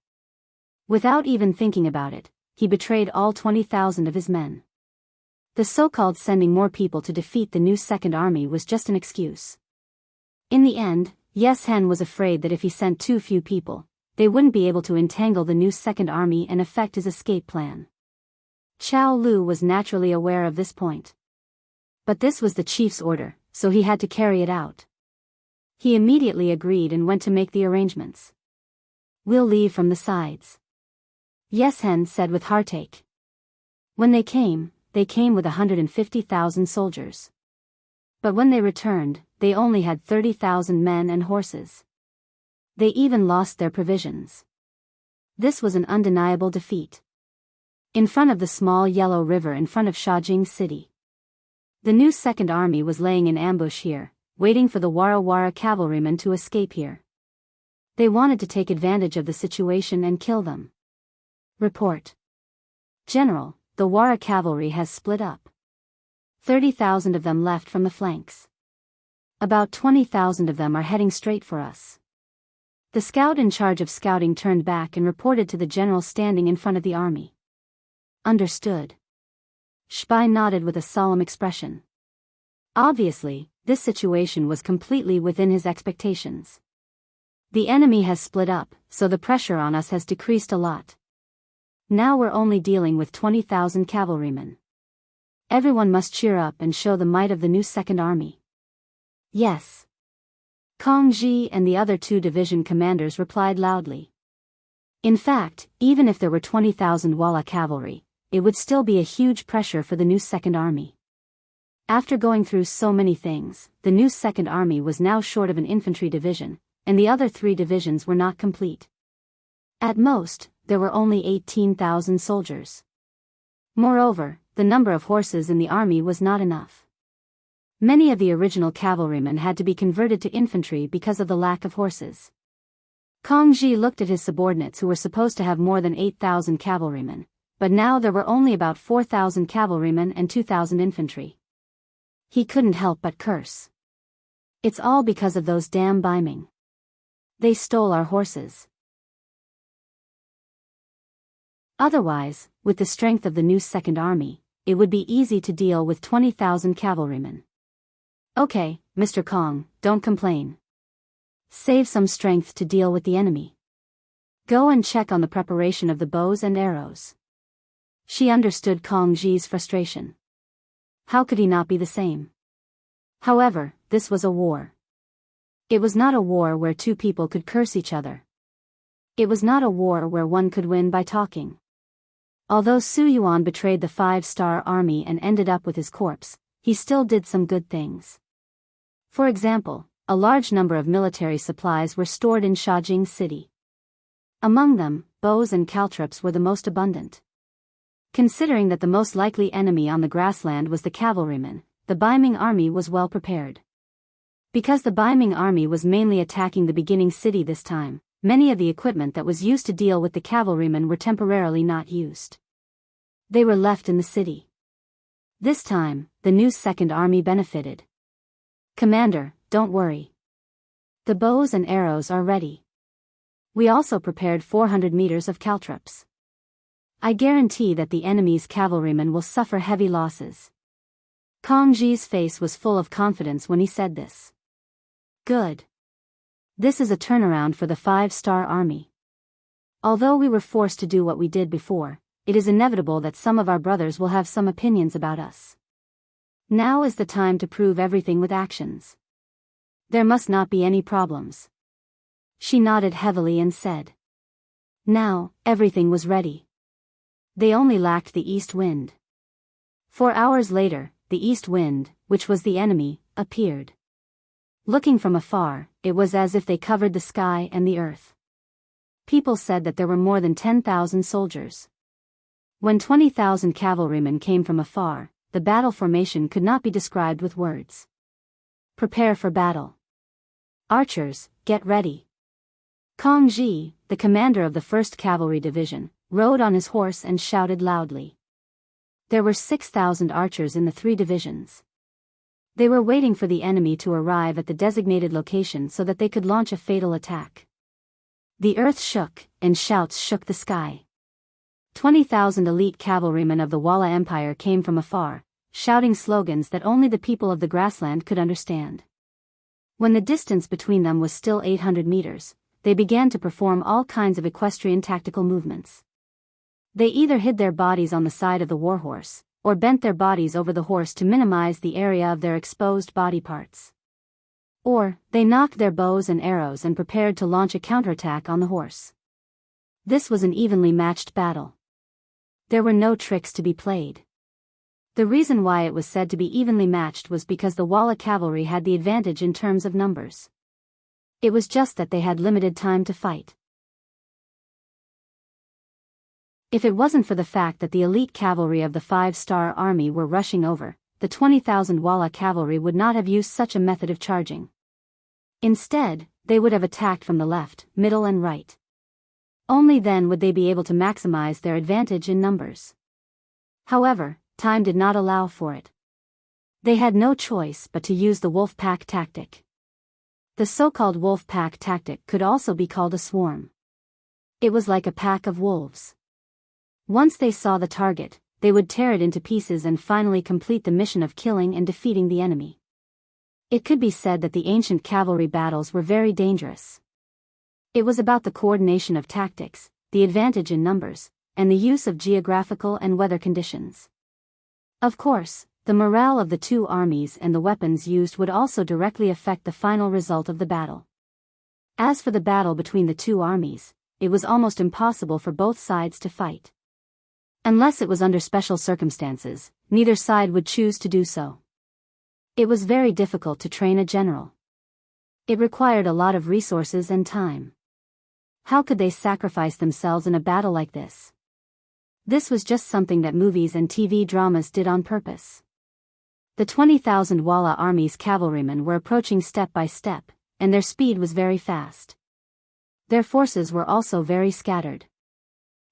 Without even thinking about it, he betrayed all 20,000 of his men. The so-called sending more people to defeat the new 2nd army was just an excuse. In the end, Yes Hen was afraid that if he sent too few people, they wouldn't be able to entangle the new 2nd army and affect his escape plan. Qiao Lu was naturally aware of this point. But this was the chief's order, so he had to carry it out. He immediately agreed and went to make the arrangements. We'll leave from the sides. Yes Hen said with heartache. When they came with 150,000 soldiers. But when they returned, they only had 30,000 men and horses. They even lost their provisions. This was an undeniable defeat. In front of the small yellow river in front of Shajing City. The new 2nd army was laying in ambush here, waiting for the Wara cavalrymen to escape here. They wanted to take advantage of the situation and kill them. Report. General, the Wara cavalry has split up. 30,000 of them left from the flanks. About 20,000 of them are heading straight for us. The scout in charge of scouting turned back and reported to the general standing in front of the army. Understood. Shbai nodded with a solemn expression. Obviously, this situation was completely within his expectations. The enemy has split up, so the pressure on us has decreased a lot. Now we're only dealing with 20,000 cavalrymen. Everyone must cheer up and show the might of the new 2nd army. Yes. Kong Ji and the other 2 division commanders replied loudly. In fact, even if there were 20,000 Wala cavalry, it would still be a huge pressure for the new 2nd army. After going through so many things, the new 2nd army was now short of an infantry division, and the other 3 divisions were not complete. At most, there were only 18,000 soldiers. Moreover, the number of horses in the army was not enough. Many of the original cavalrymen had to be converted to infantry because of the lack of horses. Kang Ji looked at his subordinates who were supposed to have more than 8,000 cavalrymen, but now there were only about 4,000 cavalrymen and 2,000 infantry. He couldn't help but curse. It's all because of those damn Biming. They stole our horses. Otherwise, with the strength of the new Second Army, it would be easy to deal with 20,000 cavalrymen. Okay, Mr. Kong, don't complain. Save some strength to deal with the enemy. Go and check on the preparation of the bows and arrows. She understood Kang Ji's frustration. How could he not be the same? However, this was a war. It was not a war where two people could curse each other. It was not a war where one could win by talking. Although Su Yuan betrayed the 5-star army and ended up with his corpse, he still did some good things. For example, a large number of military supplies were stored in Shajing City. Among them, bows and caltrops were the most abundant. Considering that the most likely enemy on the grassland was the cavalrymen, the Biming army was well prepared. Because the Biming army was mainly attacking the beginning city this time, many of the equipment that was used to deal with the cavalrymen were temporarily not used. They were left in the city. This time, the new Second Army benefited. Commander, don't worry. The bows and arrows are ready. We also prepared 400 meters of caltrops. I guarantee that the enemy's cavalrymen will suffer heavy losses. Kang Ji's face was full of confidence when he said this. Good. This is a turnaround for the 5-star army. Although we were forced to do what we did before, it is inevitable that some of our brothers will have some opinions about us. Now is the time to prove everything with actions. There must not be any problems. She nodded heavily and said. Now, everything was ready. They only lacked the east wind. 4 hours later, the east wind, which was the enemy, appeared. Looking from afar, it was as if they covered the sky and the earth. People said that there were more than 10,000 soldiers. When 20,000 cavalrymen came from afar, the battle formation could not be described with words. Prepare for battle. Archers, get ready. Kang Ji, the commander of the 1st Cavalry Division, rode on his horse and shouted loudly. There were 6,000 archers in the 3 divisions. They were waiting for the enemy to arrive at the designated location so that they could launch a fatal attack. The earth shook, and shouts shook the sky. 20,000 elite cavalrymen of the Walla Empire came from afar, shouting slogans that only the people of the grassland could understand. When the distance between them was still 800 meters, they began to perform all kinds of equestrian tactical movements. They either hid their bodies on the side of the warhorse, or bent their bodies over the horse to minimize the area of their exposed body parts. Or, they knocked their bows and arrows and prepared to launch a counterattack on the horse. This was an evenly matched battle. There were no tricks to be played. The reason why it was said to be evenly matched was because the Walla cavalry had the advantage in terms of numbers. It was just that they had limited time to fight. If it wasn't for the fact that the elite cavalry of the 5-star army were rushing over, the 20,000 Walla cavalry would not have used such a method of charging. Instead, they would have attacked from the left, middle and right. Only then would they be able to maximize their advantage in numbers. However, time did not allow for it. They had no choice but to use the wolf pack tactic. The so-called wolf pack tactic could also be called a swarm. It was like a pack of wolves. Once they saw the target, they would tear it into pieces and finally complete the mission of killing and defeating the enemy. It could be said that the ancient cavalry battles were very dangerous. It was about the coordination of tactics, the advantage in numbers, and the use of geographical and weather conditions. Of course, the morale of the two armies and the weapons used would also directly affect the final result of the battle. As for the battle between the two armies, it was almost impossible for both sides to fight. Unless it was under special circumstances, neither side would choose to do so. It was very difficult to train a general. It required a lot of resources and time. How could they sacrifice themselves in a battle like this? This was just something that movies and TV dramas did on purpose. The 20,000 Walla army's cavalrymen were approaching step by step, and their speed was very fast. Their forces were also very scattered.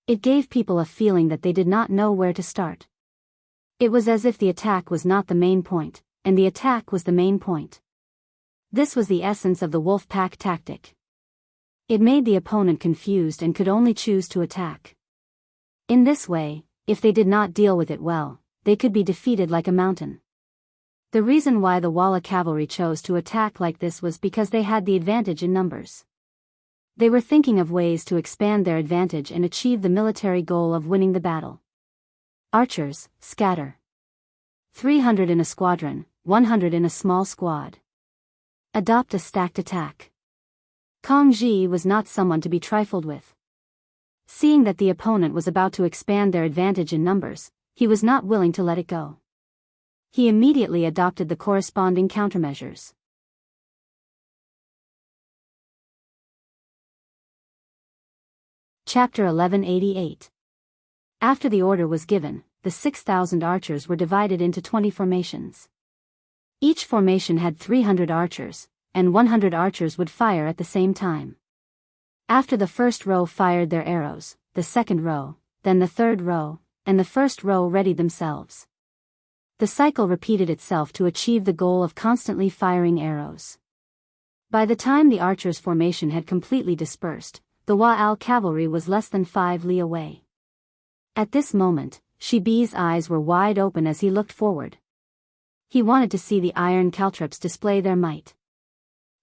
It gave people a feeling that they did not know where to start. It was as if the attack was not the main point, and the attack was the main point. This was the essence of the wolf pack tactic. It made the opponent confused and could only choose to attack. In this way, if they did not deal with it well, they could be defeated like a mountain. The reason why the Walla cavalry chose to attack like this was because they had the advantage in numbers. They were thinking of ways to expand their advantage and achieve the military goal of winning the battle. Archers, scatter. 300 in a squadron, 100 in a small squad. Adopt a stacked attack. Kong Ji was not someone to be trifled with. Seeing that the opponent was about to expand their advantage in numbers, he was not willing to let it go. He immediately adopted the corresponding countermeasures. Chapter 1188. After the order was given, the 6,000 archers were divided into 20 formations. Each formation had 300 archers, and 100 archers would fire at the same time. After the first row fired their arrows, the second row, then the third row, and the first row readied themselves. The cycle repeated itself to achieve the goal of constantly firing arrows. By the time the archers' formation had completely dispersed, the Wa'al cavalry was less than 5 li away. At this moment, Shibi's eyes were wide open as he looked forward. He wanted to see the iron caltrops display their might.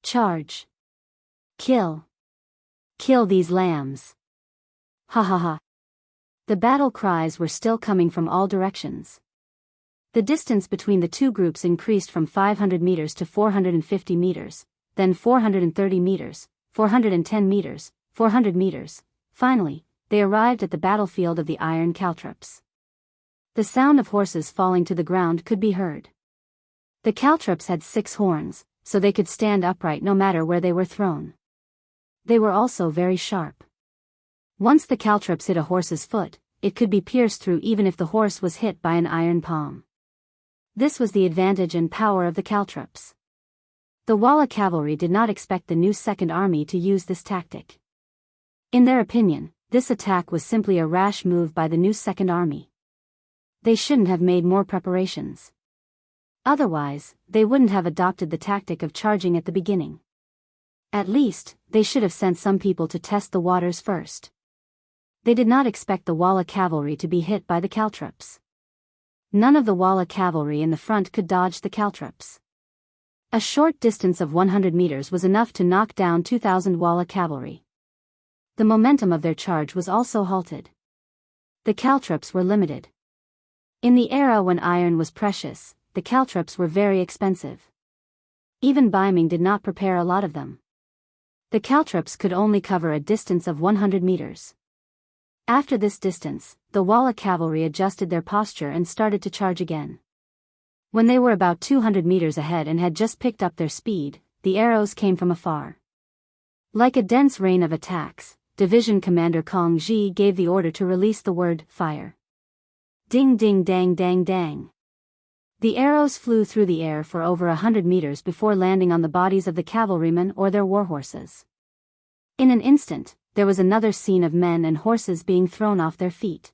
Charge! Kill! Kill these lambs! Ha ha ha! The battle cries were still coming from all directions. The distance between the two groups increased from 500 meters to 450 meters, then 430 meters, 410 meters, 400 meters. Finally, they arrived at the battlefield of the iron caltrops. The sound of horses falling to the ground could be heard. The caltrops had 6 horns, so they could stand upright no matter where they were thrown. They were also very sharp. Once the caltrops hit a horse's foot, it could be pierced through even if the horse was hit by an iron palm. This was the advantage and power of the caltrops. The Walla cavalry did not expect the new Second Army to use this tactic. In their opinion, this attack was simply a rash move by the new Second Army. They shouldn't have made more preparations. Otherwise, they wouldn't have adopted the tactic of charging at the beginning. At least, they should have sent some people to test the waters first. They did not expect the Walla cavalry to be hit by the caltrops. None of the Walla cavalry in the front could dodge the caltrops. A short distance of 100 meters was enough to knock down 2,000 Walla cavalry. The momentum of their charge was also halted. The caltrops were limited. In the era when iron was precious, the caltrops were very expensive. Even Biming did not prepare a lot of them. The caltrops could only cover a distance of 100 meters. After this distance, the Walla cavalry adjusted their posture and started to charge again. When they were about 200 meters ahead and had just picked up their speed, the arrows came from afar. Like a dense rain of attacks, Division Commander Kong Ji gave the order to release the word, fire. Ding ding dang dang dang. The arrows flew through the air for over 100 meters before landing on the bodies of the cavalrymen or their warhorses. In an instant, there was another scene of men and horses being thrown off their feet.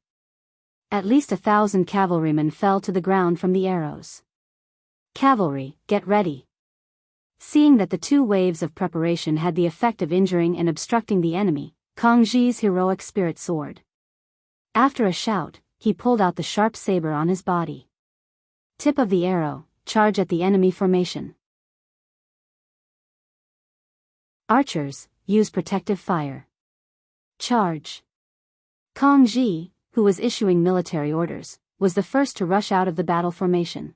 At least 1,000 cavalrymen fell to the ground from the arrows. Cavalry, get ready. Seeing that the 2 waves of preparation had the effect of injuring and obstructing the enemy, Kong Ji's heroic spirit soared. After a shout, he pulled out the sharp saber on his body. Tip of the arrow, charge at the enemy formation. Archers, use protective fire. Charge. Kong Ji, who was issuing military orders, was the first to rush out of the battle formation.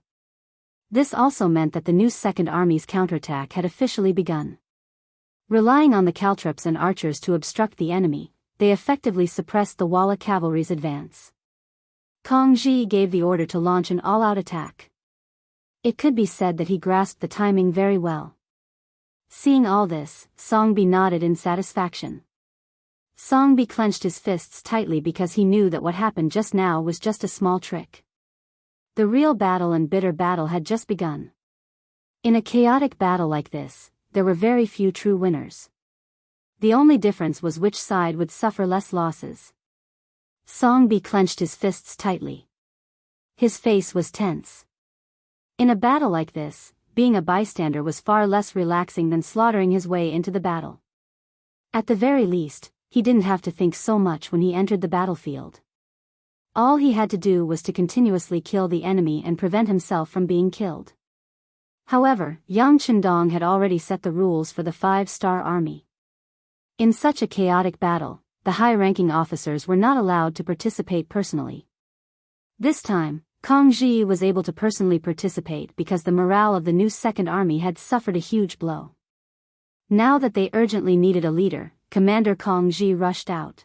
This also meant that the new Second Army's counterattack had officially begun. Relying on the caltrops and archers to obstruct the enemy, they effectively suppressed the Walla cavalry's advance. Kong Ji gave the order to launch an all-out attack. It could be said that he grasped the timing very well. Seeing all this, Songbi nodded in satisfaction. Songbi clenched his fists tightly because he knew that what happened just now was just a small trick. The real battle and bitter battle had just begun. In a chaotic battle like this, there were very few true winners. The only difference was which side would suffer less losses. Songbi clenched his fists tightly. His face was tense. In a battle like this, being a bystander was far less relaxing than slaughtering his way into the battle. At the very least, he didn't have to think so much when he entered the battlefield. All he had to do was to continuously kill the enemy and prevent himself from being killed. However, Yang Chendong had already set the rules for the 5-star army. In such a chaotic battle, the high-ranking officers were not allowed to participate personally. This time, Kong Ji was able to personally participate because the morale of the new Second Army had suffered a huge blow. Now that they urgently needed a leader, Commander Kong Ji rushed out.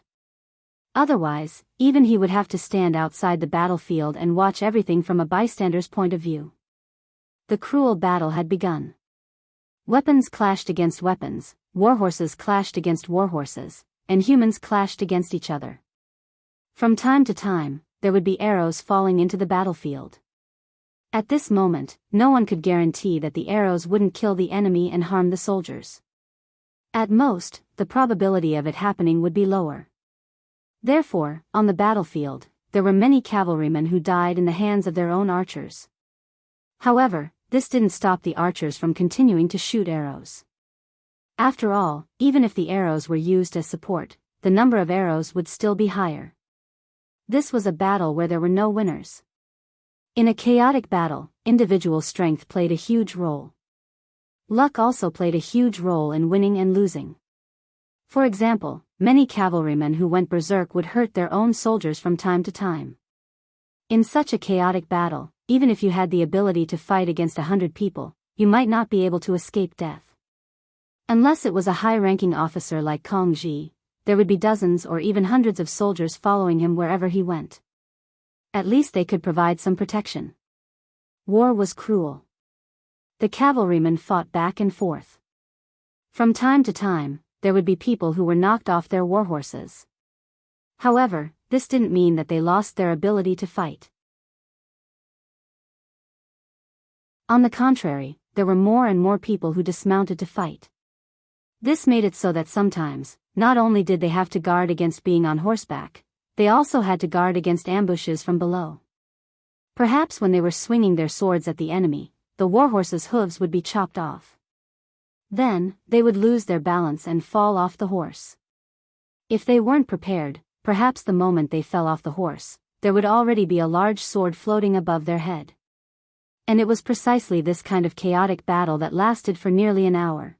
Otherwise, even he would have to stand outside the battlefield and watch everything from a bystander's point of view. The cruel battle had begun. Weapons clashed against weapons, warhorses clashed against warhorses, and humans clashed against each other. From time to time, there would be arrows falling into the battlefield. At this moment, no one could guarantee that the arrows wouldn't kill the enemy and harm the soldiers. At most, the probability of it happening would be lower. Therefore, on the battlefield, there were many cavalrymen who died in the hands of their own archers. However, this didn't stop the archers from continuing to shoot arrows. After all, even if the arrows were used as support, the number of arrows would still be higher. This was a battle where there were no winners. In a chaotic battle, individual strength played a huge role. Luck also played a huge role in winning and losing. For example, many cavalrymen who went berserk would hurt their own soldiers from time to time. In such a chaotic battle, even if you had the ability to fight against 100 people, you might not be able to escape death. Unless it was a high-ranking officer like Kong Ji, there would be dozens or even hundreds of soldiers following him wherever he went. At least they could provide some protection. War was cruel. The cavalrymen fought back and forth. From time to time, there would be people who were knocked off their warhorses. However, this didn't mean that they lost their ability to fight. On the contrary, there were more and more people who dismounted to fight. This made it so that sometimes, not only did they have to guard against being on horseback, they also had to guard against ambushes from below. Perhaps when they were swinging their swords at the enemy, the warhorses' hooves would be chopped off. Then, they would lose their balance and fall off the horse. If they weren't prepared, perhaps the moment they fell off the horse, there would already be a large sword floating above their head. And it was precisely this kind of chaotic battle that lasted for nearly an hour.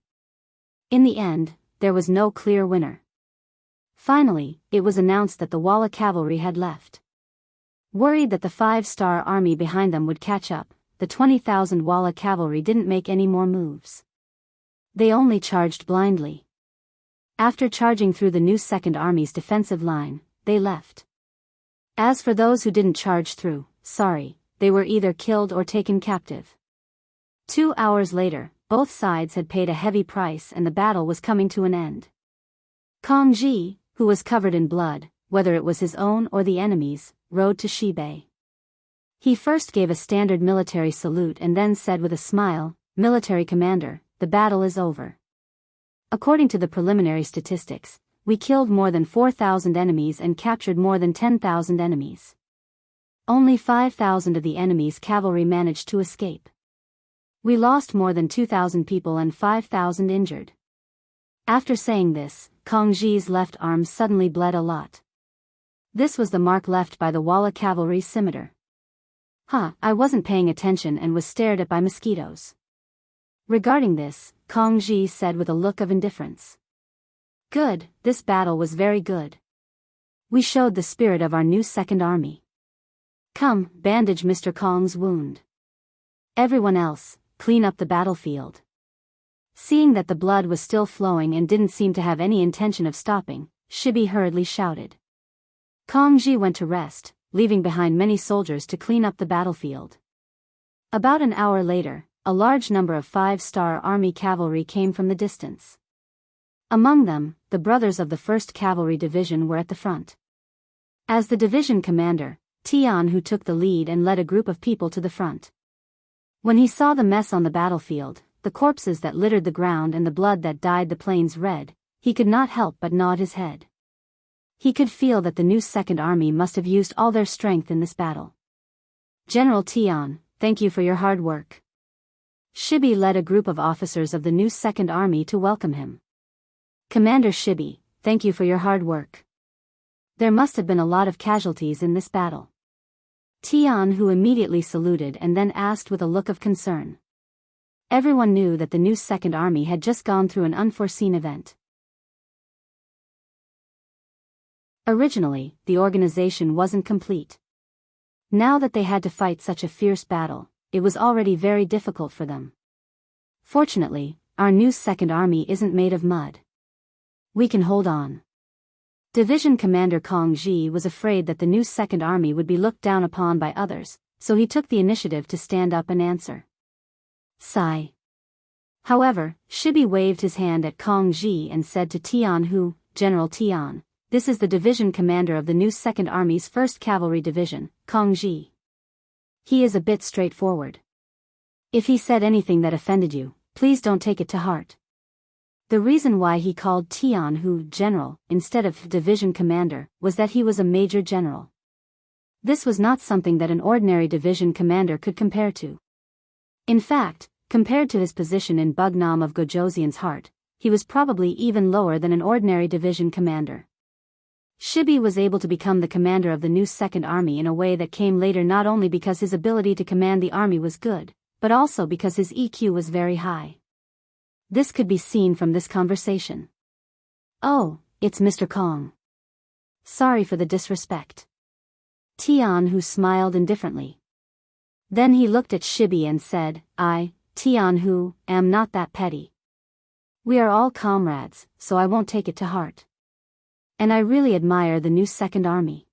In the end, there was no clear winner. Finally, it was announced that the Walla cavalry had left. Worried that the 5-star army behind them would catch up, the 20,000 Walla cavalry didn't make any more moves. They only charged blindly. After charging through the new Second Army's defensive line, they left. As for those who didn't charge through, sorry, they were either killed or taken captive. 2 hours later, both sides had paid a heavy price and the battle was coming to an end. Kong Ji, who was covered in blood, whether it was his own or the enemy's, rode to Shibei. He first gave a standard military salute and then said with a smile, "Military commander, the battle is over. According to the preliminary statistics, we killed more than 4,000 enemies and captured more than 10,000 enemies. Only 5,000 of the enemy's cavalry managed to escape. We lost more than 2,000 people and 5,000 injured." After saying this, Kong Ji's left arm suddenly bled a lot. This was the mark left by the Walla cavalry's scimitar. I wasn't paying attention and was stared at by mosquitoes. Regarding this, Kong Ji said with a look of indifference. Good, this battle was very good. We showed the spirit of our new Second Army. Come, bandage Mr. Kong's wound. Everyone else, clean up the battlefield. Seeing that the blood was still flowing and didn't seem to have any intention of stopping, Shibi hurriedly shouted. Kong Ji went to rest, leaving behind many soldiers to clean up the battlefield. About an hour later, a large number of 5-star army cavalry came from the distance. Among them, the brothers of the 1st Cavalry Division were at the front. As the division commander, Jianghu took the lead and led a group of people to the front. When he saw the mess on the battlefield, the corpses that littered the ground and the blood that dyed the plains red, he could not help but nod his head. He could feel that the new Second Army must have used all their strength in this battle. General Tian, thank you for your hard work. Shibi led a group of officers of the new Second Army to welcome him. Commander Shibi, thank you for your hard work. There must have been a lot of casualties in this battle. Tianhu immediately saluted and then asked with a look of concern. Everyone knew that the new Second Army had just gone through an unforeseen event. Originally, the organization wasn't complete. Now that they had to fight such a fierce battle, it was already very difficult for them. Fortunately, our new Second Army isn't made of mud. We can hold on. Division Commander Kong Ji was afraid that the new Second Army would be looked down upon by others, so he took the initiative to stand up and answer. Sigh. However, Shibi waved his hand at Kong Ji and said to Tianhu, General Tian, this is the division commander of the new Second Army's 1st Cavalry Division, Kong Ji. He is a bit straightforward. If he said anything that offended you, please don't take it to heart. The reason why he called Tianhu General instead of Division Commander was that he was a Major General. This was not something that an ordinary division commander could compare to. In fact, compared to his position in Bugnam of Gojoseon's heart, he was probably even lower than an ordinary division commander. Shibi was able to become the commander of the new Second Army in a way that came later not only because his ability to command the army was good, but also because his EQ was very high. This could be seen from this conversation. Oh, it's Mr. Kong. Sorry for the disrespect. Tianhu smiled indifferently. Then he looked at Shibi and said, I, Tianhu, am not that petty. We are all comrades, so I won't take it to heart. And I really admire the new Second Army.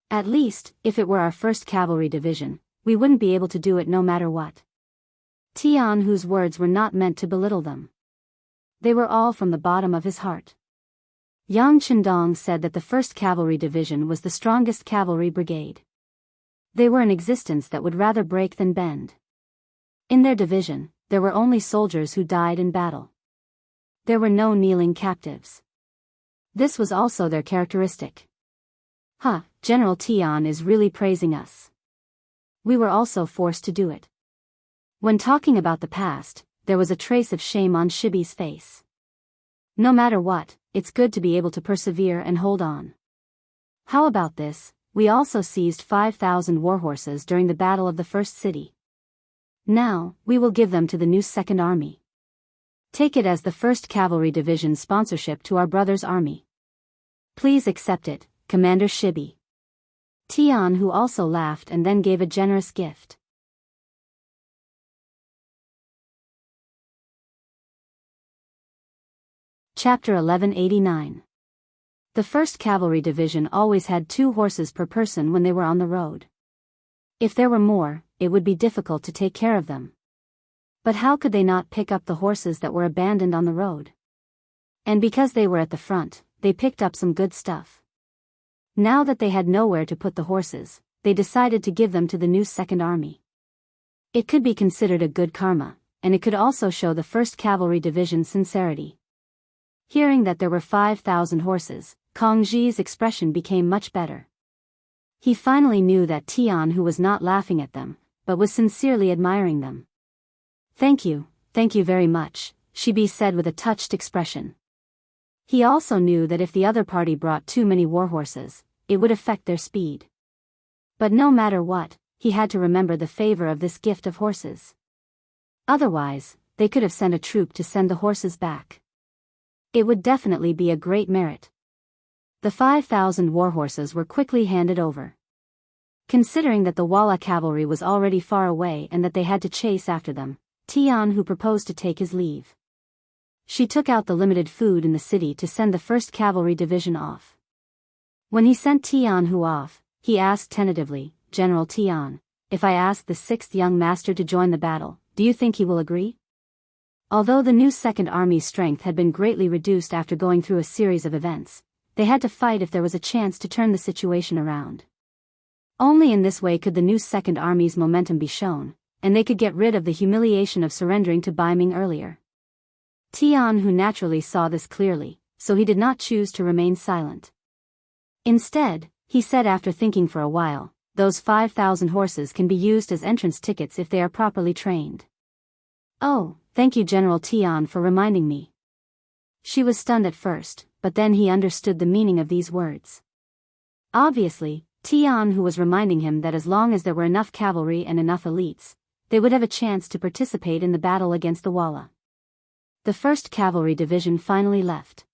At least, if it were our 1st Cavalry Division, we wouldn't be able to do it no matter what. Tianhu's words were not meant to belittle them. They were all from the bottom of his heart. Yang Chendong said that the 1st Cavalry Division was the strongest cavalry brigade. They were an existence that would rather break than bend. In their division, there were only soldiers who died in battle. There were no kneeling captives. This was also their characteristic. General Tian is really praising us. We were also forced to do it. When talking about the past, there was a trace of shame on Shibi's face. No matter what, it's good to be able to persevere and hold on. How about this? We also seized 5,000 warhorses during the Battle of the First City. Now, we will give them to the new Second Army. Take it as the 1st Cavalry Division's sponsorship to our brother's army. Please accept it, Commander Shibi. Tianhu also laughed and then gave a generous gift. Chapter 1189. The 1st Cavalry Division always had 2 horses per person when they were on the road. If there were more, it would be difficult to take care of them. But how could they not pick up the horses that were abandoned on the road? And because they were at the front, they picked up some good stuff. Now that they had nowhere to put the horses, they decided to give them to the new Second Army. It could be considered a good karma, and it could also show the 1st Cavalry Division's sincerity. Hearing that there were 5,000 horses, Kong Ji's expression became much better. He finally knew that Tianhu was not laughing at them, but was sincerely admiring them. Thank you very much, Shibi said with a touched expression. He also knew that if the other party brought too many warhorses, it would affect their speed. But no matter what, he had to remember the favor of this gift of horses. Otherwise, they could have sent a troop to send the horses back. It would definitely be a great merit. The 5,000 warhorses were quickly handed over. Considering that the Walla cavalry was already far away and that they had to chase after them, Tianhu proposed to take his leave. She took out the limited food in the city to send the 1st Cavalry Division off. When he sent Tianhu off, he asked tentatively, General Tian, if I ask the 6th young master to join the battle, do you think he will agree? Although the new Second Army's strength had been greatly reduced after going through a series of events, they had to fight if there was a chance to turn the situation around. Only in this way could the new Second Army's momentum be shown, and they could get rid of the humiliation of surrendering to Baiming earlier. Tianhu naturally saw this clearly, so he did not choose to remain silent. Instead, he said after thinking for a while, "Those 5,000 horses can be used as entrance tickets if they are properly trained." "Oh, thank you General Tian for reminding me." She was stunned at first, but then he understood the meaning of these words. Obviously, Tianhu was reminding him that as long as there were enough cavalry and enough elites, they would have a chance to participate in the battle against the Walla. The 1st Cavalry Division finally left.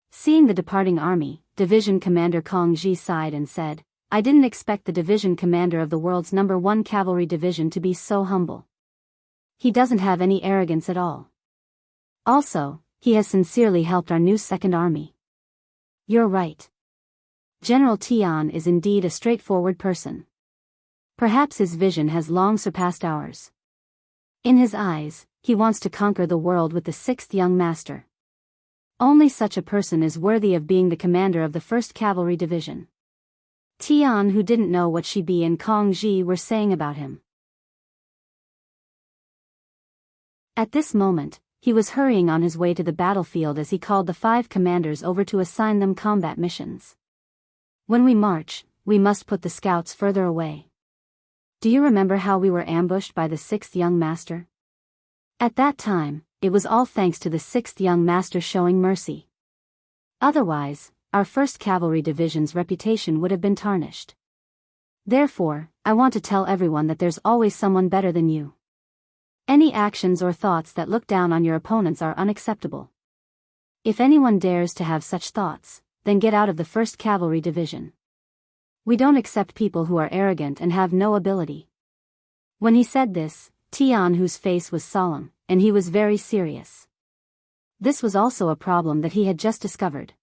Seeing the departing army, Division Commander Kong Ji sighed and said, "I didn't expect the division commander of the world's #1 cavalry division to be so humble. He doesn't have any arrogance at all. Also, he has sincerely helped our new Second Army." "You're right. General Tian is indeed a straightforward person. Perhaps his vision has long surpassed ours. In his eyes, he wants to conquer the world with the 6th young master. Only such a person is worthy of being the commander of the 1st Cavalry Division." Tian, who didn't know what Shibi and Kong Ji were saying about him. At this moment, he was hurrying on his way to the battlefield as he called the 5 commanders over to assign them combat missions. "When we march, we must put the scouts further away. Do you remember how we were ambushed by the 6th young master? At that time, it was all thanks to the 6th young master showing mercy. Otherwise, our 1st Cavalry Division's reputation would have been tarnished. Therefore, I want to tell everyone that there's always someone better than you. Any actions or thoughts that look down on your opponents are unacceptable. If anyone dares to have such thoughts, then get out of the 1st Cavalry Division. We don't accept people who are arrogant and have no ability." When he said this, Tianhu's face was solemn, and he was very serious. This was also a problem that he had just discovered.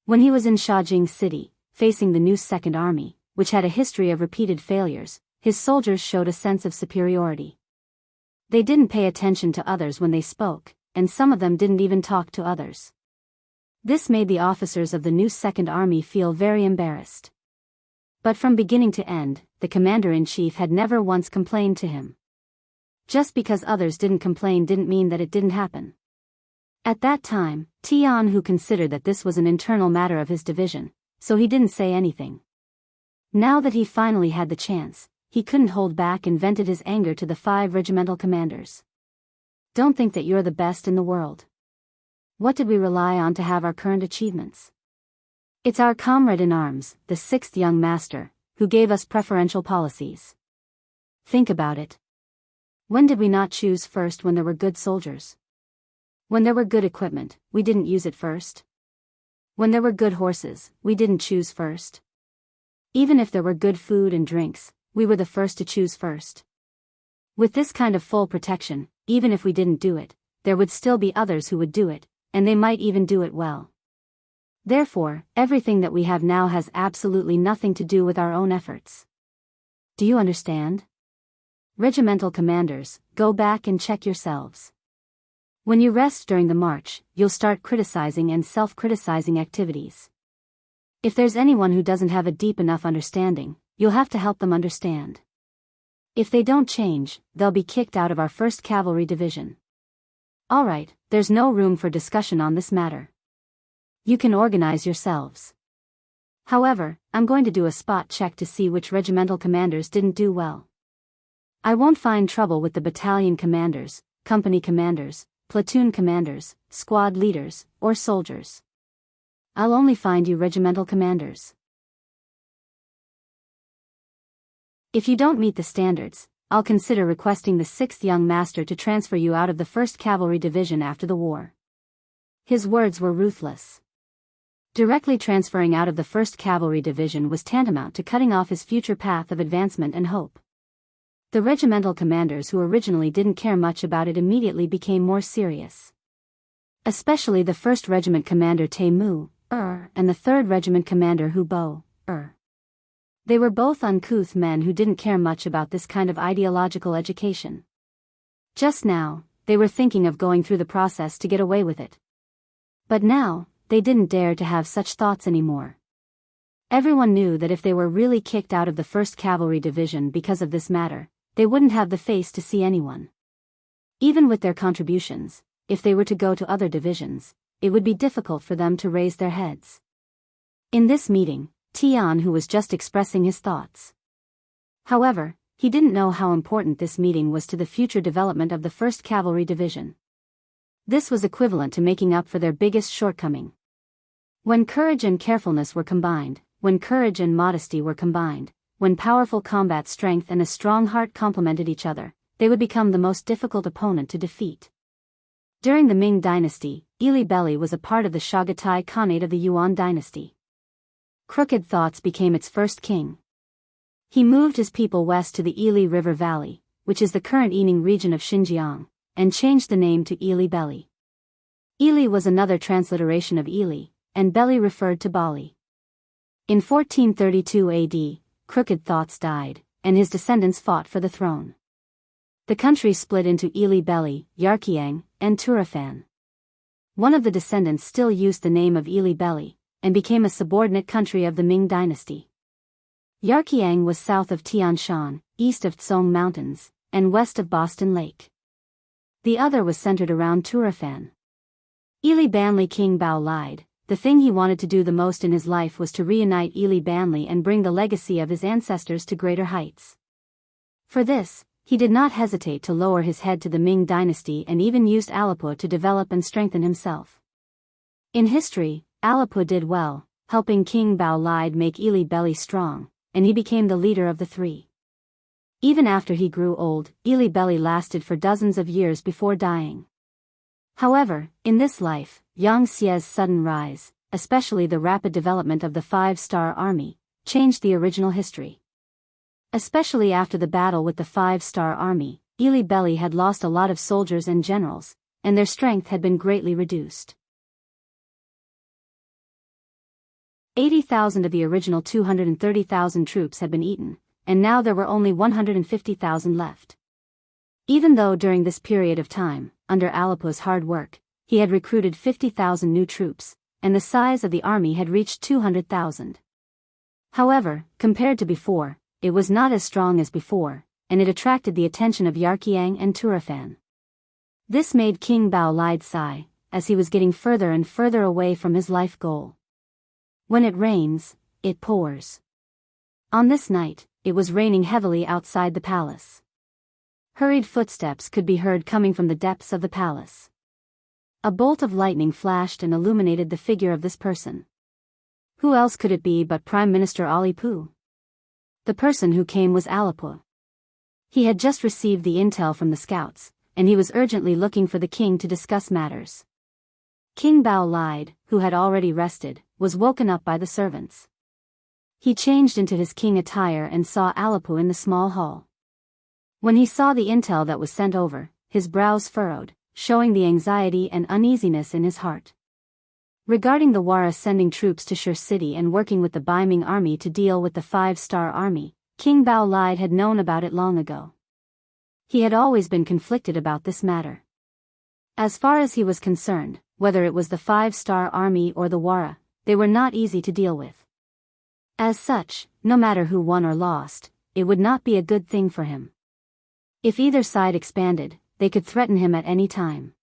When he was in Shaojing City, facing the new Second Army, which had a history of repeated failures, his soldiers showed a sense of superiority. They didn't pay attention to others when they spoke, and some of them didn't even talk to others. This made the officers of the new Second Army feel very embarrassed. But from beginning to end, the commander-in-chief had never once complained to him. Just because others didn't complain didn't mean that it didn't happen. At that time, Tianhu considered that this was an internal matter of his division, so he didn't say anything. Now that he finally had the chance, he couldn't hold back and vented his anger to the 5 regimental commanders. "Don't think that you're the best in the world. What did we rely on to have our current achievements? It's our comrade in arms, the 6th young master, who gave us preferential policies. Think about it. When did we not choose first when there were good soldiers? When there were good equipment, we didn't use it first. When there were good horses, we didn't choose first. Even if there were good food and drinks, we were the first to choose first. With this kind of full protection, even if we didn't do it, there would still be others who would do it, and they might even do it well. Therefore, everything that we have now has absolutely nothing to do with our own efforts. Do you understand? Regimental commanders, go back and check yourselves. When you rest during the march, you'll start criticizing and self-criticizing activities. If there's anyone who doesn't have a deep enough understanding, you'll have to help them understand. If they don't change, they'll be kicked out of our 1st Cavalry Division. Alright, there's no room for discussion on this matter. You can organize yourselves. However, I'm going to do a spot check to see which regimental commanders didn't do well. I won't find trouble with the battalion commanders, company commanders, platoon commanders, squad leaders, or soldiers. I'll only find you regimental commanders. If you don't meet the standards, I'll consider requesting the 6th young master to transfer you out of the 1st Cavalry Division after the war." His words were ruthless. Directly transferring out of the 1st Cavalry Division was tantamount to cutting off his future path of advancement and hope. The regimental commanders who originally didn't care much about it immediately became more serious. Especially the 1st Regiment Commander Taimu, and the 3rd Regiment Commander Hu Bo, They were both uncouth men who didn't care much about this kind of ideological education. Just now, they were thinking of going through the process to get away with it. But now, they didn't dare to have such thoughts anymore. Everyone knew that if they were really kicked out of the 1st Cavalry Division because of this matter, they wouldn't have the face to see anyone. Even with their contributions, if they were to go to other divisions, it would be difficult for them to raise their heads. In this meeting, Tianhu was just expressing his thoughts. However, he didn't know how important this meeting was to the future development of the 1st Cavalry Division. This was equivalent to making up for their biggest shortcoming. When courage and carefulness were combined, when courage and modesty were combined, when powerful combat strength and a strong heart complemented each other, they would become the most difficult opponent to defeat. During the Ming Dynasty, Ili Belly was a part of the Chagatai Khanate of the Yuan Dynasty. Crooked Thoughts became its first king. He moved his people west to the Ili River Valley, which is the current Yining region of Xinjiang, and changed the name to Ili Belly. Ili was another transliteration of Ili, and Belly referred to Bali. In 1432 AD, Crooked Thoughts died, and his descendants fought for the throne. The country split into Ili Belly, Yarqiang, and Turafan. One of the descendants still used the name of Ili Belly, and became a subordinate country of the Ming Dynasty. Yarqiang was south of Tian Shan, east of Tsong Mountains, and west of Boston Lake. The other was centered around Turafan. Ili Banli King Bao lied. The thing he wanted to do the most in his life was to reunite Ili Banli and bring the legacy of his ancestors to greater heights. For this, he did not hesitate to lower his head to the Ming Dynasty and even used Alipo to develop and strengthen himself. In history, Alipo did well, helping King Bao Lide make Ili Belly strong, and he became the leader of the three. Even after he grew old, Ili Belly lasted for dozens of years before dying. However, in this life, Yang Xie's sudden rise, especially the rapid development of the 5-star army, changed the original history. Especially after the battle with the 5-star army, Ili Belly had lost a lot of soldiers and generals, and their strength had been greatly reduced. 80,000 of the original 230,000 troops had been eaten, and now there were only 150,000 left. Even though during this period of time, under Alipo's hard work, he had recruited 50,000 new troops, and the size of the army had reached 200,000. However, compared to before, it was not as strong as before, and it attracted the attention of Yarqiang and Turafan. This made King Bao Lide sigh, as he was getting further and further away from his life goal. When it rains, it pours. On this night, it was raining heavily outside the palace. Hurried footsteps could be heard coming from the depths of the palace. A bolt of lightning flashed and illuminated the figure of this person. Who else could it be but Prime Minister Alipu? The person who came was Alipo. He had just received the intel from the scouts, and he was urgently looking for the king to discuss matters. King Bao Lide, who had already rested, was woken up by the servants. He changed into his king attire and saw Alipo in the small hall. When he saw the intel that was sent over, his brows furrowed, showing the anxiety and uneasiness in his heart. Regarding the Wara sending troops to Shur City and working with the Baiming army to deal with the 5-star army, King Bao Lide had known about it long ago. He had always been conflicted about this matter. As far as he was concerned, whether it was the 5-star army or the Wara, they were not easy to deal with. As such, no matter who won or lost, it would not be a good thing for him. If either side expanded, they could threaten him at any time.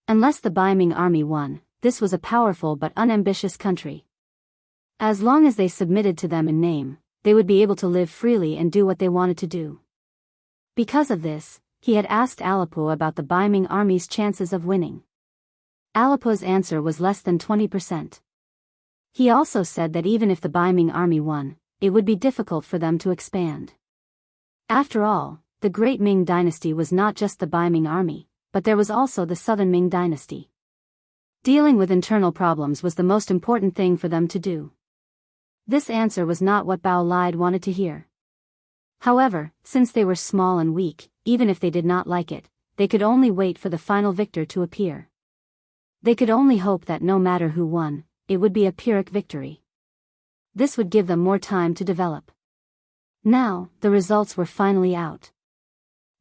Unless the Baiming army won, this was a powerful but unambitious country. As long as they submitted to them in name, they would be able to live freely and do what they wanted to do. Because of this, he had asked Alipo about the Baiming army's chances of winning. Alipo's answer was less than 20%. He also said that even if the Baiming army won, it would be difficult for them to expand. After all, the Great Ming Dynasty was not just the Baiming army, but there was also the Southern Ming Dynasty. Dealing with internal problems was the most important thing for them to do. This answer was not what Bao Lide wanted to hear. However, since they were small and weak, even if they did not like it, they could only wait for the final victor to appear. They could only hope that no matter who won, it would be a Pyrrhic victory. This would give them more time to develop. Now, the results were finally out.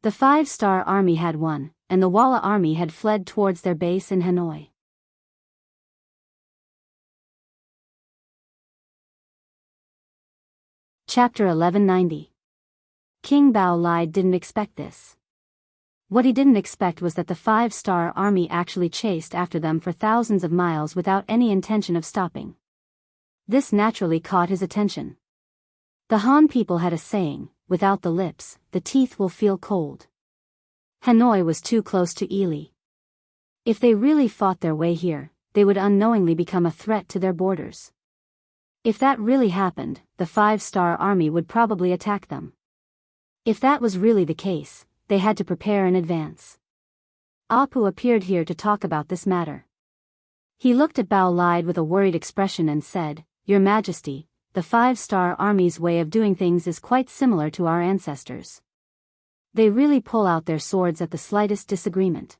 The 5-star army had won, and the Walla army had fled towards their base in Hanoi. Chapter 1190. King Bao lied didn't expect this. What he didn't expect was that the 5-star army actually chased after them for thousands of miles without any intention of stopping. This naturally caught his attention. The Han people had a saying, without the lips, the teeth will feel cold. Hanoi was too close to Ely. If they really fought their way here, they would unknowingly become a threat to their borders. If that really happened, the 5-star army would probably attack them. If that was really the case, they had to prepare in advance. Apu appeared here to talk about this matter. He looked at Bao Lide with a worried expression and said, "Your Majesty, the 5-star army's way of doing things is quite similar to our ancestors. They really pull out their swords at the slightest disagreement.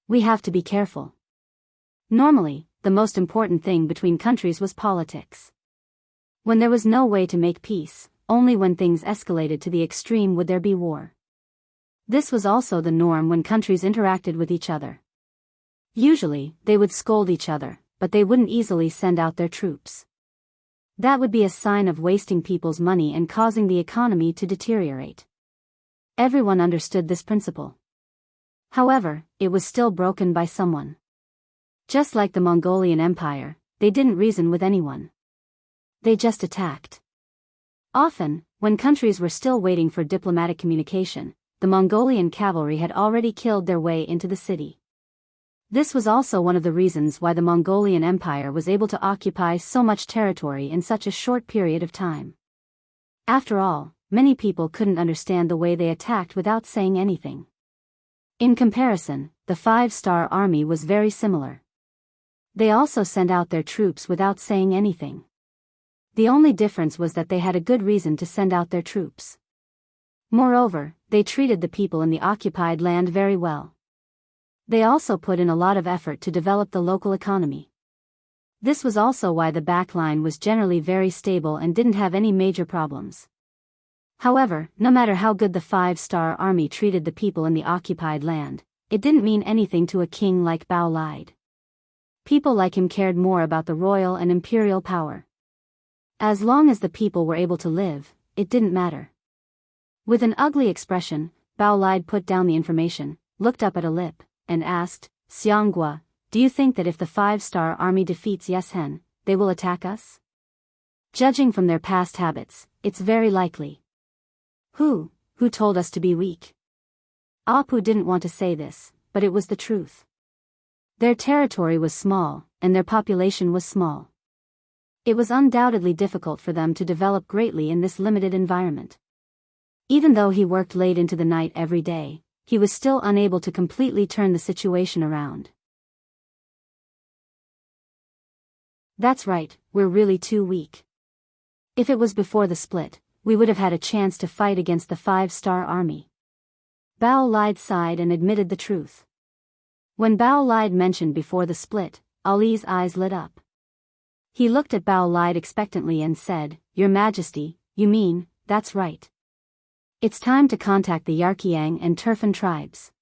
We have to be careful." Normally, the most important thing between countries was politics. When there was no way to make peace, only when things escalated to the extreme would there be war. This was also the norm when countries interacted with each other. Usually, they would scold each other, but they wouldn't easily send out their troops. That would be a sign of wasting people's money and causing the economy to deteriorate. Everyone understood this principle. However, it was still broken by someone. Just like the Mongolian Empire, they didn't reason with anyone. They just attacked. Often, when countries were still waiting for diplomatic communication, the Mongolian cavalry had already killed their way into the city. This was also one of the reasons why the Mongolian Empire was able to occupy so much territory in such a short period of time. After all, many people couldn't understand the way they attacked without saying anything. In comparison, the 5-star army was very similar. They also sent out their troops without saying anything. The only difference was that they had a good reason to send out their troops. Moreover, they treated the people in the occupied land very well. They also put in a lot of effort to develop the local economy. This was also why the back line was generally very stable and didn't have any major problems. However, no matter how good the 5-star army treated the people in the occupied land, it didn't mean anything to a king like Bao Lide. People like him cared more about the royal and imperial power. As long as the people were able to live, it didn't matter. With an ugly expression, Bao Lide put down the information, looked up at a lip, and asked, "Xianghua, do you think that if the 5-star army defeats Yeshen, they will attack us?" Judging from their past habits, it's very likely. Who told us to be weak? Apu didn't want to say this, but it was the truth. Their territory was small, and their population was small. It was undoubtedly difficult for them to develop greatly in this limited environment. Even though he worked late into the night every day, he was still unable to completely turn the situation around. That's right, we're really too weak. If it was before the split, we would have had a chance to fight against the 5-star army. Bao Lide sighed and admitted the truth. When Bao Lide mentioned before the split, Ali's eyes lit up. He looked at Bao Lide expectantly and said, "Your Majesty, you mean, that's right. It's time to contact the Yarkiang and Turfan tribes.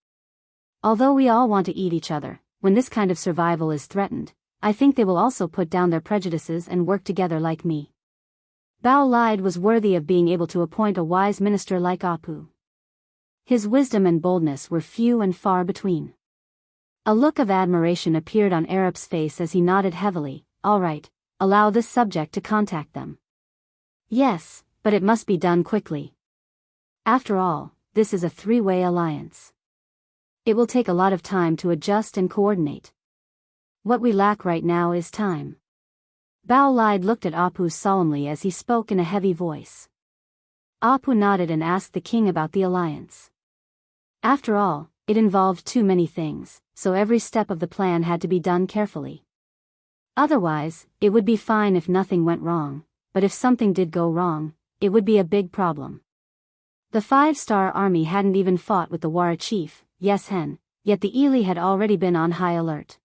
Although we all want to eat each other, when this kind of survival is threatened, I think they will also put down their prejudices and work together like me." Bao Lide was worthy of being able to appoint a wise minister like Apu. His wisdom and boldness were few and far between. A look of admiration appeared on Arap's face as he nodded heavily. "All right, allow this subject to contact them." "Yes, but it must be done quickly. After all, this is a 3-way alliance. It will take a lot of time to adjust and coordinate. What we lack right now is time." Bao Lide looked at Apu solemnly as he spoke in a heavy voice. Apu nodded and asked the king about the alliance. After all, it involved too many things, so every step of the plan had to be done carefully. Otherwise, it would be fine if nothing went wrong, but if something did go wrong, it would be a big problem. The 5-star army hadn't even fought with the Wara chief, Yeshen, yet the Ili had already been on high alert.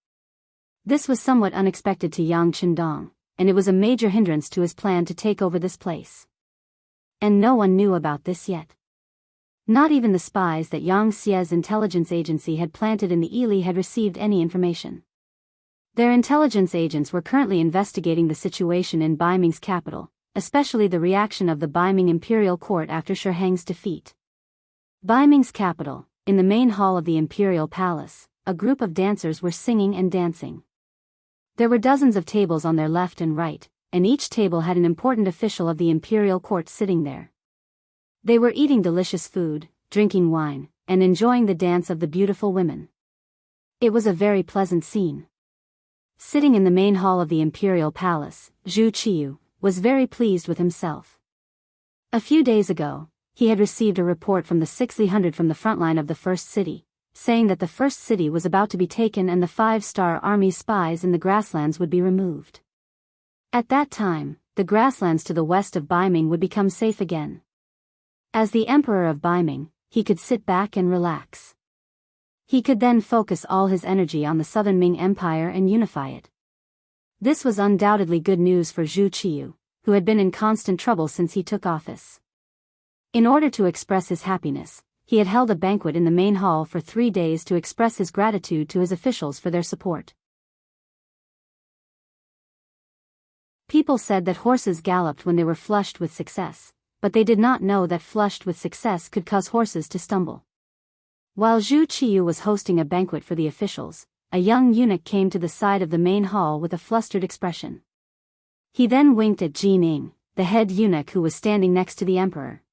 This was somewhat unexpected to Yang Chendong, and it was a major hindrance to his plan to take over this place. And no one knew about this yet. Not even the spies that Yang Xie's intelligence agency had planted in the Ili had received any information. Their intelligence agents were currently investigating the situation in Baiming's capital, especially the reaction of the Baiming imperial court after Shi Hang's defeat. Baiming's capital, in the main hall of the imperial palace, a group of dancers were singing and dancing. There were dozens of tables on their left and right, and each table had an important official of the imperial court sitting there. They were eating delicious food, drinking wine, and enjoying the dance of the beautiful women. It was a very pleasant scene. Sitting in the main hall of the imperial palace, Zhu Qiyu was very pleased with himself. A few days ago, he had received a report from the 600 from the front line of the first city, saying that the first city was about to be taken and the 5-star army spies in the grasslands would be removed. At that time, the grasslands to the west of Baiming would become safe again. As the emperor of Baiming, he could sit back and relax. He could then focus all his energy on the southern Ming Empire and unify it. This was undoubtedly good news for Zhu Qiyu, who had been in constant trouble since he took office. In order to express his happiness, he had held a banquet in the main hall for 3 days to express his gratitude to his officials for their support. People said that horses galloped when they were flushed with success, but they did not know that flushed with success could cause horses to stumble. While Zhu Qiyu was hosting a banquet for the officials, a young eunuch came to the side of the main hall with a flustered expression. He then winked at Ji Ning, the head eunuch who was standing next to the emperor.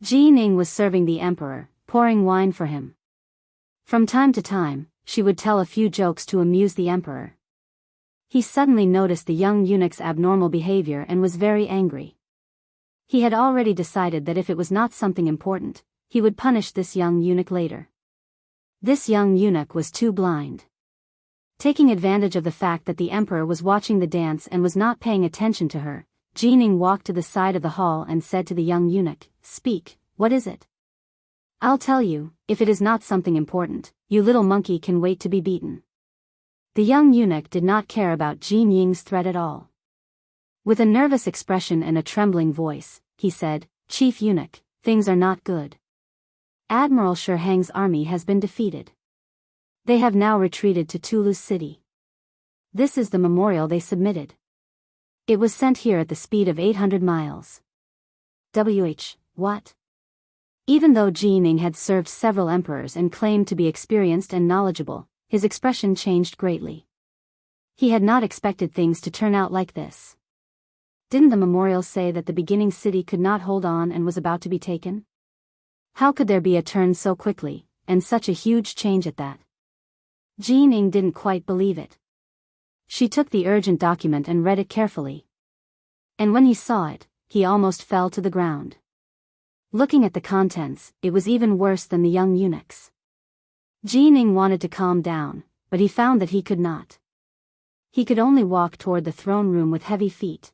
Ji Ning was serving the emperor, pouring wine for him. From time to time, she would tell a few jokes to amuse the emperor. He suddenly noticed the young eunuch's abnormal behavior and was very angry. He had already decided that if it was not something important, he would punish this young eunuch later. This young eunuch was too blind. Taking advantage of the fact that the emperor was watching the dance and was not paying attention to her, Ji Ning walked to the side of the hall and said to the young eunuch, "Speak, what is it?" "I'll tell you, if it is not something important, you little monkey can wait to be beaten." The young eunuch did not care about Ji Ning's threat at all. With a nervous expression and a trembling voice, he said, "Chief eunuch, things are not good. Admiral Shi Hang's army has been defeated. They have now retreated to Tulu's city. This is the memorial they submitted. It was sent here at the speed of 800 miles. What? Even though Ji Ning had served several emperors and claimed to be experienced and knowledgeable, his expression changed greatly. He had not expected things to turn out like this. Didn't the memorial say that the beginning city could not hold on and was about to be taken? How could there be a turn so quickly, and such a huge change at that? Ji Ning didn't quite believe it. She took the urgent document and read it carefully. And when he saw it, he almost fell to the ground. Looking at the contents, it was even worse than the young eunuch's. Ji Ning wanted to calm down, but he found that he could not. He could only walk toward the throne room with heavy feet.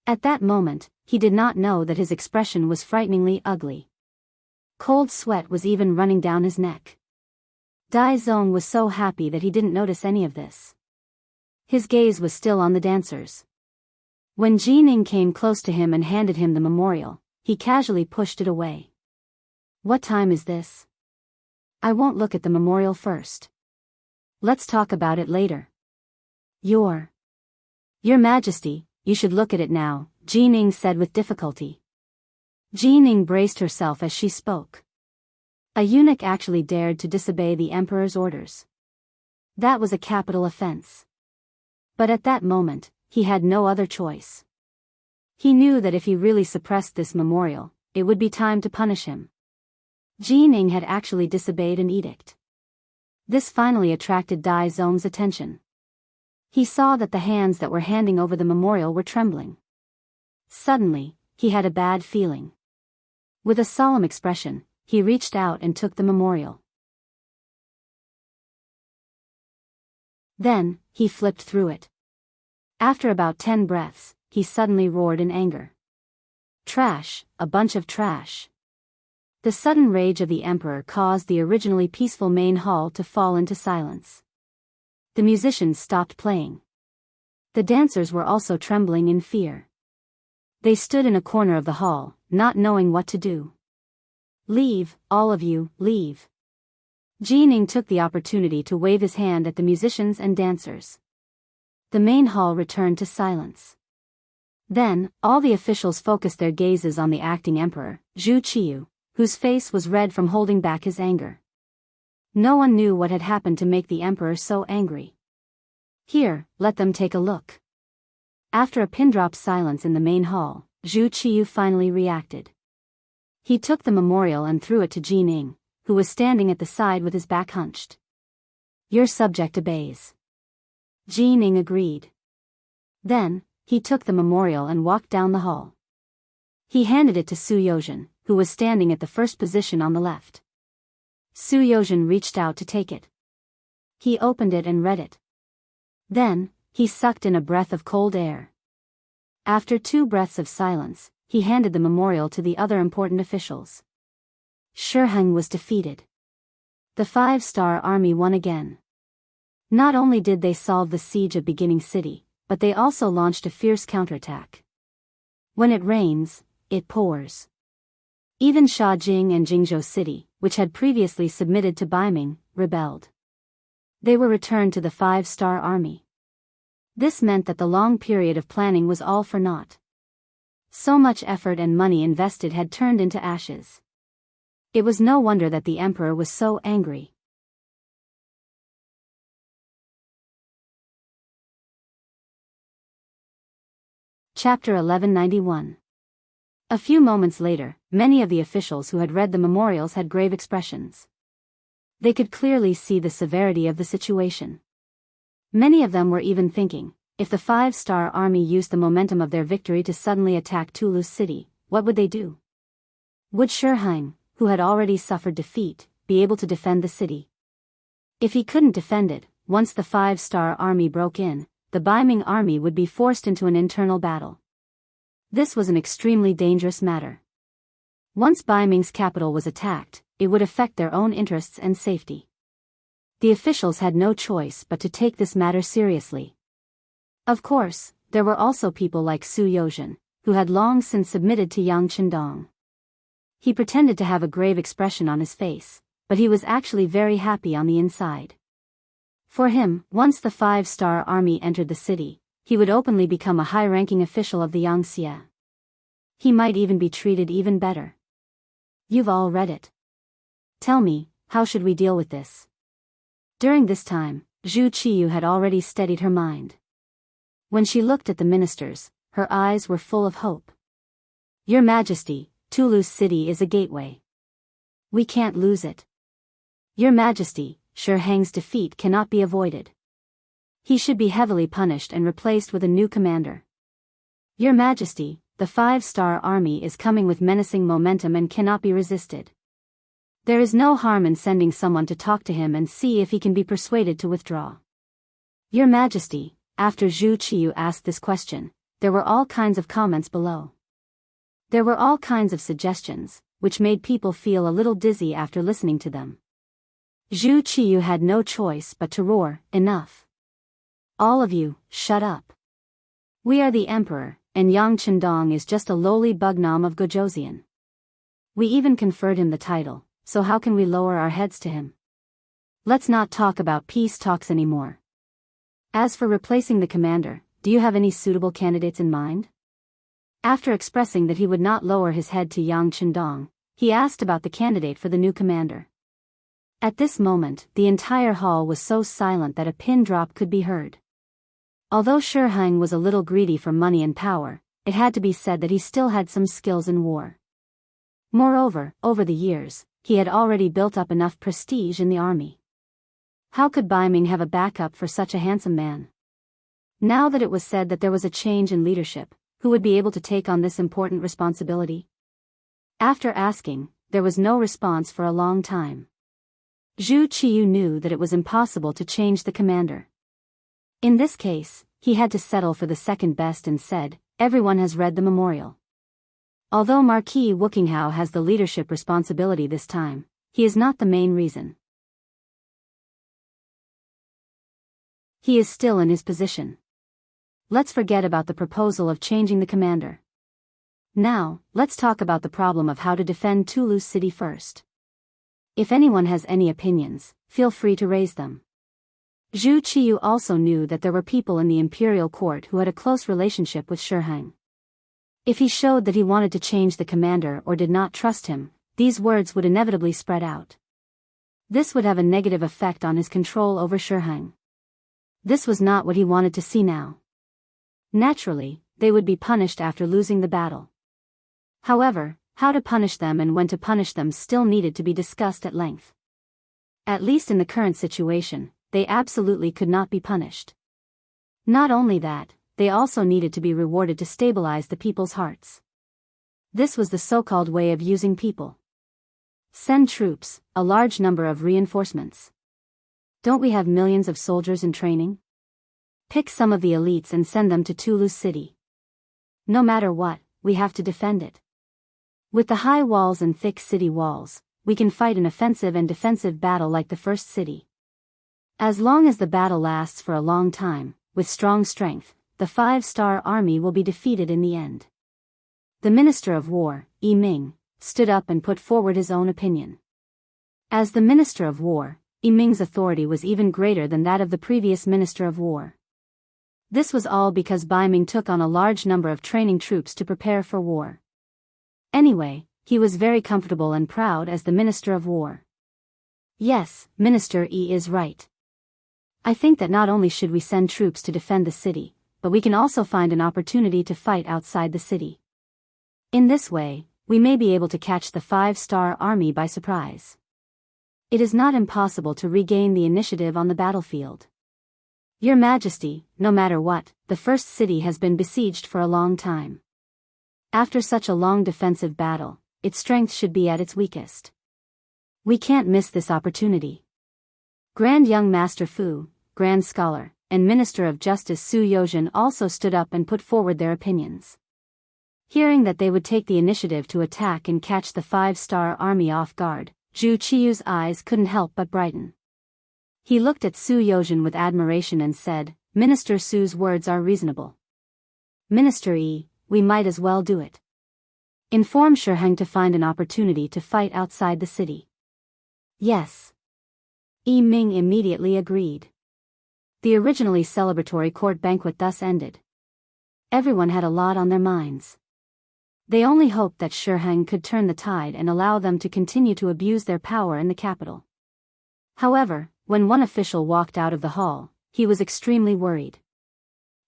At that moment, he did not know that his expression was frighteningly ugly. Cold sweat was even running down his neck. Dai Zong was so happy that he didn't notice any of this. His gaze was still on the dancers. When Ji Ning came close to him and handed him the memorial, he casually pushed it away. "What time is this? I won't look at the memorial first. Let's talk about it later." Your Majesty, you should look at it now," Ji Ning said with difficulty. Ji Ning braced herself as she spoke. A eunuch actually dared to disobey the emperor's orders. That was a capital offense. But at that moment, he had no other choice. He knew that if he really suppressed this memorial, it would be time to punish him. Ji Ning had actually disobeyed an edict. This finally attracted Dai Zong's attention. He saw that the hands that were handing over the memorial were trembling. Suddenly, he had a bad feeling. With a solemn expression, he reached out and took the memorial. Then, he flipped through it. After about 10 breaths, he suddenly roared in anger. "Trash, a bunch of trash." The sudden rage of the emperor caused the originally peaceful main hall to fall into silence. The musicians stopped playing. The dancers were also trembling in fear. They stood in a corner of the hall, not knowing what to do. Leave, all of you, leave. Jining took the opportunity to wave his hand at the musicians and dancers. The main hall returned to silence. Then, all the officials focused their gazes on the acting emperor, Zhu Qiyu, whose face was red from holding back his anger. No one knew what had happened to make the emperor so angry. Here, let them take a look. After a pin-drop silence in the main hall, Zhu Qiyu finally reacted. He took the memorial and threw it to Jining, who was standing at the side with his back hunched. Your subject obeys. Jining agreed. Then, he took the memorial and walked down the hall. He handed it to Su Yozhen, who was standing at the first position on the left. Su Yozhen reached out to take it. He opened it and read it. Then, he sucked in a breath of cold air. After 2 breaths of silence, he handed the memorial to the other important officials. Shiheng was defeated. The 5-star army won again. Not only did they solve the siege of Beginning City, but they also launched a fierce counterattack. When it rains, it pours. Even Shaojing and Jingzhou City, which had previously submitted to Baiming, rebelled. They were returned to the 5-star army. This meant that the long period of planning was all for naught. So much effort and money invested had turned into ashes. It was no wonder that the emperor was so angry. Chapter 1191. A few moments later, many of the officials who had read the memorials had grave expressions. They could clearly see the severity of the situation. Many of them were even thinking, if the 5-star army used the momentum of their victory to suddenly attack Toulouse City, what would they do? Would Shiheng, who had already suffered defeat, be able to defend the city? If he couldn't defend it, once the 5-star army broke in, the Baiming army would be forced into an internal battle. This was an extremely dangerous matter. Once Baiming's capital was attacked, it would affect their own interests and safety. The officials had no choice but to take this matter seriously. Of course, there were also people like Su Yozhen, who had long since submitted to Yang Qindong. He pretended to have a grave expression on his face, but he was actually very happy on the inside. For him, once the 5-star army entered the city, he would openly become a high-ranking official of the Yangtze. He might even be treated even better. You've all read it. Tell me, how should we deal with this? During this time, Zhu Qiyu had already steadied her mind. When she looked at the ministers, her eyes were full of hope. Your Majesty, Toulouse City is a gateway. We can't lose it. Your Majesty, Shiheng's defeat cannot be avoided. He should be heavily punished and replaced with a new commander. Your Majesty, the 5-star army is coming with menacing momentum and cannot be resisted. There is no harm in sending someone to talk to him and see if he can be persuaded to withdraw. Your Majesty, after Zhu Qiyu asked this question, there were all kinds of comments below. There were all kinds of suggestions, which made people feel a little dizzy after listening to them. Zhu Qiyu had no choice but to roar, enough. All of you, shut up. We are the emperor, and Yang Qindong is just a lowly bugnom of Gojoseon. We even conferred him the title, so how can we lower our heads to him? Let's not talk about peace talks anymore. As for replacing the commander, do you have any suitable candidates in mind? After expressing that he would not lower his head to Yang Qindong, he asked about the candidate for the new commander. At this moment, the entire hall was so silent that a pin drop could be heard. Although Shiheng was a little greedy for money and power, it had to be said that he still had some skills in war. Moreover, over the years, he had already built up enough prestige in the army. How could Baiming have a backup for such a handsome man? Now that it was said that there was a change in leadership, who would be able to take on this important responsibility? After asking, there was no response for a long time. Zhu Qiyu knew that it was impossible to change the commander. In this case, he had to settle for the second best and said, everyone has read the memorial. Although Marquis Wuxia has the leadership responsibility this time, he is not the main reason. He is still in his position. Let's forget about the proposal of changing the commander. Now, let's talk about the problem of how to defend Tulu's city first. If anyone has any opinions, feel free to raise them. Zhu Qiyu also knew that there were people in the imperial court who had a close relationship with Shiheng. If he showed that he wanted to change the commander or did not trust him, these words would inevitably spread out. This would have a negative effect on his control over Shiheng. This was not what he wanted to see now. Naturally, they would be punished after losing the battle. However, how to punish them and when to punish them still needed to be discussed at length. At least in the current situation, they absolutely could not be punished. Not only that, they also needed to be rewarded to stabilize the people's hearts. This was the so-called way of using people. Send troops, a large number of reinforcements. Don't we have millions of soldiers in training? Pick some of the elites and send them to Tulu's city. No matter what, we have to defend it. With the high walls and thick city walls, we can fight an offensive and defensive battle like the first city. As long as the battle lasts for a long time, with strong strength, the 5-star army will be defeated in the end. The Minister of War, Yi Ming, stood up and put forward his own opinion. As the Minister of War, Yi Ming's authority was even greater than that of the previous Minister of War. This was all because Biming took on a large number of training troops to prepare for war. Anyway, he was very comfortable and proud as the Minister of War. Yes, Minister Yi is right. I think that not only should we send troops to defend the city, but we can also find an opportunity to fight outside the city. In this way, we may be able to catch the 5-star army by surprise. It is not impossible to regain the initiative on the battlefield. Your Majesty, no matter what, the first city has been besieged for a long time. After such a long defensive battle, its strength should be at its weakest. We can't miss this opportunity. Grand Young Master Fu, Grand Scholar, and Minister of Justice Su Yozhen also stood up and put forward their opinions. Hearing that they would take the initiative to attack and catch the 5-star army off guard, Zhu Qiyu's eyes couldn't help but brighten. He looked at Su Yozhen with admiration and said, Minister Su's words are reasonable. Minister Yi, we might as well do it. Inform Shiheng to find an opportunity to fight outside the city. Yes. Yi Ming immediately agreed. The originally celebratory court banquet thus ended. Everyone had a lot on their minds. They only hoped that Shiheng could turn the tide and allow them to continue to abuse their power in the capital. However, when one official walked out of the hall, he was extremely worried.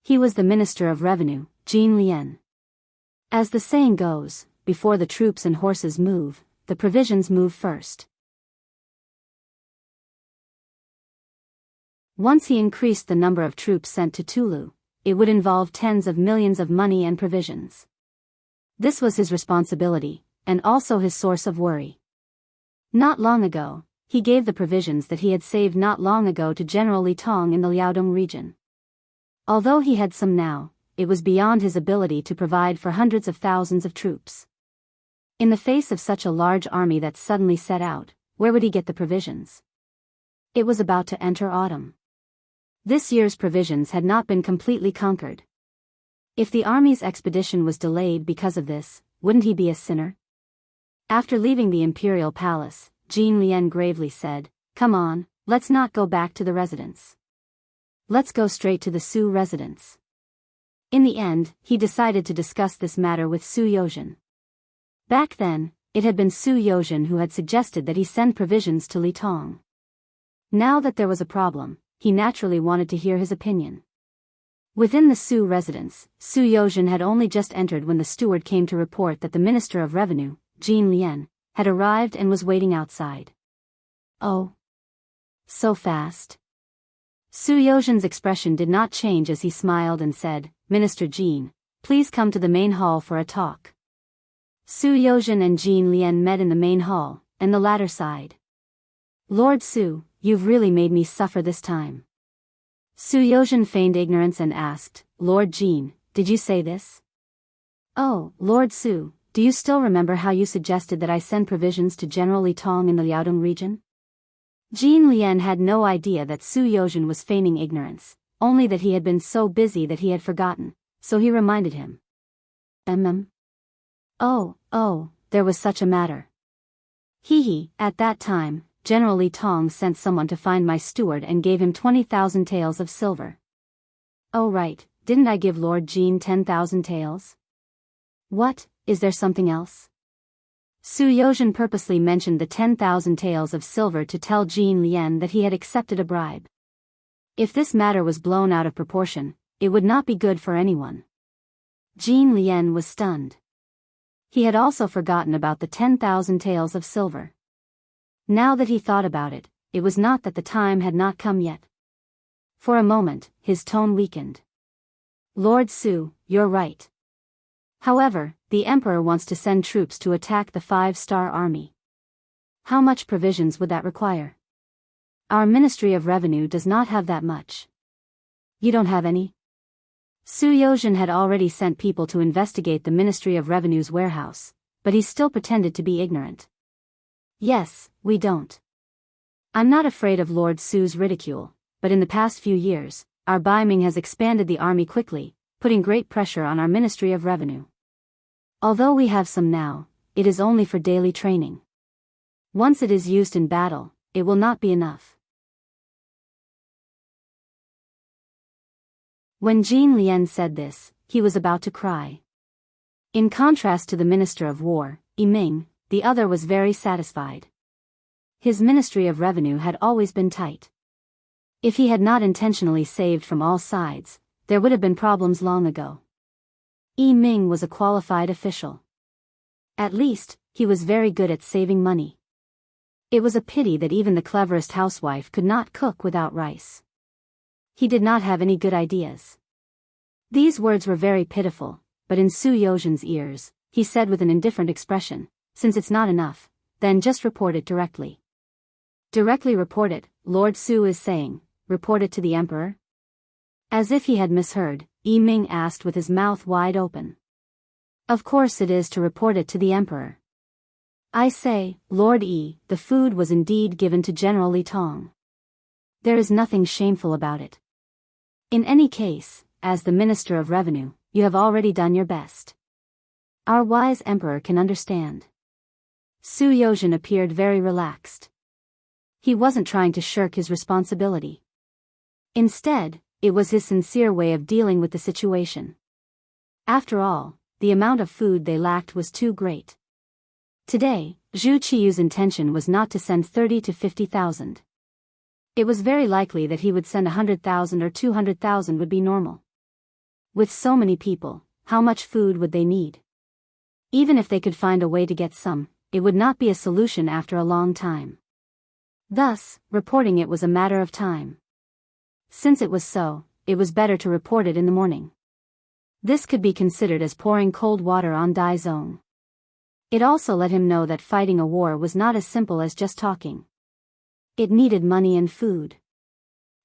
He was the Minister of Revenue, Jin Lian. As the saying goes, before the troops and horses move, the provisions move first. Once he increased the number of troops sent to Tulu, it would involve tens of millions of money and provisions. This was his responsibility, and also his source of worry. Not long ago, he gave the provisions that he had saved not long ago to General Li Tong in the Liaodong region. Although he had some now, it was beyond his ability to provide for hundreds of thousands of troops. In the face of such a large army that suddenly set out, where would he get the provisions? It was about to enter autumn. This year's provisions had not been completely conquered. If the army's expedition was delayed because of this, wouldn't he be a sinner? After leaving the imperial palace, Jin Lian gravely said, Come on, let's not go back to the residence. Let's go straight to the Su residence. In the end, he decided to discuss this matter with Su Yozhen. Back then, it had been Su Yozhen who had suggested that he send provisions to Li Tong. Now that there was a problem, he naturally wanted to hear his opinion. Within the Su residence, Su Yozhen had only just entered when the steward came to report that the Minister of Revenue, Jin Lian, had arrived and was waiting outside. Oh. So fast. Su Yozhen's expression did not change as he smiled and said, Minister Jin, please come to the main hall for a talk. Su Yozhen and Jin Lian met in the main hall, and the latter sighed. Lord Su, you've really made me suffer this time. Su Yozhen feigned ignorance and asked, Lord Jin, did you say this? Oh, Lord Su, do you still remember how you suggested that I send provisions to General Li Tong in the Liaodong region? Jin Lian had no idea that Su Yozhen was feigning ignorance, only that he had been so busy that he had forgotten, so he reminded him. Oh, there was such a matter. Hee. At that time, General Li Tong sent someone to find my steward and gave him 20,000 taels of silver. Oh right, didn't I give Lord Jean 10,000 taels? What, is there something else? Su Yozhen purposely mentioned the 10,000 taels of silver to tell Jean Lien that he had accepted a bribe. If this matter was blown out of proportion, it would not be good for anyone. Jean Lien was stunned. He had also forgotten about the 10,000 taels of silver. Now that he thought about it, it was not that the time had not come yet. For a moment, his tone weakened. Lord Su, you're right. However, the Emperor wants to send troops to attack the 5-star army. How much provisions would that require? Our Ministry of Revenue does not have that much. You don't have any? Su Yozhen had already sent people to investigate the Ministry of Revenue's warehouse, but he still pretended to be ignorant. Yes, we don't. I'm not afraid of Lord Su's ridicule, but in the past few years, our Biming has expanded the army quickly, putting great pressure on our Ministry of Revenue. Although we have some now, it is only for daily training. Once it is used in battle, it will not be enough. When Jean Lien said this, he was about to cry. In contrast to the Minister of War, Yi Ming, the other was very satisfied. His Ministry of Revenue had always been tight. If he had not intentionally saved from all sides, there would have been problems long ago. Yi Ming was a qualified official. At least, he was very good at saving money. It was a pity that even the cleverest housewife could not cook without rice. He did not have any good ideas. These words were very pitiful, but in Su Yozhen's ears, he said with an indifferent expression, since it's not enough, then just report it directly. Directly report it, Lord Su is saying, report it to the Emperor? As if he had misheard, Yi Ming asked with his mouth wide open. Of course it is to report it to the Emperor. I say, Lord Yi, the food was indeed given to General Li Tong. There is nothing shameful about it. In any case, as the Minister of Revenue, you have already done your best. Our wise Emperor can understand. Su Yozhen appeared very relaxed. He wasn't trying to shirk his responsibility. Instead, it was his sincere way of dealing with the situation. After all, the amount of food they lacked was too great. Today, Zhu Qiyu's intention was not to send 30 to 50,000. It was very likely that he would send 100,000 or 200,000 would be normal. With so many people, how much food would they need? Even if they could find a way to get some, it would not be a solution after a long time. Thus, reporting it was a matter of time. Since it was so, it was better to report it in the morning. This could be considered as pouring cold water on Dai Zong. It also let him know that fighting a war was not as simple as just talking. It needed money and food.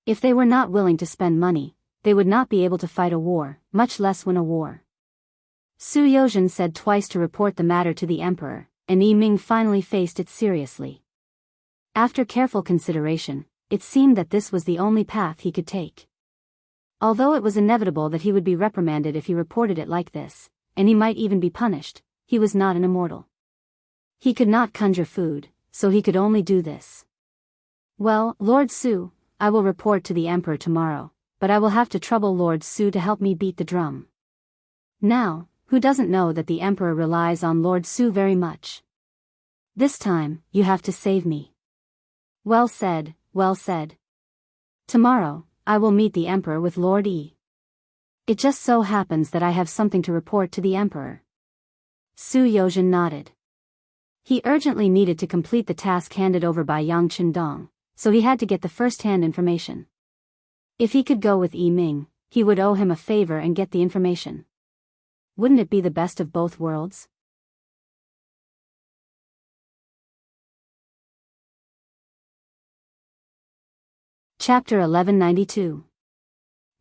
If they were not willing to spend money, they would not be able to fight a war, much less win a war. Su Yozhen said twice to report the matter to the Emperor, and Yi Ming finally faced it seriously. After careful consideration, it seemed that this was the only path he could take. Although it was inevitable that he would be reprimanded if he reported it like this, and he might even be punished, he was not an immortal. He could not conjure food, so he could only do this. Well, Lord Su, I will report to the Emperor tomorrow, but I will have to trouble Lord Su to help me beat the drum. Now, who doesn't know that the Emperor relies on Lord Su very much? This time, you have to save me. Well said, well said. Tomorrow, I will meet the Emperor with Lord Yi. It just so happens that I have something to report to the Emperor. Su Yozhen nodded. He urgently needed to complete the task handed over by Yang Qindong, so he had to get the first-hand information. If he could go with Yi Ming, he would owe him a favor and get the information. Wouldn't it be the best of both worlds? Chapter 1192.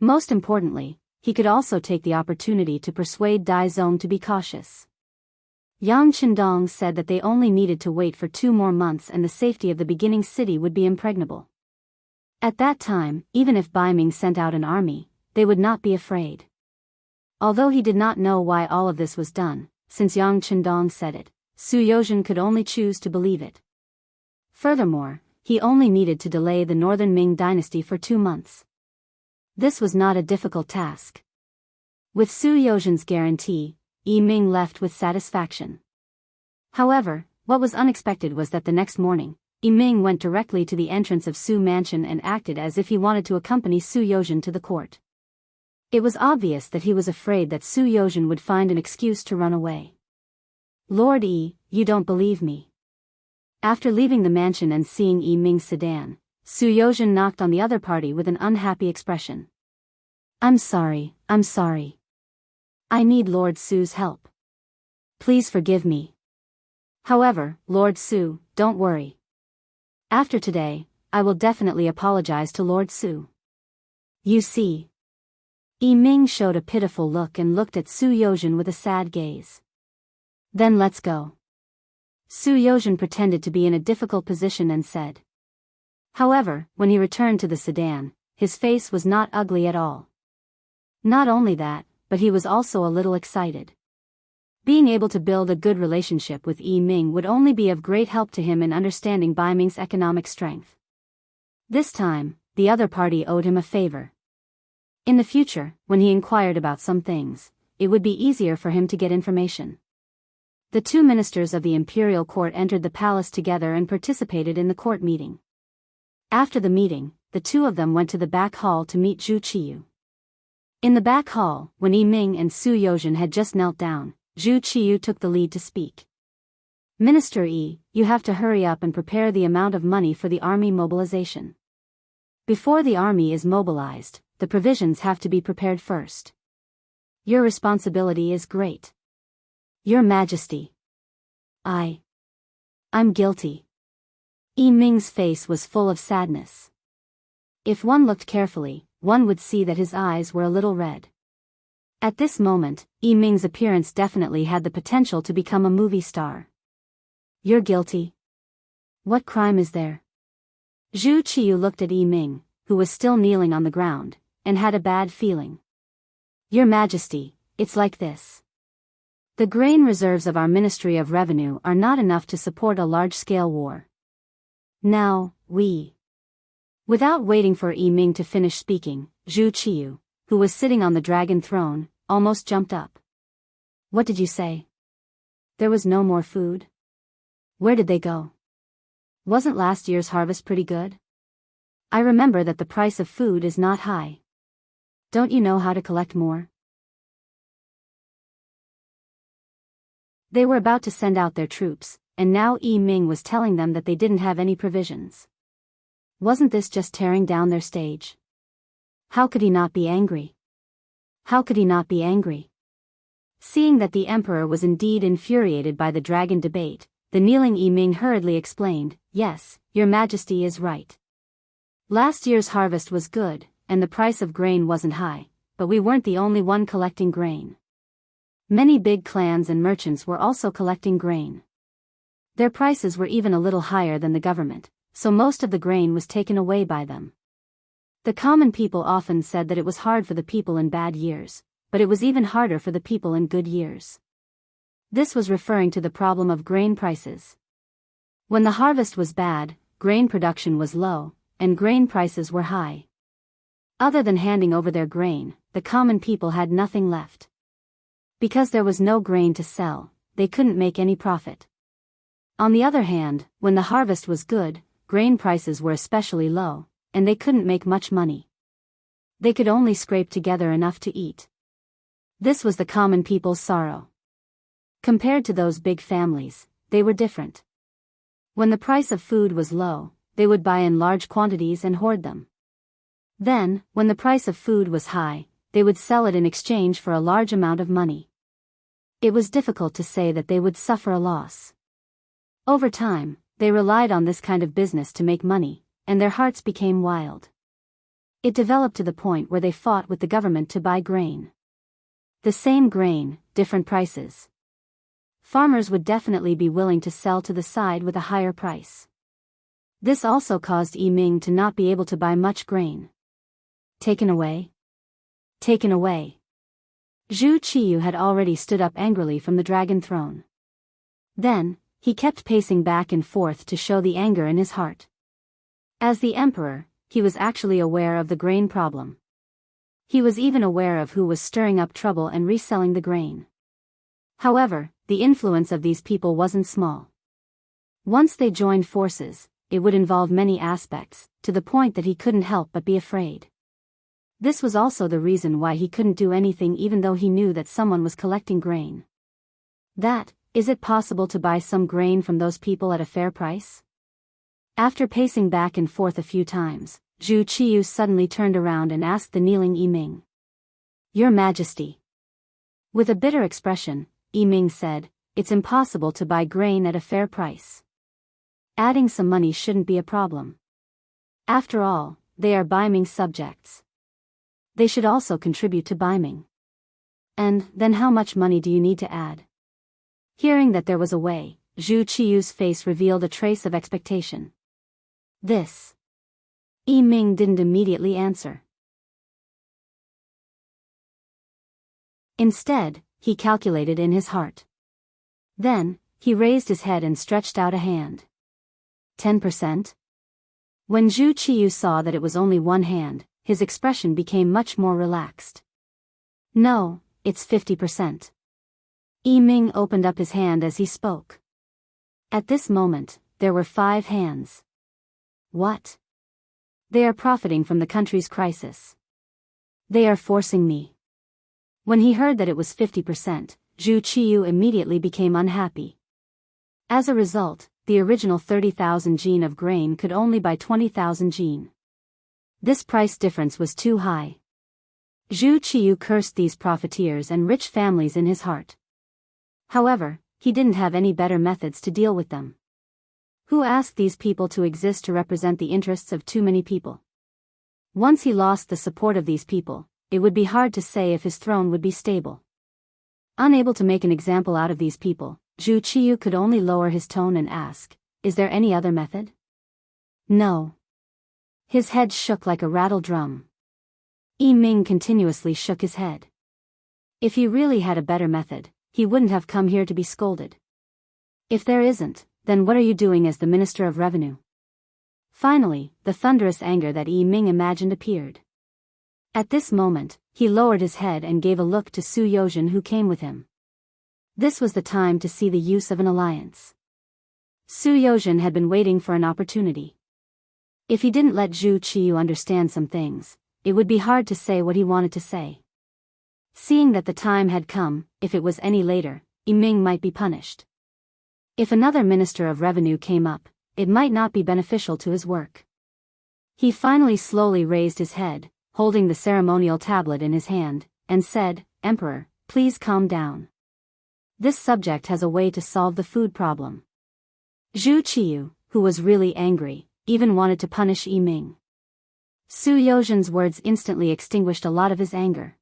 Most importantly, he could also take the opportunity to persuade Dai Zong to be cautious. Yang Qindong said that they only needed to wait for 2 more months and the safety of the beginning city would be impregnable. At that time, even if Biming sent out an army, they would not be afraid. Although he did not know why all of this was done, since Yang Chendong said it, Su Yozhen could only choose to believe it. Furthermore, he only needed to delay the northern Ming dynasty for 2 months. This was not a difficult task. With Su Yozhen's guarantee, Yi Ming left with satisfaction. However, what was unexpected was that the next morning, Yi Ming went directly to the entrance of Su Mansion and acted as if he wanted to accompany Su Yozhen to the court. It was obvious that he was afraid that Su Yozhen would find an excuse to run away. "Lord Yi, you don't believe me." After leaving the mansion and seeing Yi Ming's sedan, Su Yozhen knocked on the other party with an unhappy expression. I'm sorry. I need Lord Su's help. Please forgive me. However, Lord Su, don't worry. After today, I will definitely apologize to Lord Su. You see." Yi Ming showed a pitiful look and looked at Su Yozhen with a sad gaze. "Then let's go." Su Yozhen pretended to be in a difficult position and said. However, when he returned to the sedan, his face was not ugly at all. Not only that, but he was also a little excited. Being able to build a good relationship with Yi Ming would only be of great help to him in understanding Bai Ming's economic strength. This time, the other party owed him a favor. In the future, when he inquired about some things, it would be easier for him to get information. The 2 ministers of the imperial court entered the palace together and participated in the court meeting. After the meeting, the 2 of them went to the back hall to meet Zhu Qiyu. In the back hall, when Yi Ming and Su Yozhen had just knelt down, Zhu Qiyu took the lead to speak. "Minister Yi, you have to hurry up and prepare the amount of money for the army mobilization. Before the army is mobilized, the provisions have to be prepared first. Your responsibility is great. Your Majesty. I'm guilty." Yi Ming's face was full of sadness. If one looked carefully, one would see that his eyes were a little red. At this moment, Yi Ming's appearance definitely had the potential to become a movie star. "You're guilty? What crime is there?" Zhu Qiyu looked at Yi Ming, who was still kneeling on the ground, and had a bad feeling. "Your Majesty, it's like this. The grain reserves of our Ministry of Revenue are not enough to support a large-scale war. Now, Without waiting for Yi Ming to finish speaking, Zhu Qiyu, who was sitting on the dragon throne, almost jumped up. "What did you say? There was no more food? Where did they go? Wasn't last year's harvest pretty good? I remember that the price of food is not high. Don't you know how to collect more?" They were about to send out their troops, and now Yi Ming was telling them that they didn't have any provisions. Wasn't this just tearing down their stage? How could he not be angry? Seeing that the emperor was indeed infuriated by the dragon debate, the kneeling Yi Ming hurriedly explained, "Yes, your Majesty is right. Last year's harvest was good, and the price of grain wasn't high, but we weren't the only one collecting grain. Many big clans and merchants were also collecting grain. Their prices were even a little higher than the government, so most of the grain was taken away by them. The common people often said that it was hard for the people in bad years, but it was even harder for the people in good years. This was referring to the problem of grain prices. When the harvest was bad, grain production was low, and grain prices were high. Other than handing over their grain, the common people had nothing left. Because there was no grain to sell, they couldn't make any profit. On the other hand, when the harvest was good, grain prices were especially low, and they couldn't make much money. They could only scrape together enough to eat. This was the common people's sorrow. Compared to those big families, they were different. When the price of food was low, they would buy in large quantities and hoard them. Then, when the price of food was high, they would sell it in exchange for a large amount of money. It was difficult to say that they would suffer a loss. Over time, they relied on this kind of business to make money, and their hearts became wild. It developed to the point where they fought with the government to buy grain. The same grain, different prices. Farmers would definitely be willing to sell to the side with a higher price. This also caused Yi Ming to not be able to buy much grain. Taken away. Zhu Qiyu had already stood up angrily from the dragon throne. Then, he kept pacing back and forth to show the anger in his heart. As the emperor, he was actually aware of the grain problem. He was even aware of who was stirring up trouble and reselling the grain. However, the influence of these people wasn't small. Once they joined forces, it would involve many aspects, to the point that he couldn't help but be afraid. This was also the reason why he couldn't do anything even though he knew that someone was collecting grain. Is it possible to buy some grain from those people at a fair price? After pacing back and forth a few times, Zhu Qiyu suddenly turned around and asked the kneeling Yiming. Your Majesty. With a bitter expression, Yiming said, it's impossible to buy grain at a fair price. Adding some money shouldn't be a problem. After all, they are Biming subjects. They should also contribute to Biming. And then how much money do you need to add? Hearing that there was a way, Zhu Qiyu's face revealed a trace of expectation. This. Yiming didn't immediately answer. Instead, he calculated in his heart. Then, he raised his head and stretched out a hand. 10%? When Zhu Qiyu saw that it was only one hand, his expression became much more relaxed. No, it's 50%. Yiming opened up his hand as he spoke. At this moment, there were 5 hands. What? They are profiting from the country's crisis. They are forcing me. When he heard that it was 50%, Zhu Qiyu immediately became unhappy. As a result, the original 30,000 jin of grain could only buy 20,000 jin. This price difference was too high. Zhu Qiyu cursed these profiteers and rich families in his heart. However, he didn't have any better methods to deal with them. Who asked these people to exist to represent the interests of too many people? Once he lost the support of these people, it would be hard to say if his throne would be stable. Unable to make an example out of these people, Zhu Qiyu could only lower his tone and ask, is there any other method? No. His head shook like a rattle drum. Yiming continuously shook his head. If he really had a better method, he wouldn't have come here to be scolded. If there isn't, then what are you doing as the Minister of Revenue? Finally, the thunderous anger that Yiming imagined appeared. At this moment, he lowered his head and gave a look to Su Yozhen who came with him. This was the time to see the use of an alliance. Su Yozhen had been waiting for an opportunity. If he didn't let Zhu Qiyu understand some things, it would be hard to say what he wanted to say. Seeing that the time had come, if it was any later, Yiming might be punished. If another Minister of Revenue came up, it might not be beneficial to his work. He finally slowly raised his head, holding the ceremonial tablet in his hand, and said, Emperor, please calm down. This subject has a way to solve the food problem. Zhu Qiyu, who was really angry, even wanted to punish Yiming. Su Yozhen's words instantly extinguished a lot of his anger.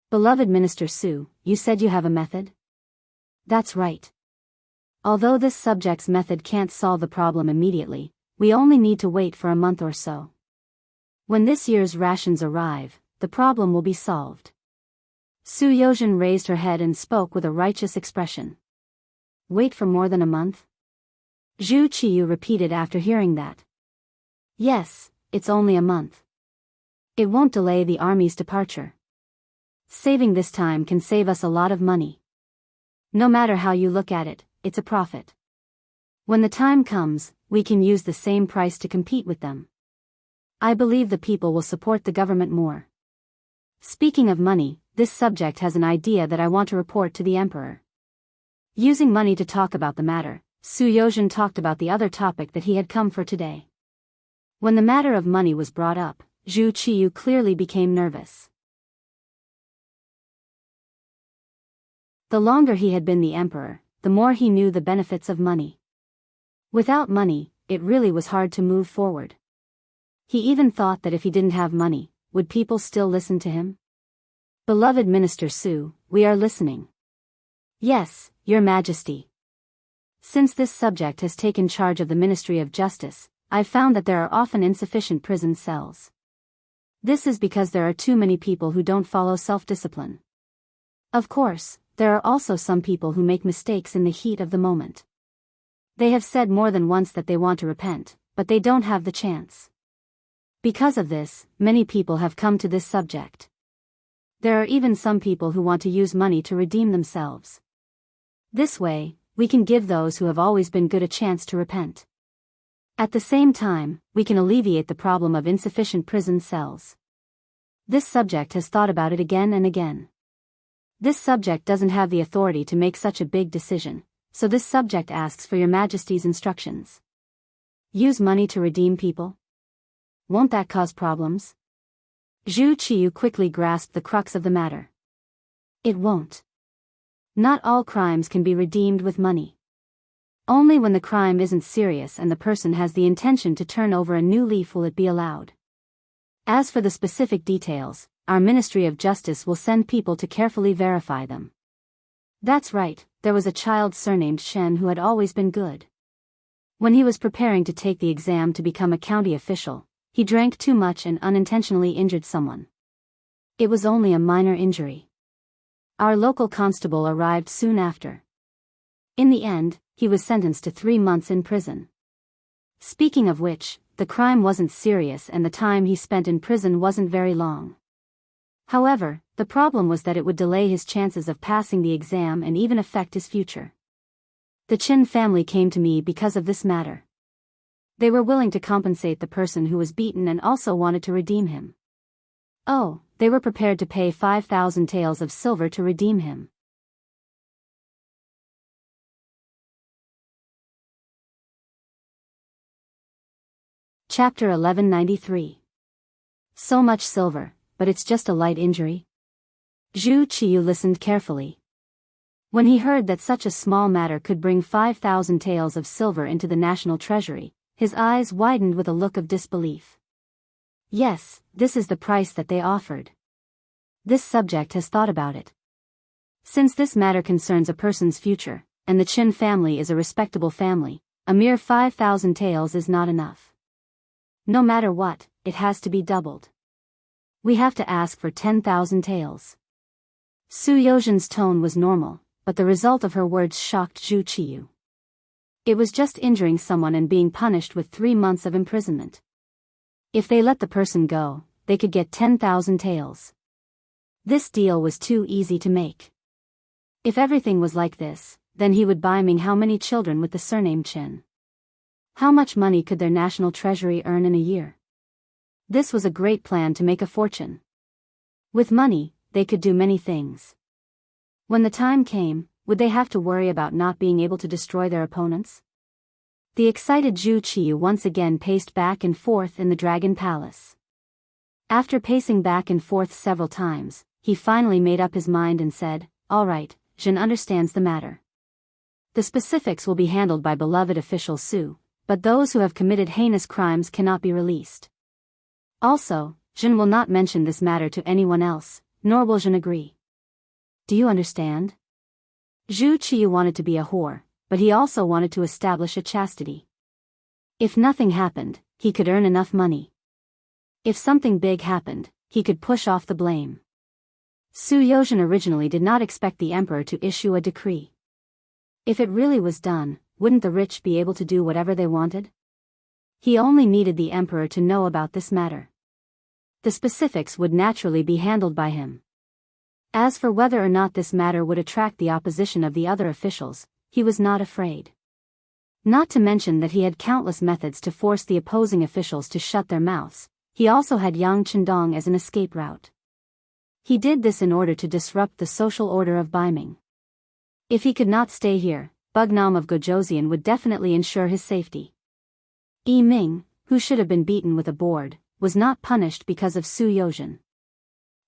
Beloved Minister Su, you said you have a method? That's right. Although this subject's method can't solve the problem immediately, we only need to wait for a month or so. When this year's rations arrive, the problem will be solved. Su Yozhen raised her head and spoke with a righteous expression. Wait for more than a month? Zhu Qiyu repeated after hearing that. Yes, it's only a month. It won't delay the army's departure. Saving this time can save us a lot of money. No matter how you look at it, it's a profit. When the time comes, we can use the same price to compete with them. I believe the people will support the government more. Speaking of money, this subject has an idea that I want to report to the emperor. Using money to talk about the matter, Su Yozhen talked about the other topic that he had come for today. When the matter of money was brought up, Zhu Qiyu clearly became nervous. The longer he had been the emperor, the more he knew the benefits of money. Without money, it really was hard to move forward. He even thought that if he didn't have money, would people still listen to him? Beloved Minister Su, we are listening. Yes, Your Majesty. Since this subject has taken charge of the Ministry of Justice, I've found that there are often insufficient prison cells. This is because there are too many people who don't follow self-discipline. Of course, there are also some people who make mistakes in the heat of the moment. They have said more than once that they want to repent, but they don't have the chance. Because of this, many people have come to this subject. There are even some people who want to use money to redeem themselves. This way, we can give those who have always been good a chance to repent. At the same time, we can alleviate the problem of insufficient prison cells. This subject has thought about it again and again. This subject doesn't have the authority to make such a big decision, so this subject asks for your Majesty's instructions. Use money to redeem people? Won't that cause problems? Zhu Qiyu quickly grasped the crux of the matter. It won't. Not all crimes can be redeemed with money. Only when the crime isn't serious and the person has the intention to turn over a new leaf will it be allowed. As for the specific details, our Ministry of Justice will send people to carefully verify them. That's right, there was a child surnamed Shen who had always been good. When he was preparing to take the exam to become a county official, he drank too much and unintentionally injured someone. It was only a minor injury. Our local constable arrived soon after. In the end, he was sentenced to 3 months in prison. Speaking of which, the crime wasn't serious and the time he spent in prison wasn't very long. However, the problem was that it would delay his chances of passing the exam and even affect his future. The Qin family came to me because of this matter. They were willing to compensate the person who was beaten and also wanted to redeem him. Oh, they were prepared to pay 5,000 taels of silver to redeem him. Chapter 1193. So much silver, but it's just a light injury? Zhu Qiyu listened carefully. When he heard that such a small matter could bring 5,000 taels of silver into the national treasury, his eyes widened with a look of disbelief. Yes, this is the price that they offered. This subject has thought about it. Since this matter concerns a person's future, and the Qin family is a respectable family, a mere 5,000 taels is not enough. No matter what, it has to be doubled. We have to ask for 10,000 taels. Su Yozhen's tone was normal, but the result of her words shocked Zhu Qiyu. It was just injuring someone and being punished with 3 months of imprisonment. If they let the person go, they could get 10,000 taels. This deal was too easy to make. If everything was like this, then he would buy Ming how many children with the surname Qin. How much money could their national treasury earn in a year? This was a great plan to make a fortune. With money, they could do many things. When the time came, would they have to worry about not being able to destroy their opponents? The excited Zhu Qiyu once again paced back and forth in the Dragon Palace. After pacing back and forth several times, he finally made up his mind and said, "All right, Zhen understands the matter. The specifics will be handled by beloved official Su, but those who have committed heinous crimes cannot be released. Also, Zhen will not mention this matter to anyone else, nor will Zhen agree. Do you understand?" Zhu Qiyu wanted to be a whore, but he also wanted to establish a chastity. If nothing happened, he could earn enough money. If something big happened, he could push off the blame. Su Yozhen originally did not expect the emperor to issue a decree. If it really was done, wouldn't the rich be able to do whatever they wanted? He only needed the emperor to know about this matter. The specifics would naturally be handled by him. As for whether or not this matter would attract the opposition of the other officials, he was not afraid. Not to mention that he had countless methods to force the opposing officials to shut their mouths. He also had Yang Chendong as an escape route. He did this in order to disrupt the social order of Baiming. If he could not stay here, Bugnam of Gojoseon would definitely ensure his safety. Yi Ming, who should have been beaten with a board, was not punished because of Su Yozhen.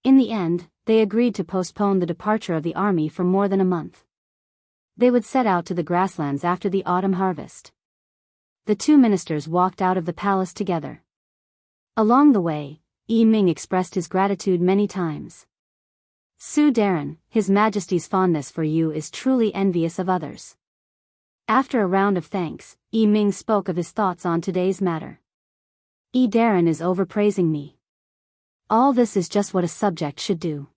In the end, they agreed to postpone the departure of the army for more than a month. They would set out to the grasslands after the autumn harvest. The two ministers walked out of the palace together. Along the way, Yi Ming expressed his gratitude many times. "Su Darren, His Majesty's fondness for you is truly envious of others." After a round of thanks, Yi Ming spoke of his thoughts on today's matter. "Yi Darren is overpraising me. All this is just what a subject should do."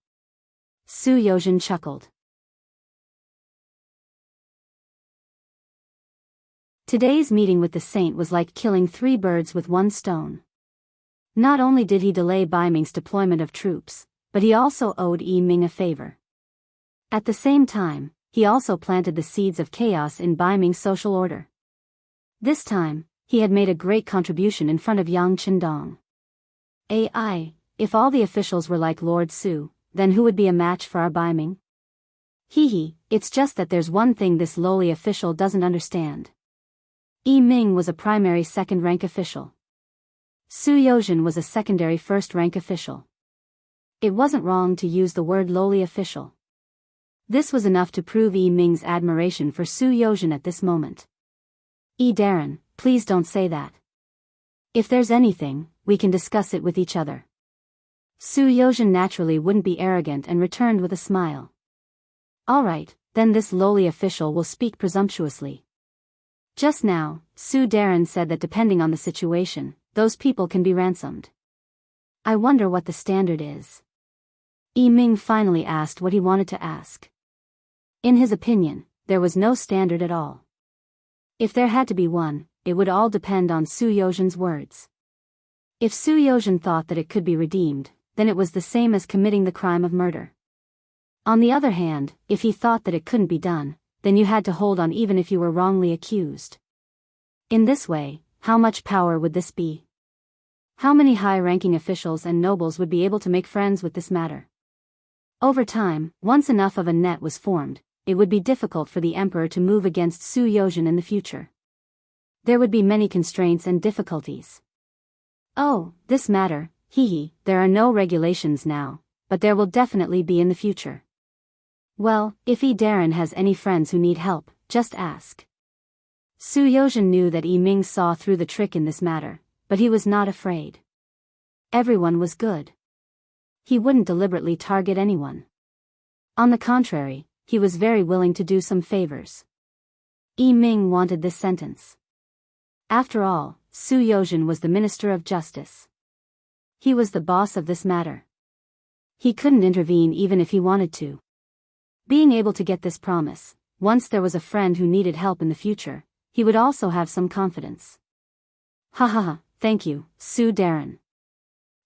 Su Yozhen chuckled. Today's meeting with the saint was like killing 3 birds with 1 stone. Not only did he delay Biming's deployment of troops, but he also owed Yi Ming a favor. At the same time, he also planted the seeds of chaos in Biming's social order. This time, he had made a great contribution in front of Yang Qindong. If all the officials were like Lord Su, then who would be a match for our Biming? It's just that there's one thing this lowly official doesn't understand. Yi Ming was a primary second-rank official. Su Yozhen was a secondary first-rank official. It wasn't wrong to use the word lowly official. This was enough to prove Yi Ming's admiration for Su Yozhen at this moment. Yi Darren, please don't say that. If there's anything, we can discuss it with each other. Su Yozhen naturally wouldn't be arrogant and returned with a smile. All right, then this lowly official will speak presumptuously. Just now, Su Darren said that depending on the situation, those people can be ransomed. I wonder what the standard is. Yi Ming finally asked what he wanted to ask. In his opinion, there was no standard at all. If there had to be one, it would all depend on Su Yozhen's words. If Su Yozhen thought that it could be redeemed, then it was the same as committing the crime of murder. On the other hand, if he thought that it couldn't be done, then you had to hold on even if you were wrongly accused. In this way, how much power would this be? How many high-ranking officials and nobles would be able to make friends with this matter? Over time, once enough of a net was formed, it would be difficult for the emperor to move against Su Yozhen in the future. There would be many constraints and difficulties. Oh, this matter, there are no regulations now, but there will definitely be in the future. Well, if Yi Darren has any friends who need help, just ask. Su Yozhen knew that Yi Ming saw through the trick in this matter, but he was not afraid. Everyone was good. He wouldn't deliberately target anyone. On the contrary, he was very willing to do some favors. Yi Ming wanted this sentence. After all, Su Yozhen was the Minister of Justice. He was the boss of this matter. He couldn't intervene even if he wanted to. Being able to get this promise, once there was a friend who needed help in the future, he would also have some confidence. Thank you, Su Darren.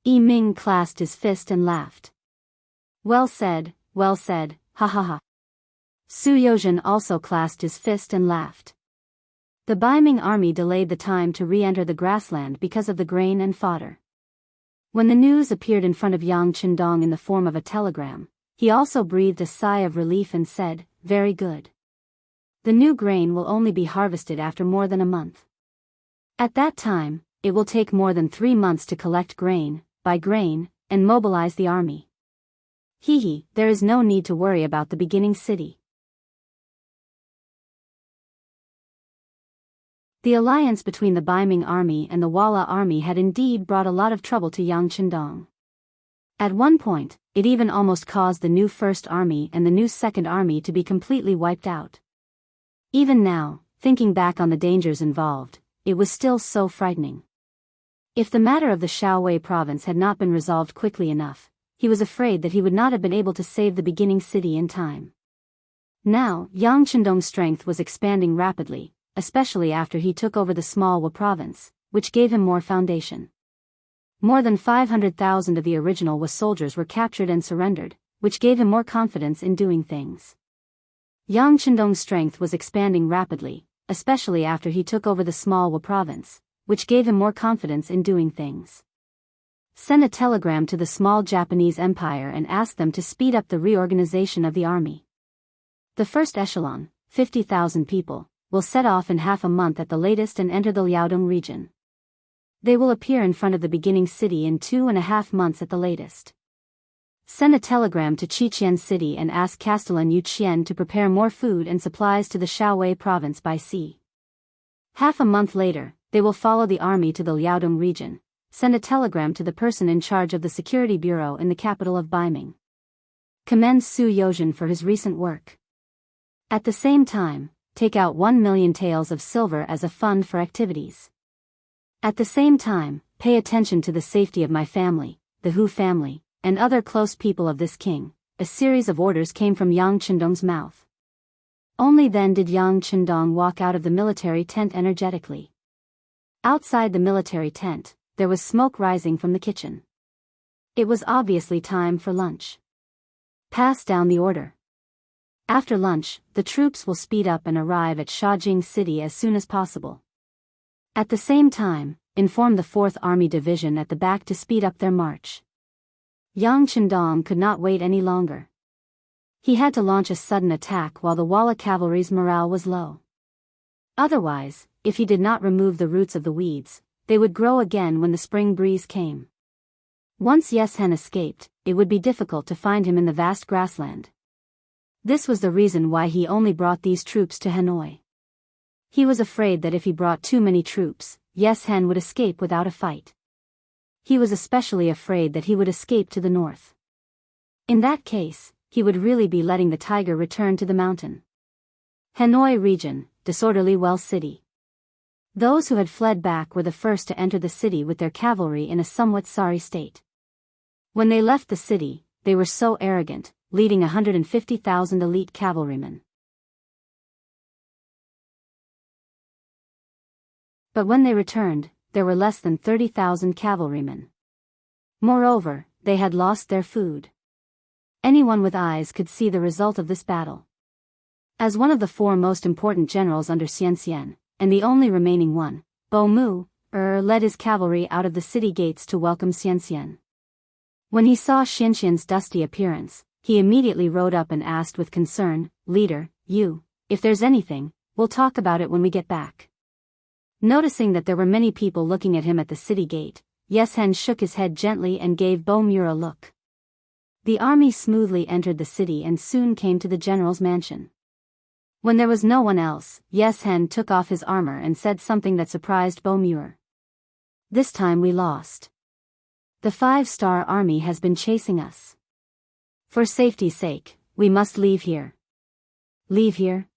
Yi Ming clasped his fist and laughed. Well said, ha. Su Yozhen also clasped his fist and laughed. The Biming army delayed the time to re-enter the grassland because of the grain and fodder. When the news appeared in front of Yang Qindong in the form of a telegram, he also breathed a sigh of relief and said, very good. The new grain will only be harvested after more than a month. At that time, it will take more than 3 months to collect grain, buy grain, and mobilize the army. There is no need to worry about the beginning city. The alliance between the Biming army and the Walla army had indeed brought a lot of trouble to Yang Qindong. At one point, it even almost caused the new First Army and the new Second Army to be completely wiped out. Even now, thinking back on the dangers involved, it was still so frightening. If the matter of the Shaowei province had not been resolved quickly enough, he was afraid that he would not have been able to save the beginning city in time. Now, Yang Qindong's strength was expanding rapidly, especially after he took over the small Wa province, which gave him more foundation. More than 500,000 of the original Wa soldiers were captured and surrendered, which gave him more confidence in doing things. Yang Qindong's strength was expanding rapidly, especially after he took over the small Wa province, which gave him more confidence in doing things. Send a telegram to the small Japanese empire and ask them to speed up the reorganization of the army. The first echelon, 50,000 people, will set off in half a month at the latest and enter the Liaodong region. They will appear in front of the beginning city in 2.5 months at the latest. Send a telegram to Qiqian City and ask Castellan Yu Qian to prepare more food and supplies to the Shaowei province by sea. Half a month later, they will follow the army to the Liaodong region. Send a telegram to the person in charge of the security bureau in the capital of Biming. Commend Su Yozhen for his recent work. At the same time, take out 1 million taels of silver as a fund for activities. At the same time, pay attention to the safety of my family, the Hu family, and other close people of this king, a series of orders came from Yang Chendong's mouth. Only then did Yang Chendong walk out of the military tent energetically. Outside the military tent, there was smoke rising from the kitchen. It was obviously time for lunch. Pass down the order. After lunch, the troops will speed up and arrive at Shaojing City as soon as possible. At the same time, inform the 4th Army Division at the back to speed up their march. Yang Chendong could not wait any longer. He had to launch a sudden attack while the Walla cavalry's morale was low. Otherwise, if he did not remove the roots of the weeds, they would grow again when the spring breeze came. Once Yeshen escaped, it would be difficult to find him in the vast grassland. This was the reason why he only brought these troops to Hanoi. He was afraid that if he brought too many troops, Yeshen would escape without a fight. He was especially afraid that he would escape to the north. In that case, he would really be letting the tiger return to the mountain. Hanoi region, disorderly Well City. Those who had fled back were the first to enter the city with their cavalry in a somewhat sorry state. When they left the city, they were so arrogant, leading 150,000 elite cavalrymen. But when they returned, there were less than 30,000 cavalrymen. Moreover, they had lost their food. Anyone with eyes could see the result of this battle. As one of the 4 most important generals under Xianxian, and the only remaining one, Bo Mu, led his cavalry out of the city gates to welcome Xianxian. When he saw Xianxian's dusty appearance, he immediately rode up and asked with concern, "Leader, if there's anything, we'll talk about it when we get back." Noticing that there were many people looking at him at the city gate, Yeshen shook his head gently and gave Bo Mu a look. The army smoothly entered the city and soon came to the general's mansion. When there was no one else, Yeshen took off his armor and said something that surprised Bo Mu. "This time we lost. The 5-star army has been chasing us. For safety's sake, we must leave here." "Leave here?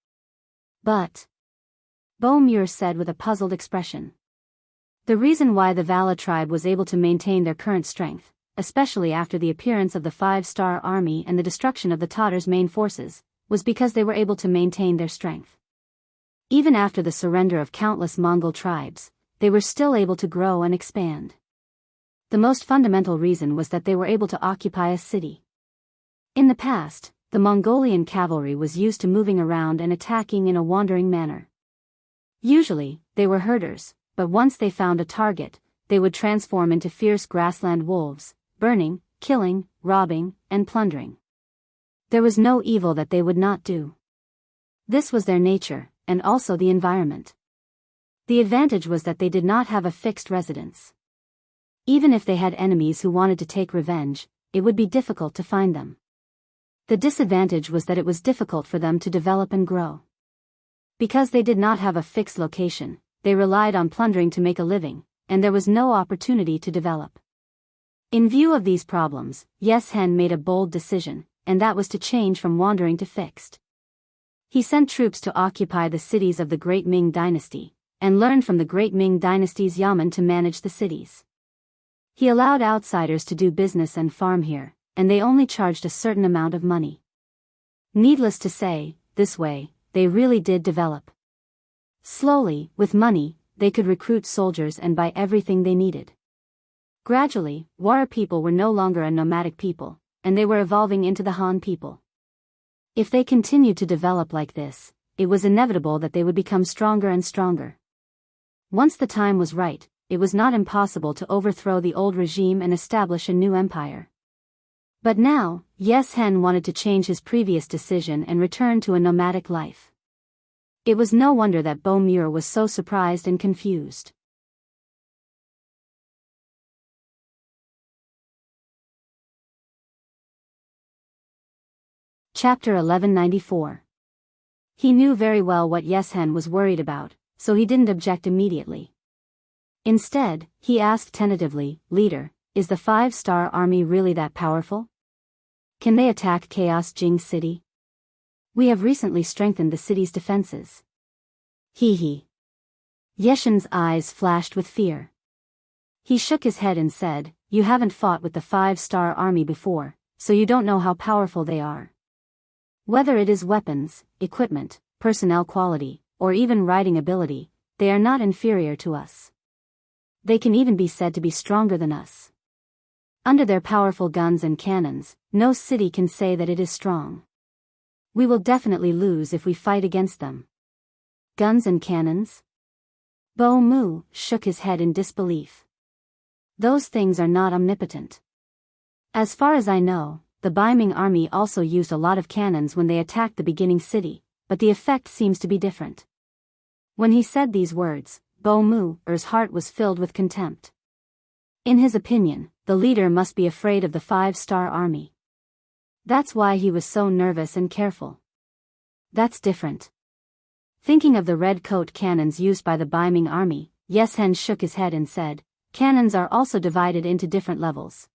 But..." Bo Mu said with a puzzled expression. The reason why the Vala tribe was able to maintain their current strength, especially after the appearance of the 5-star army and the destruction of the Tatar's main forces, was because they were able to maintain their strength. Even after the surrender of countless Mongol tribes, they were still able to grow and expand. The most fundamental reason was that they were able to occupy a city. In the past, the Mongolian cavalry was used to moving around and attacking in a wandering manner. Usually, they were herders, but once they found a target, they would transform into fierce grassland wolves, burning, killing, robbing, and plundering. There was no evil that they would not do. This was their nature, and also the environment. The advantage was that they did not have a fixed residence. Even if they had enemies who wanted to take revenge, it would be difficult to find them. The disadvantage was that it was difficult for them to develop and grow. Because they did not have a fixed location, they relied on plundering to make a living, and there was no opportunity to develop. In view of these problems, Yeshen made a bold decision, and that was to change from wandering to fixed. He sent troops to occupy the cities of the Great Ming Dynasty, and learned from the Great Ming Dynasty's yamen to manage the cities. He allowed outsiders to do business and farm here, and they only charged a certain amount of money. Needless to say, this way, they really did develop. Slowly, with money, they could recruit soldiers and buy everything they needed. Gradually, Wara people were no longer a nomadic people, and they were evolving into the Han people. If they continued to develop like this, it was inevitable that they would become stronger and stronger. Once the time was right, it was not impossible to overthrow the old regime and establish a new empire. But now, Yeshen wanted to change his previous decision and return to a nomadic life. It was no wonder that Bo Mu was so surprised and confused. Chapter 1194. He knew very well what Yeshen was worried about, so he didn't object immediately. Instead, he asked tentatively, "Leader, is the 5-star army really that powerful? Can they attack Chaos Jing City? We have recently strengthened the city's defenses." He. Yeshen's eyes flashed with fear. He shook his head and said, "You haven't fought with the 5-star army before, so you don't know how powerful they are. Whether it is weapons, equipment, personnel quality, or even riding ability, they are not inferior to us. They can even be said to be stronger than us. Under their powerful guns and cannons, no city can say that it is strong. We will definitely lose if we fight against them. Guns and cannons? Bo Mu shook his head in disbelief. Those things are not omnipotent. As far as I know, the Biming army also used a lot of cannons when they attacked the beginning city, but the effect seems to be different. When he said these words, Bo Mu's heart was filled with contempt. In his opinion, the leader must be afraid of the 5-star army. That's why he was so nervous and careful. That's different. Thinking of the red coat cannons used by the Biming army, Yeshen shook his head and said, cannons are also divided into different levels.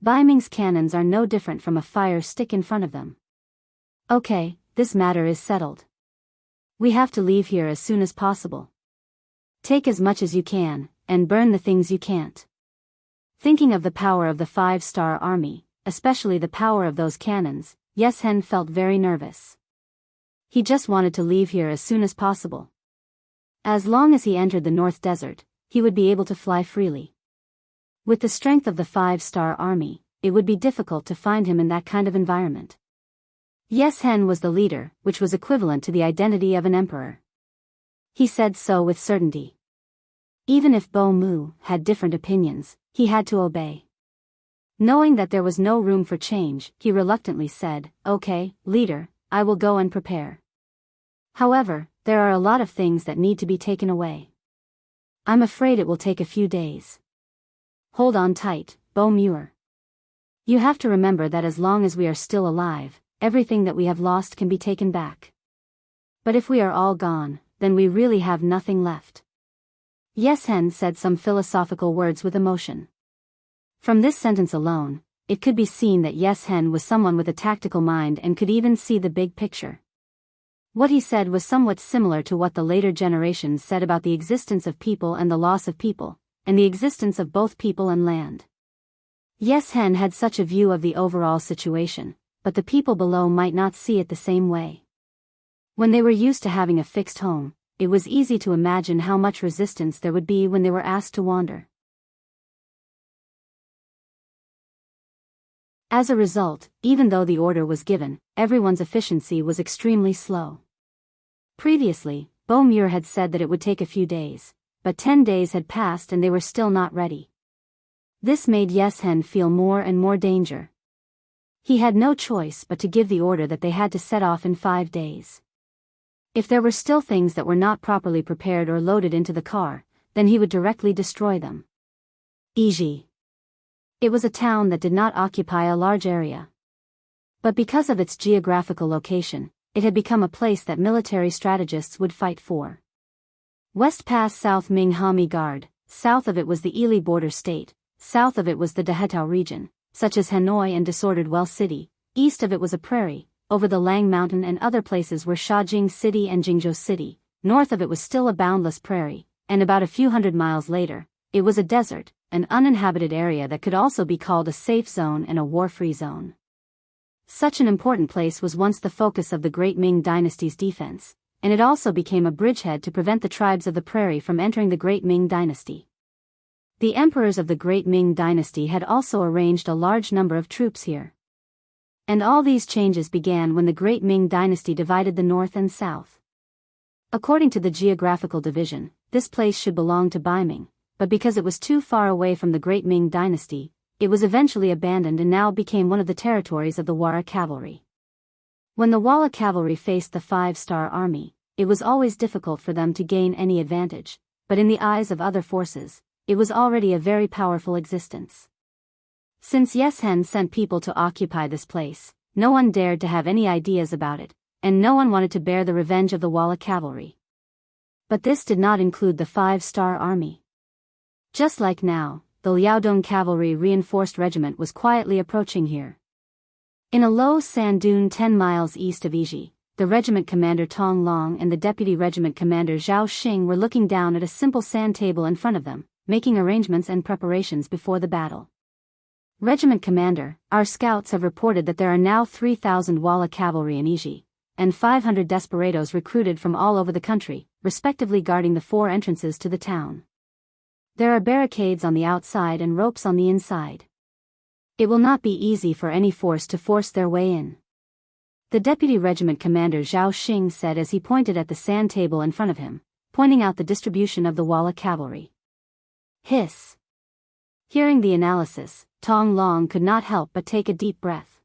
Biming's cannons are no different from a fire stick in front of them. Okay, this matter is settled. We have to leave here as soon as possible. Take as much as you can, and burn the things you can't. Thinking of the power of the 5-star army, especially the power of those cannons, Yeshen felt very nervous. He just wanted to leave here as soon as possible. As long as he entered the North Desert, he would be able to fly freely. With the strength of the 5-star army, it would be difficult to find him in that kind of environment. Yeshen was the leader, which was equivalent to the identity of an emperor. He said so with certainty. Even if Bo Mu had different opinions, he had to obey. Knowing that there was no room for change, he reluctantly said, okay, leader, I will go and prepare. However, there are a lot of things that need to be taken away. I'm afraid it will take a few days. Hold on tight, Bo Muir. You have to remember that as long as we are still alive, everything that we have lost can be taken back. But if we are all gone, then we really have nothing left. Yeshen said some philosophical words with emotion. From this sentence alone, it could be seen that Yeshen was someone with a tactical mind and could even see the big picture. What he said was somewhat similar to what the later generations said about the existence of people and the loss of people, and the existence of both people and land. Yeshen had such a view of the overall situation, but the people below might not see it the same way. When they were used to having a fixed home, it was easy to imagine how much resistance there would be when they were asked to wander. As a result, even though the order was given, everyone's efficiency was extremely slow. Previously, Bo Muir had said that it would take a few days, but 10 days had passed and they were still not ready. This made Yeshen feel more and more danger. He had no choice but to give the order that they had to set off in 5 days. If there were still things that were not properly prepared or loaded into the car, then he would directly destroy them. Iji. It was a town that did not occupy a large area. But because of its geographical location, it had become a place that military strategists would fight for. West Pass South Ming Hami Guard, south of it was the Ili border state, south of it was the Dahetao region, such as Hanoi and disordered Well City, east of it was a prairie, over the Lang Mountain and other places were Shaojing City and Jingzhou City, north of it was still a boundless prairie, and about a few hundred miles later, it was a desert, an uninhabited area that could also be called a safe zone and a war-free zone. Such an important place was once the focus of the Great Ming Dynasty's defense, and it also became a bridgehead to prevent the tribes of the prairie from entering the Great Ming Dynasty. The emperors of the Great Ming Dynasty had also arranged a large number of troops here. And all these changes began when the Great Ming Dynasty divided the north and south. According to the geographical division, this place should belong to Biming, but because it was too far away from the Great Ming Dynasty, it was eventually abandoned and now became one of the territories of the Wara cavalry. When the Wala cavalry faced the 5-star army, it was always difficult for them to gain any advantage, but in the eyes of other forces, it was already a very powerful existence. Since Yeshen sent people to occupy this place, no one dared to have any ideas about it, and no one wanted to bear the revenge of the Wala cavalry. But this did not include the 5-star army. Just like now, the Liaodong Cavalry Reinforced Regiment was quietly approaching here. In a low sand dune 10 miles east of Iji, the regiment commander Tong Long and the deputy regiment commander Zhao Xing were looking down at a simple sand table in front of them, making arrangements and preparations before the battle. Regiment Commander, our scouts have reported that there are now 3,000 Walla cavalry in Iji, and 500 desperados recruited from all over the country, respectively guarding the 4 entrances to the town. There are barricades on the outside and ropes on the inside. It will not be easy for any force to force their way in. The Deputy Regiment Commander Zhao Xing said as he pointed at the sand table in front of him, pointing out the distribution of the Walla cavalry. Hiss. Hearing the analysis, Tong Long could not help but take a deep breath.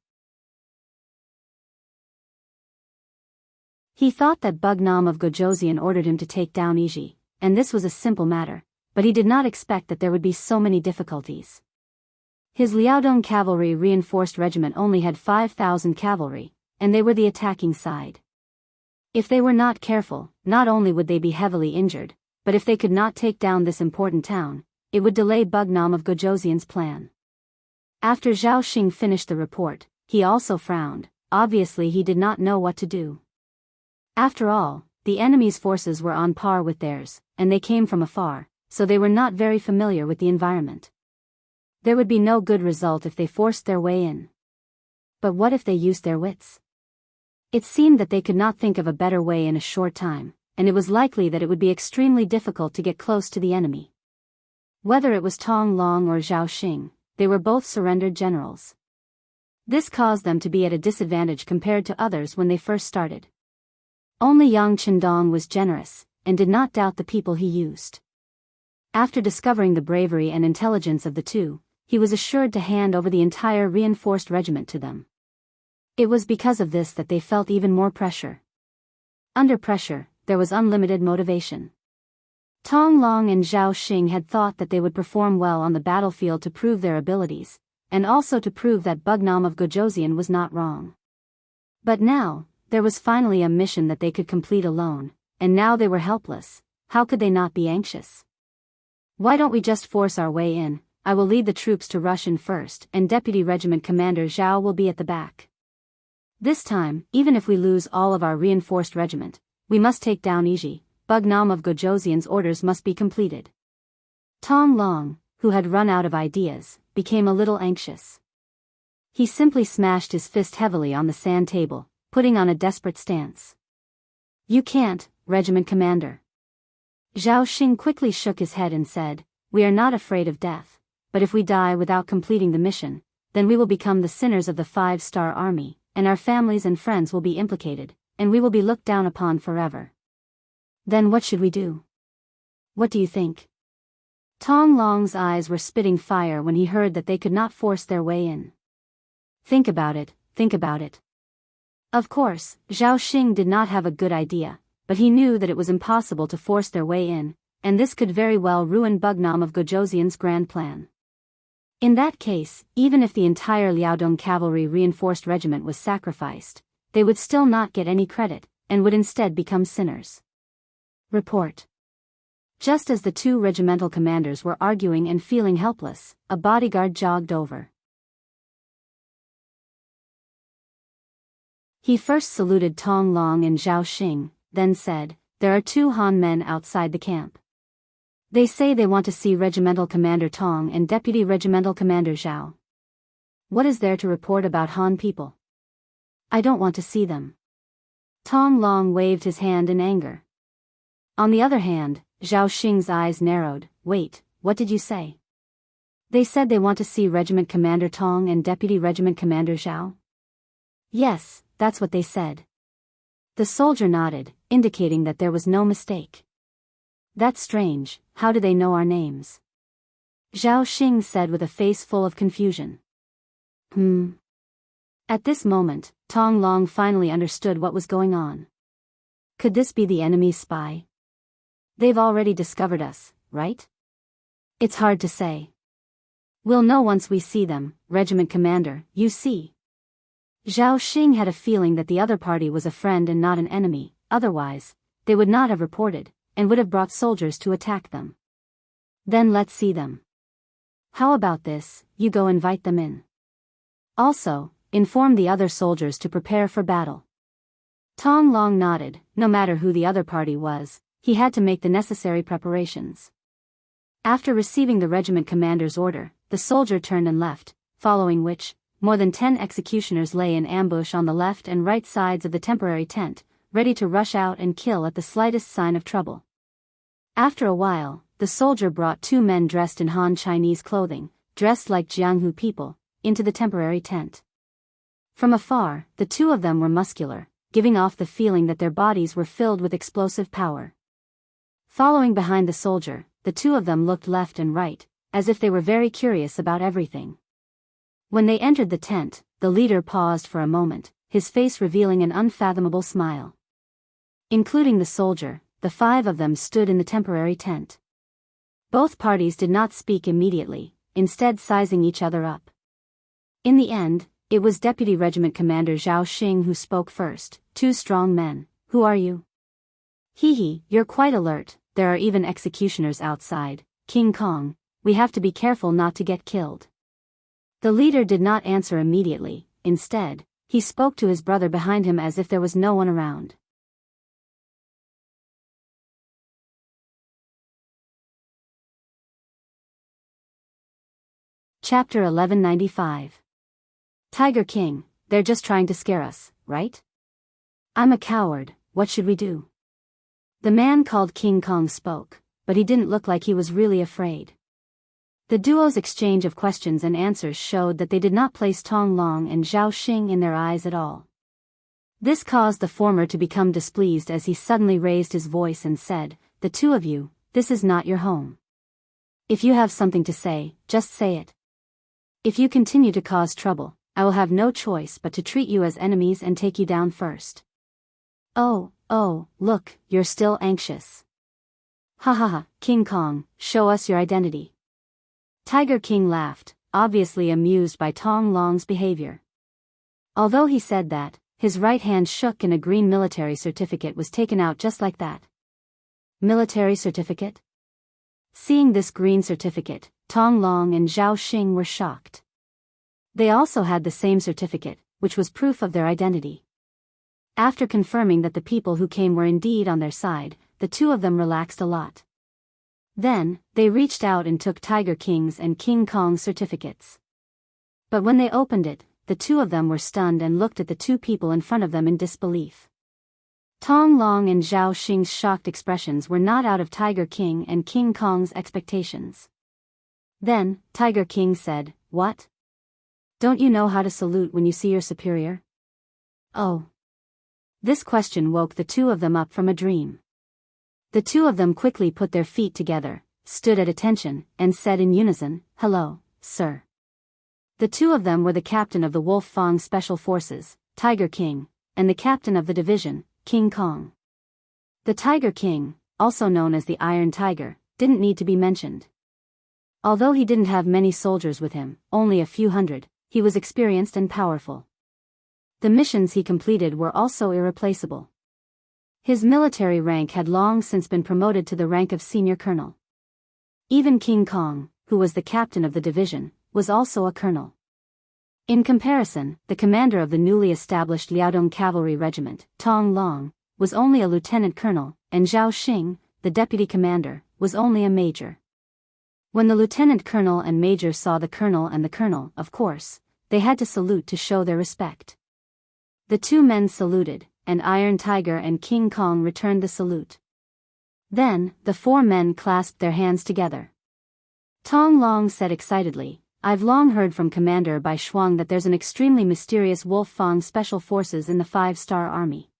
He thought that Bugnam of Gojoseon ordered him to take down Iji, and this was a simple matter, but he did not expect that there would be so many difficulties. His Liaodong cavalry reinforced regiment only had 5,000 cavalry, and they were the attacking side. If they were not careful, not only would they be heavily injured, but if they could not take down this important town, it would delay Bugnam of Gojoseon's plan. After Zhao Xing finished the report, he also frowned. Obviously he did not know what to do. After all, the enemy's forces were on par with theirs, and they came from afar, so they were not very familiar with the environment. There would be no good result if they forced their way in. But what if they used their wits? It seemed that they could not think of a better way in a short time, and it was likely that it would be extremely difficult to get close to the enemy. Whether it was Tong Long or Zhao Xing, they were both surrendered generals. This caused them to be at a disadvantage compared to others when they first started. Only Yang Chendong was generous, and did not doubt the people he used. After discovering the bravery and intelligence of the two, he was assured to hand over the entire reinforced regiment to them. It was because of this that they felt even more pressure. Under pressure, there was unlimited motivation. Tong Long and Zhao Xing had thought that they would perform well on the battlefield to prove their abilities, and also to prove that Bugnam of Gojoseon was not wrong. But now, there was finally a mission that they could complete alone, and now they were helpless. How could they not be anxious? Why don't we just force our way in? I will lead the troops to rush in first, and Deputy Regiment Commander Zhao will be at the back. This time, even if we lose all of our reinforced regiment, we must take down Iji. Bugnam of Gojoseon's orders must be completed. Tong Long, who had run out of ideas, became a little anxious. He simply smashed his fist heavily on the sand table, putting on a desperate stance. You can't, Regiment Commander. Zhao Xing quickly shook his head and said, We are not afraid of death, but if we die without completing the mission, then we will become the sinners of the 5-star army, and our families and friends will be implicated, and we will be looked down upon forever. Then what should we do? What do you think? Tong Long's eyes were spitting fire when he heard that they could not force their way in. Think about it, think about it. Of course, Zhao Xing did not have a good idea, but he knew that it was impossible to force their way in, and this could very well ruin Bugnam of Gojoseon's grand plan. In that case, even if the entire Liaodong cavalry reinforced regiment was sacrificed, they would still not get any credit, and would instead become sinners. Report. Just as the two regimental commanders were arguing and feeling helpless, a bodyguard jogged over. He first saluted Tong Long and Zhao Xing, then said, There are 2 Han men outside the camp. They say they want to see Regimental Commander Tong and Deputy Regimental Commander Zhao. What is there to report about Han people? I don't want to see them. Tong Long waved his hand in anger. On the other hand, Zhao Xing's eyes narrowed. Wait, what did you say? They said they want to see Regiment Commander Tong and Deputy Regiment Commander Zhao? Yes, that's what they said. The soldier nodded, indicating that there was no mistake. That's strange, how do they know our names? Zhao Xing said with a face full of confusion. At this moment, Tong Long finally understood what was going on. Could this be the enemy's spy? They've already discovered us, right? It's hard to say. We'll know once we see them, Regiment Commander, you see. Zhao Xing had a feeling that the other party was a friend and not an enemy, otherwise, they would not have reported, and would have brought soldiers to attack them. Then let's see them. How about this, you go invite them in. Also, inform the other soldiers to prepare for battle. Tong Long nodded. No matter who the other party was, he had to make the necessary preparations. After receiving the regiment commander's order, the soldier turned and left, following which, more than 10 executioners lay in ambush on the left and right sides of the temporary tent, ready to rush out and kill at the slightest sign of trouble. After a while, the soldier brought 2 men dressed in Han Chinese clothing, dressed like Jianghu people, into the temporary tent. From afar, the 2 of them were muscular, giving off the feeling that their bodies were filled with explosive power. Following behind the soldier, the 2 of them looked left and right, as if they were very curious about everything. When they entered the tent, the leader paused for a moment, his face revealing an unfathomable smile. Including the soldier, the 5 of them stood in the temporary tent. Both parties did not speak immediately, instead sizing each other up. In the end, it was Deputy Regiment Commander Zhao Xing who spoke first. 2 strong men, who are you? Hee, you're quite alert, there are even executioners outside. King Kong, we have to be careful not to get killed. The leader did not answer immediately, instead, he spoke to his brother behind him as if there was no one around. Chapter 1195. Tiger King, they're just trying to scare us, right? I'm a coward, what should we do? The man called King Kong spoke, but he didn't look like he was really afraid. The duo's exchange of questions and answers showed that they did not place Tong Long and Zhao Xing in their eyes at all. This caused the former to become displeased as he suddenly raised his voice and said, "The 2 of you, this is not your home. If you have something to say, just say it. If you continue to cause trouble, I will have no choice but to treat you as enemies and take you down first." Oh, look, you're still anxious. Ha, King Kong, show us your identity. Tiger King laughed, obviously amused by Tong Long's behavior. Although he said that, his right hand shook and a green military certificate was taken out just like that. Military certificate? Seeing this green certificate, Tong Long and Zhao Xing were shocked. They also had the same certificate, which was proof of their identity. After confirming that the people who came were indeed on their side, the 2 of them relaxed a lot. Then, they reached out and took Tiger King's and King Kong's certificates. But when they opened it, the 2 of them were stunned and looked at the 2 people in front of them in disbelief. Tong Long and Zhao Xing's shocked expressions were not out of Tiger King and King Kong's expectations. Then, Tiger King said, "What? Don't you know how to salute when you see your superior?" Oh. This question woke the 2 of them up from a dream. The 2 of them quickly put their feet together, stood at attention, and said in unison, "Hello, sir." The 2 of them were the captain of the Wolf Fang Special Forces, Tiger King, and the captain of the division, King Kong. The Tiger King, also known as the Iron Tiger, didn't need to be mentioned. Although he didn't have many soldiers with him, only a few hundred, he was experienced and powerful. The missions he completed were also irreplaceable. His military rank had long since been promoted to the rank of senior colonel. Even King Kong, who was the captain of the division, was also a colonel. In comparison, the commander of the newly established Liaodong Cavalry Regiment, Tong Long, was only a lieutenant colonel, and Zhao Xing, the deputy commander, was only a major. When the lieutenant colonel and major saw the colonel and the colonel, of course, they had to salute to show their respect. The 2 men saluted, and Iron Tiger and King Kong returned the salute. Then, the 4 men clasped their hands together. Tong Long said excitedly, "I've long heard from Commander Bai Shuang that there's an extremely mysterious Wolf Fang Special Forces in the 5-star Army.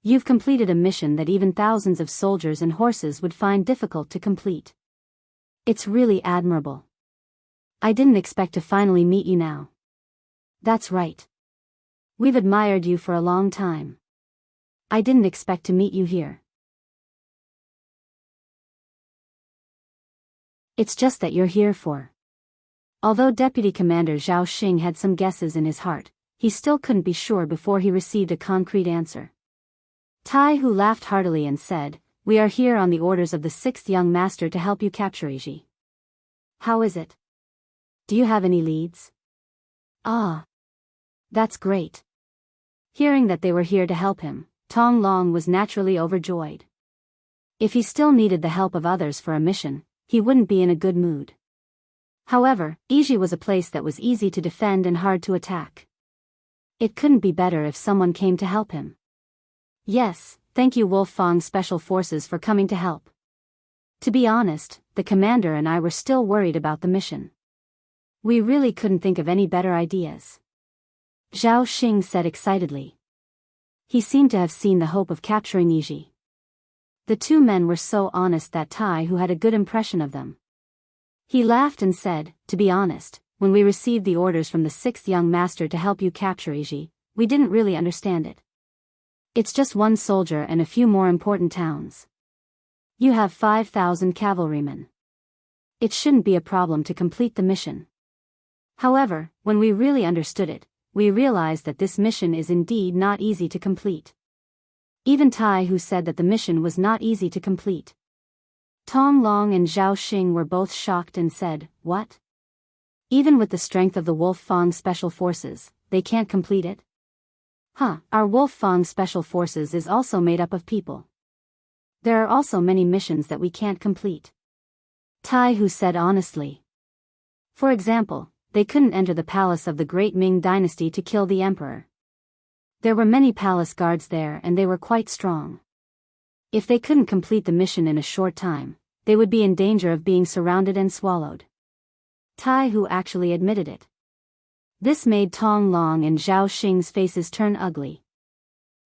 You've completed a mission that even thousands of soldiers and horses would find difficult to complete. It's really admirable. I didn't expect to finally meet you now." "That's right. We've admired you for a long time. I didn't expect to meet you here. It's just that you're here for." Although Deputy Commander Zhao Xing had some guesses in his heart, he still couldn't be sure before he received a concrete answer. Tai Hu laughed heartily and said, "We are here on the orders of the 6th young master to help you capture Iji. How is it? Do you have any leads?" "Ah. That's great." Hearing that they were here to help him, Tong Long was naturally overjoyed. If he still needed the help of others for a mission, he wouldn't be in a good mood. However, Yiji was a place that was easy to defend and hard to attack. It couldn't be better if someone came to help him. Yes, thank you Wolfang Special Forces for coming to help. To be honest, the commander and I were still worried about the mission. We really couldn't think of any better ideas. Zhao Xing said excitedly. He seemed to have seen the hope of capturing Yiji. The two men were so honest that Tai Hu had a good impression of them. He laughed and said, to be honest, when we received the orders from the sixth young master to help you capture Yiji, we didn't really understand it. It's just one soldier and a few more important towns. You have 5,000 cavalrymen. It shouldn't be a problem to complete the mission. However, when we really understood it, we realized that this mission is indeed not easy to complete. Even Tai Hu said that the mission was not easy to complete. Tong Long and Zhao Xing were both shocked and said, what? Even with the strength of the Wolfang Special Forces, they can't complete it? Our Wolfang Special Forces is also made up of people. There are also many missions that we can't complete. Tai Hu said honestly. For example, they couldn't enter the palace of the Great Ming Dynasty to kill the emperor. There were many palace guards there and they were quite strong. If they couldn't complete the mission in a short time, they would be in danger of being surrounded and swallowed. Tai Hu actually admitted it. This made Tong Long and Zhao Xing's faces turn ugly.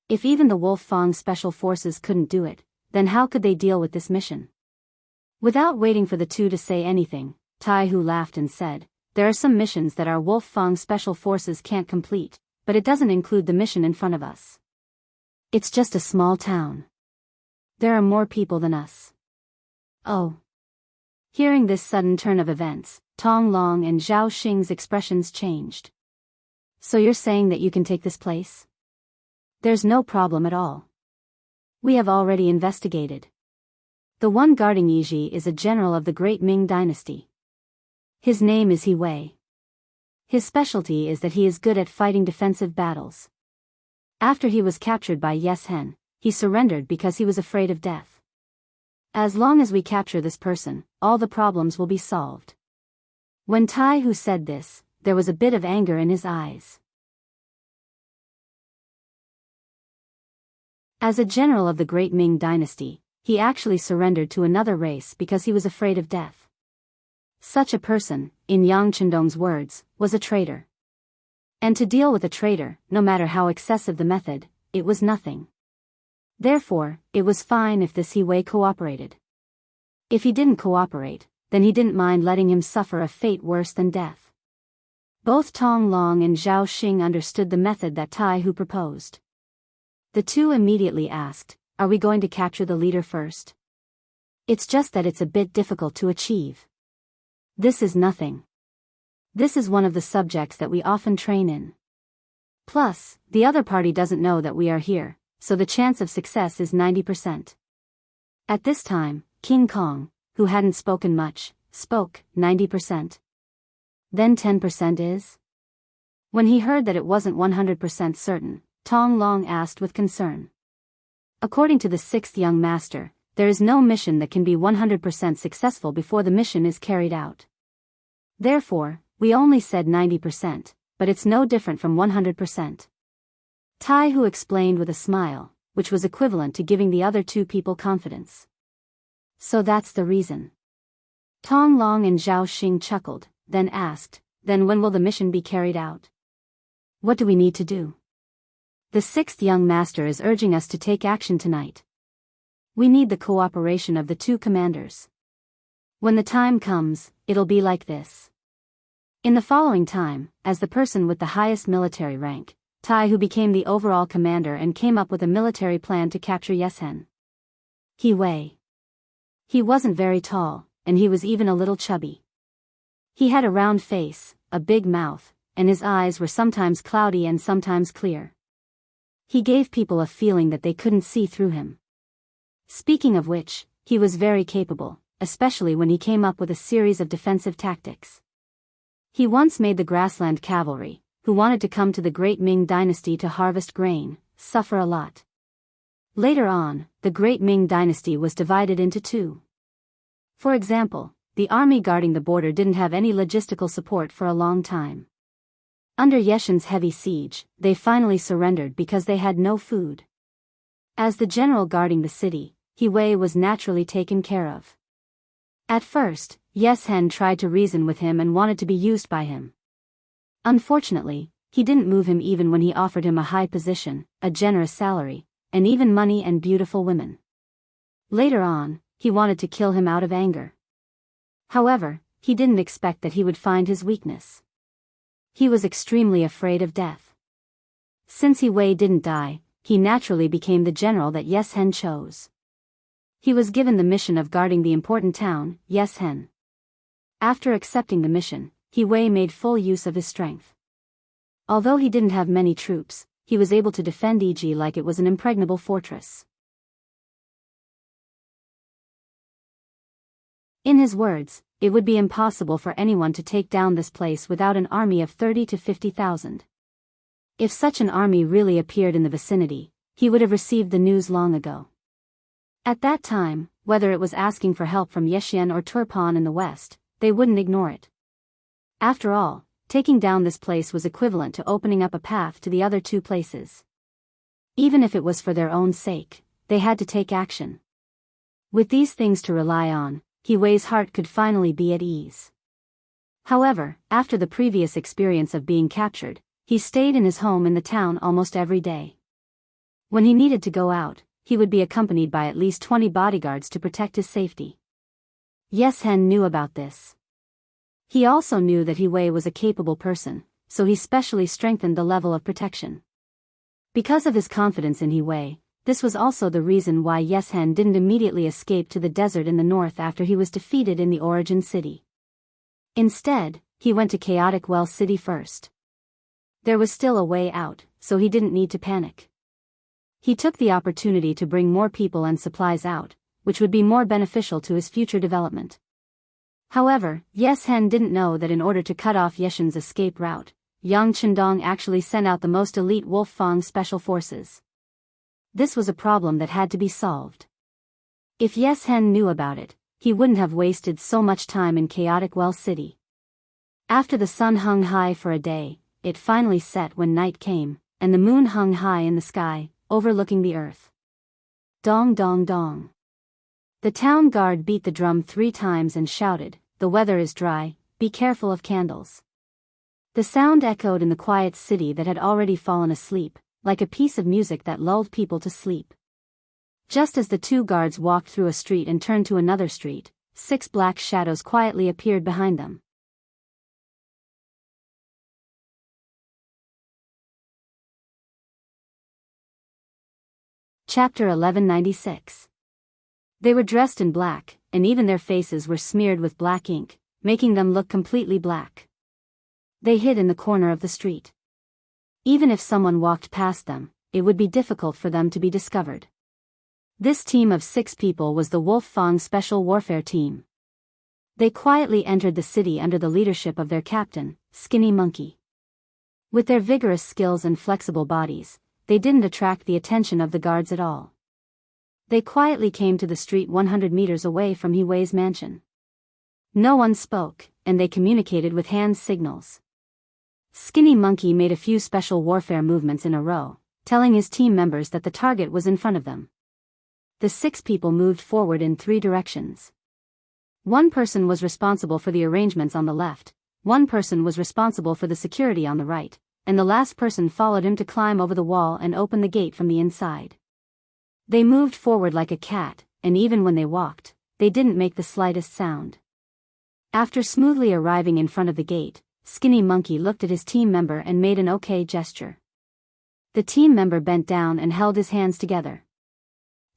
If even the Wolfang Special Forces couldn't do it, then how could they deal with this mission? Without waiting for the two to say anything, Tai Hu laughed and said, there are some missions that our Wolfang Special Forces can't complete, but it doesn't include the mission in front of us. It's just a small town. There are more people than us. Oh. Hearing this sudden turn of events, Tong Long and Zhao Xing's expressions changed. So you're saying that you can take this place? There's no problem at all. We have already investigated. The one guarding Yiji is a general of the Great Ming Dynasty. His name is He Wei. His specialty is that he is good at fighting defensive battles. After he was captured by Yes Hen, he surrendered because he was afraid of death. As long as we capture this person, all the problems will be solved. When Tai Hu said this, there was a bit of anger in his eyes. As a general of the Great Ming Dynasty, he actually surrendered to another race because he was afraid of death. Such a person, in Yang Chendong's words, was a traitor. And to deal with a traitor, no matter how excessive the method, it was nothing. Therefore, it was fine if this He Wei cooperated. If he didn't cooperate, then he didn't mind letting him suffer a fate worse than death. Both Tong Long and Zhao Xing understood the method that Tai Hu proposed. The two immediately asked, are we going to capture the leader first? It's just that it's a bit difficult to achieve. This is nothing. This is one of the subjects that we often train in. Plus, the other party doesn't know that we are here, so the chance of success is 90%. At this time, King Kong, who hadn't spoken much, spoke, 90%. Then 10% is? When he heard that it wasn't 100% certain, Tong Long asked with concern. According to the sixth young master, there is no mission that can be 100% successful before the mission is carried out. Therefore, we only said 90%, but it's no different from 100%. Tai Hu explained with a smile, which was equivalent to giving the other two people confidence. So that's the reason. Tong Long and Zhao Xing chuckled, then asked, then when will the mission be carried out? What do we need to do? The sixth young master is urging us to take action tonight. We need the cooperation of the two commanders. When the time comes, it'll be like this. In the following time, as the person with the highest military rank, Tai Hu became the overall commander and came up with a military plan to capture Yeshen. He Wei. He wasn't very tall, and he was even a little chubby. He had a round face, a big mouth, and his eyes were sometimes cloudy and sometimes clear. He gave people a feeling that they couldn't see through him. Speaking of which, he was very capable, especially when he came up with a series of defensive tactics. He once made the grassland cavalry, who wanted to come to the Great Ming Dynasty to harvest grain, suffer a lot. Later on, the Great Ming Dynasty was divided into two. For example, the army guarding the border didn't have any logistical support for a long time. Under Yeshin's heavy siege, they finally surrendered because they had no food. As the general guarding the city, He Wei was naturally taken care of. At first, Yes Hen tried to reason with him and wanted to be used by him. Unfortunately, he didn't move him even when he offered him a high position, a generous salary, and even money and beautiful women. Later on, he wanted to kill him out of anger. However, he didn't expect that he would find his weakness. He was extremely afraid of death. Since He Wei didn't die, he naturally became the general that Yes Hen chose. He was given the mission of guarding the important town, Yes Hen. After accepting the mission, He Wei made full use of his strength. Although he didn't have many troops, he was able to defend Iji like it was an impregnable fortress. In his words, it would be impossible for anyone to take down this place without an army of 30 to 50,000. If such an army really appeared in the vicinity, he would have received the news long ago. At that time, whether it was asking for help from Yexian or Turpan in the west, they wouldn't ignore it. After all, taking down this place was equivalent to opening up a path to the other two places. Even if it was for their own sake, they had to take action. With these things to rely on, He Wei's heart could finally be at ease. However, after the previous experience of being captured, he stayed in his home in the town almost every day. When he needed to go out, he would be accompanied by at least 20 bodyguards to protect his safety. Yes Hen knew about this. He also knew that He Wei was a capable person, so he specially strengthened the level of protection. Because of his confidence in He Wei, this was also the reason why Yes Hen didn't immediately escape to the desert in the north after he was defeated in the origin city. Instead, he went to Chaotic Well City first. There was still a way out, so he didn't need to panic. He took the opportunity to bring more people and supplies out, which would be more beneficial to his future development. However, Yes Hen didn't know that in order to cut off Yeshin's escape route, Yang Chendong actually sent out the most elite Wolf Fang special forces. This was a problem that had to be solved. If Yes Hen knew about it, he wouldn't have wasted so much time in Chaotic Well City. After the sun hung high for a day, it finally set when night came, and the moon hung high in the sky, overlooking the earth. Dong dong dong. The town guard beat the drum 3 times and shouted, "The weather is dry, be careful of candles." The sound echoed in the quiet city that had already fallen asleep, like a piece of music that lulled people to sleep. Just as the 2 guards walked through a street and turned to another street, 6 black shadows quietly appeared behind them. Chapter 1196. They were dressed in black, and even their faces were smeared with black ink, making them look completely black. They hid in the corner of the street. Even if someone walked past them, it would be difficult for them to be discovered. This team of 6 people was the Wolf Fang Special Warfare Team. They quietly entered the city under the leadership of their captain, Skinny Monkey. With their vigorous skills and flexible bodies, they didn't attract the attention of the guards at all. They quietly came to the street 100 meters away from He Wei's mansion. No one spoke, and they communicated with hand signals. Skinny Monkey made a few special warfare movements in a row, telling his team members that the target was in front of them. The 6 people moved forward in 3 directions. One person was responsible for the arrangements on the left, one person was responsible for the security on the right, and the last person followed him to climb over the wall and open the gate from the inside. They moved forward like a cat, and even when they walked, they didn't make the slightest sound. After smoothly arriving in front of the gate, Skinny Monkey looked at his team member and made an okay gesture. The team member bent down and held his hands together.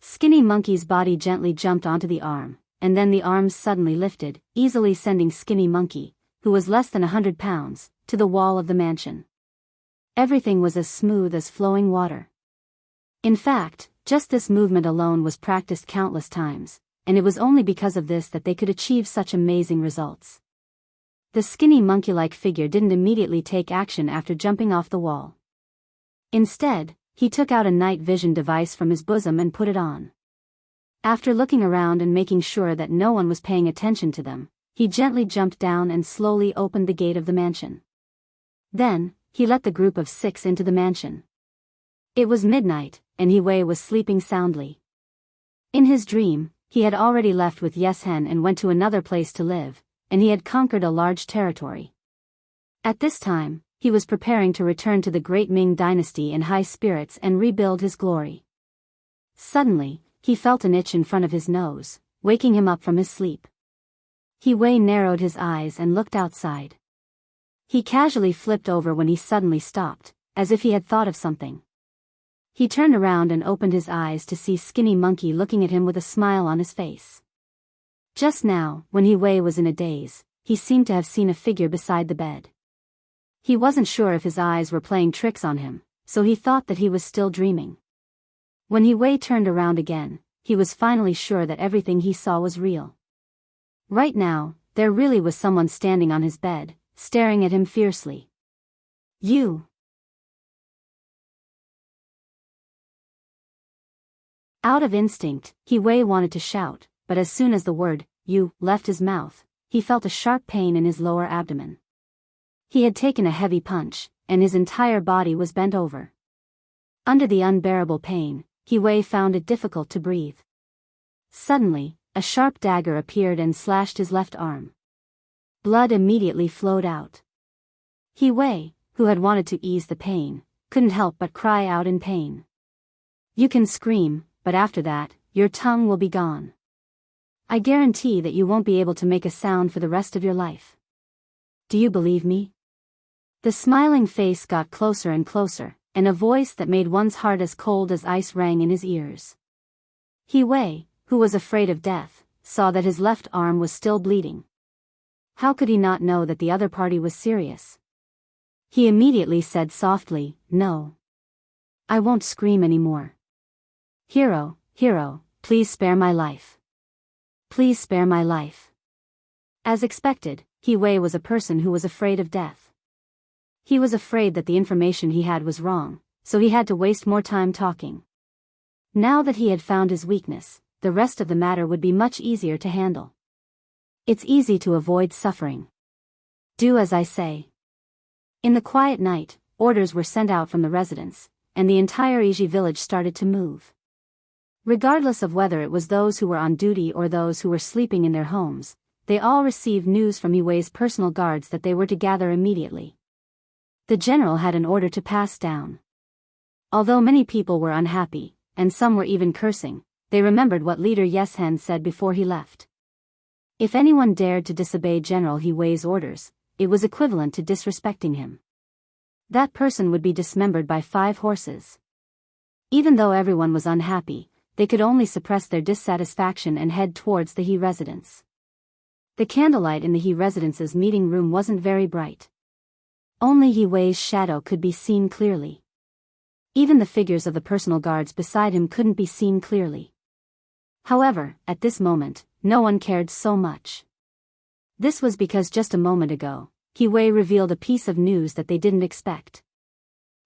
Skinny Monkey's body gently jumped onto the arm, and then the arms suddenly lifted, easily sending Skinny Monkey, who was less than 100 pounds, to the wall of the mansion. Everything was as smooth as flowing water. In fact, just this movement alone was practiced countless times, and it was only because of this that they could achieve such amazing results. The skinny monkey-like figure didn't immediately take action after jumping off the wall. Instead, he took out a night vision device from his bosom and put it on. After looking around and making sure that no one was paying attention to them, he gently jumped down and slowly opened the gate of the mansion. Then, he let the group of 6 into the mansion. It was midnight, and He Wei was sleeping soundly. In his dream, he had already left with Yes Hen and went to another place to live, and he had conquered a large territory. At this time, he was preparing to return to the great Ming dynasty in high spirits and rebuild his glory. Suddenly, he felt an itch in front of his nose, waking him up from his sleep. He Wei narrowed his eyes and looked outside. He casually flipped over when he suddenly stopped, as if he had thought of something. He turned around and opened his eyes to see Skinny Monkey looking at him with a smile on his face. Just now, when He Wei was in a daze, he seemed to have seen a figure beside the bed. He wasn't sure if his eyes were playing tricks on him, so he thought that he was still dreaming. When He Wei turned around again, he was finally sure that everything he saw was real. Right now, there really was someone standing on his bed, staring at him fiercely. "You!" Out of instinct, He Wei wanted to shout, but as soon as the word, "you," left his mouth, he felt a sharp pain in his lower abdomen. He had taken a heavy punch, and his entire body was bent over. Under the unbearable pain, He Wei found it difficult to breathe. Suddenly, a sharp dagger appeared and slashed his left arm. Blood immediately flowed out. He Wei, who had wanted to ease the pain, couldn't help but cry out in pain. "You can scream, but after that, your tongue will be gone. I guarantee that you won't be able to make a sound for the rest of your life. Do you believe me?" The smiling face got closer and closer, and a voice that made one's heart as cold as ice rang in his ears. He Wei, who was afraid of death, saw that his left arm was still bleeding. How could he not know that the other party was serious? He immediately said softly, "No. I won't scream anymore. Hero, please spare my life. Please spare my life." As expected, He Wei was a person who was afraid of death. He was afraid that the information he had was wrong, so he had to waste more time talking. Now that he had found his weakness, the rest of the matter would be much easier to handle. It's easy to avoid suffering. Do as I say. In the quiet night, orders were sent out from the residents, and the entire Iji village started to move. Regardless of whether it was those who were on duty or those who were sleeping in their homes, they all received news from He Wei's personal guards that they were to gather immediately. The general had an order to pass down. Although many people were unhappy, and some were even cursing, they remembered what leader Yes Hen said before he left. If anyone dared to disobey General He Wei's orders, it was equivalent to disrespecting him. That person would be dismembered by 5 horses. Even though everyone was unhappy, they could only suppress their dissatisfaction and head towards the He residence. The candlelight in the He residence's meeting room wasn't very bright. Only He Wei's shadow could be seen clearly. Even the figures of the personal guards beside him couldn't be seen clearly. However, at this moment, no one cared so much. This was because just a moment ago, He Wei revealed a piece of news that they didn't expect.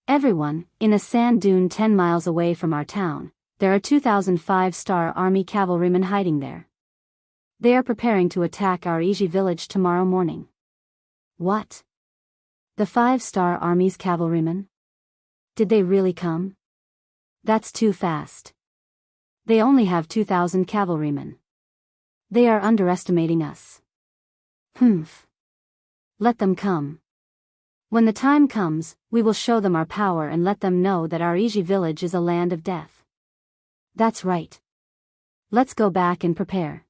"Everyone, in a sand dune 10 miles away from our town, there are 2,000 5-star army cavalrymen hiding there. They are preparing to attack our Iji village tomorrow morning." What? The 5-star army's cavalrymen? Did they really come? That's too fast. They only have 2,000 cavalrymen. They are underestimating us. Humph. Let them come. When the time comes, we will show them our power and let them know that our Iji village is a land of death. That's right. Let's go back and prepare.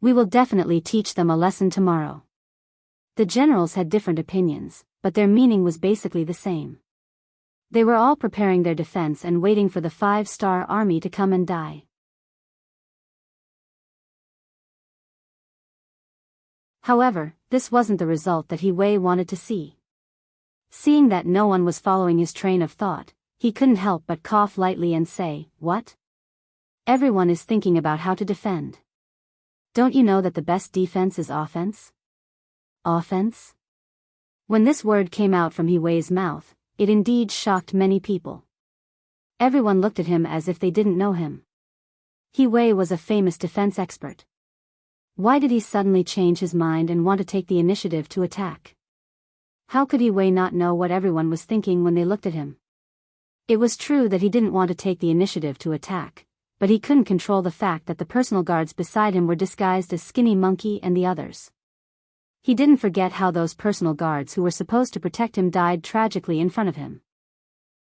We will definitely teach them a lesson tomorrow. The generals had different opinions, but their meaning was basically the same. They were all preparing their defense and waiting for the 5-star army to come and die. However, this wasn't the result that He Wei wanted to see. Seeing that no one was following his train of thought, he couldn't help but cough lightly and say, "What? Everyone is thinking about how to defend. Don't you know that the best defense is offense?" Offense? When this word came out from He Wei's mouth, it indeed shocked many people. Everyone looked at him as if they didn't know him. He Wei was a famous defense expert. Why did he suddenly change his mind and want to take the initiative to attack? How could He Wei not know what everyone was thinking when they looked at him? It was true that he didn't want to take the initiative to attack, but he couldn't control the fact that the personal guards beside him were disguised as Skinny Monkey and the others. He didn't forget how those personal guards who were supposed to protect him died tragically in front of him.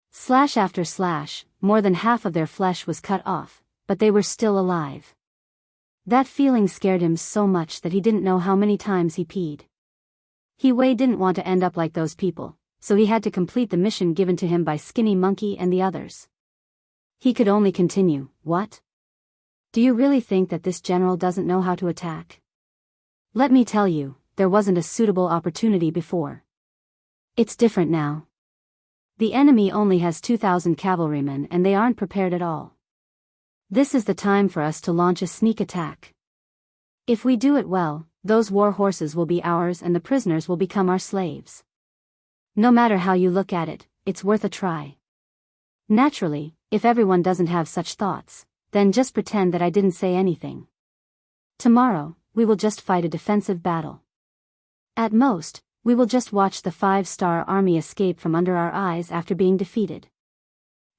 Slash after slash, more than half of their flesh was cut off, but they were still alive. That feeling scared him so much that he didn't know how many times he peed. He Wei didn't want to end up like those people, so he had to complete the mission given to him by Skinny Monkey and the others. He could only continue. What? Do you really think that this general doesn't know how to attack? Let me tell you, there wasn't a suitable opportunity before. It's different now. The enemy only has 2,000 cavalrymen and they aren't prepared at all. This is the time for us to launch a sneak attack. If we do it well, those war horses will be ours and the prisoners will become our slaves. No matter how you look at it, it's worth a try. Naturally, if everyone doesn't have such thoughts, then just pretend that I didn't say anything. Tomorrow, we will just fight a defensive battle. At most, we will just watch the 5-star army escape from under our eyes after being defeated.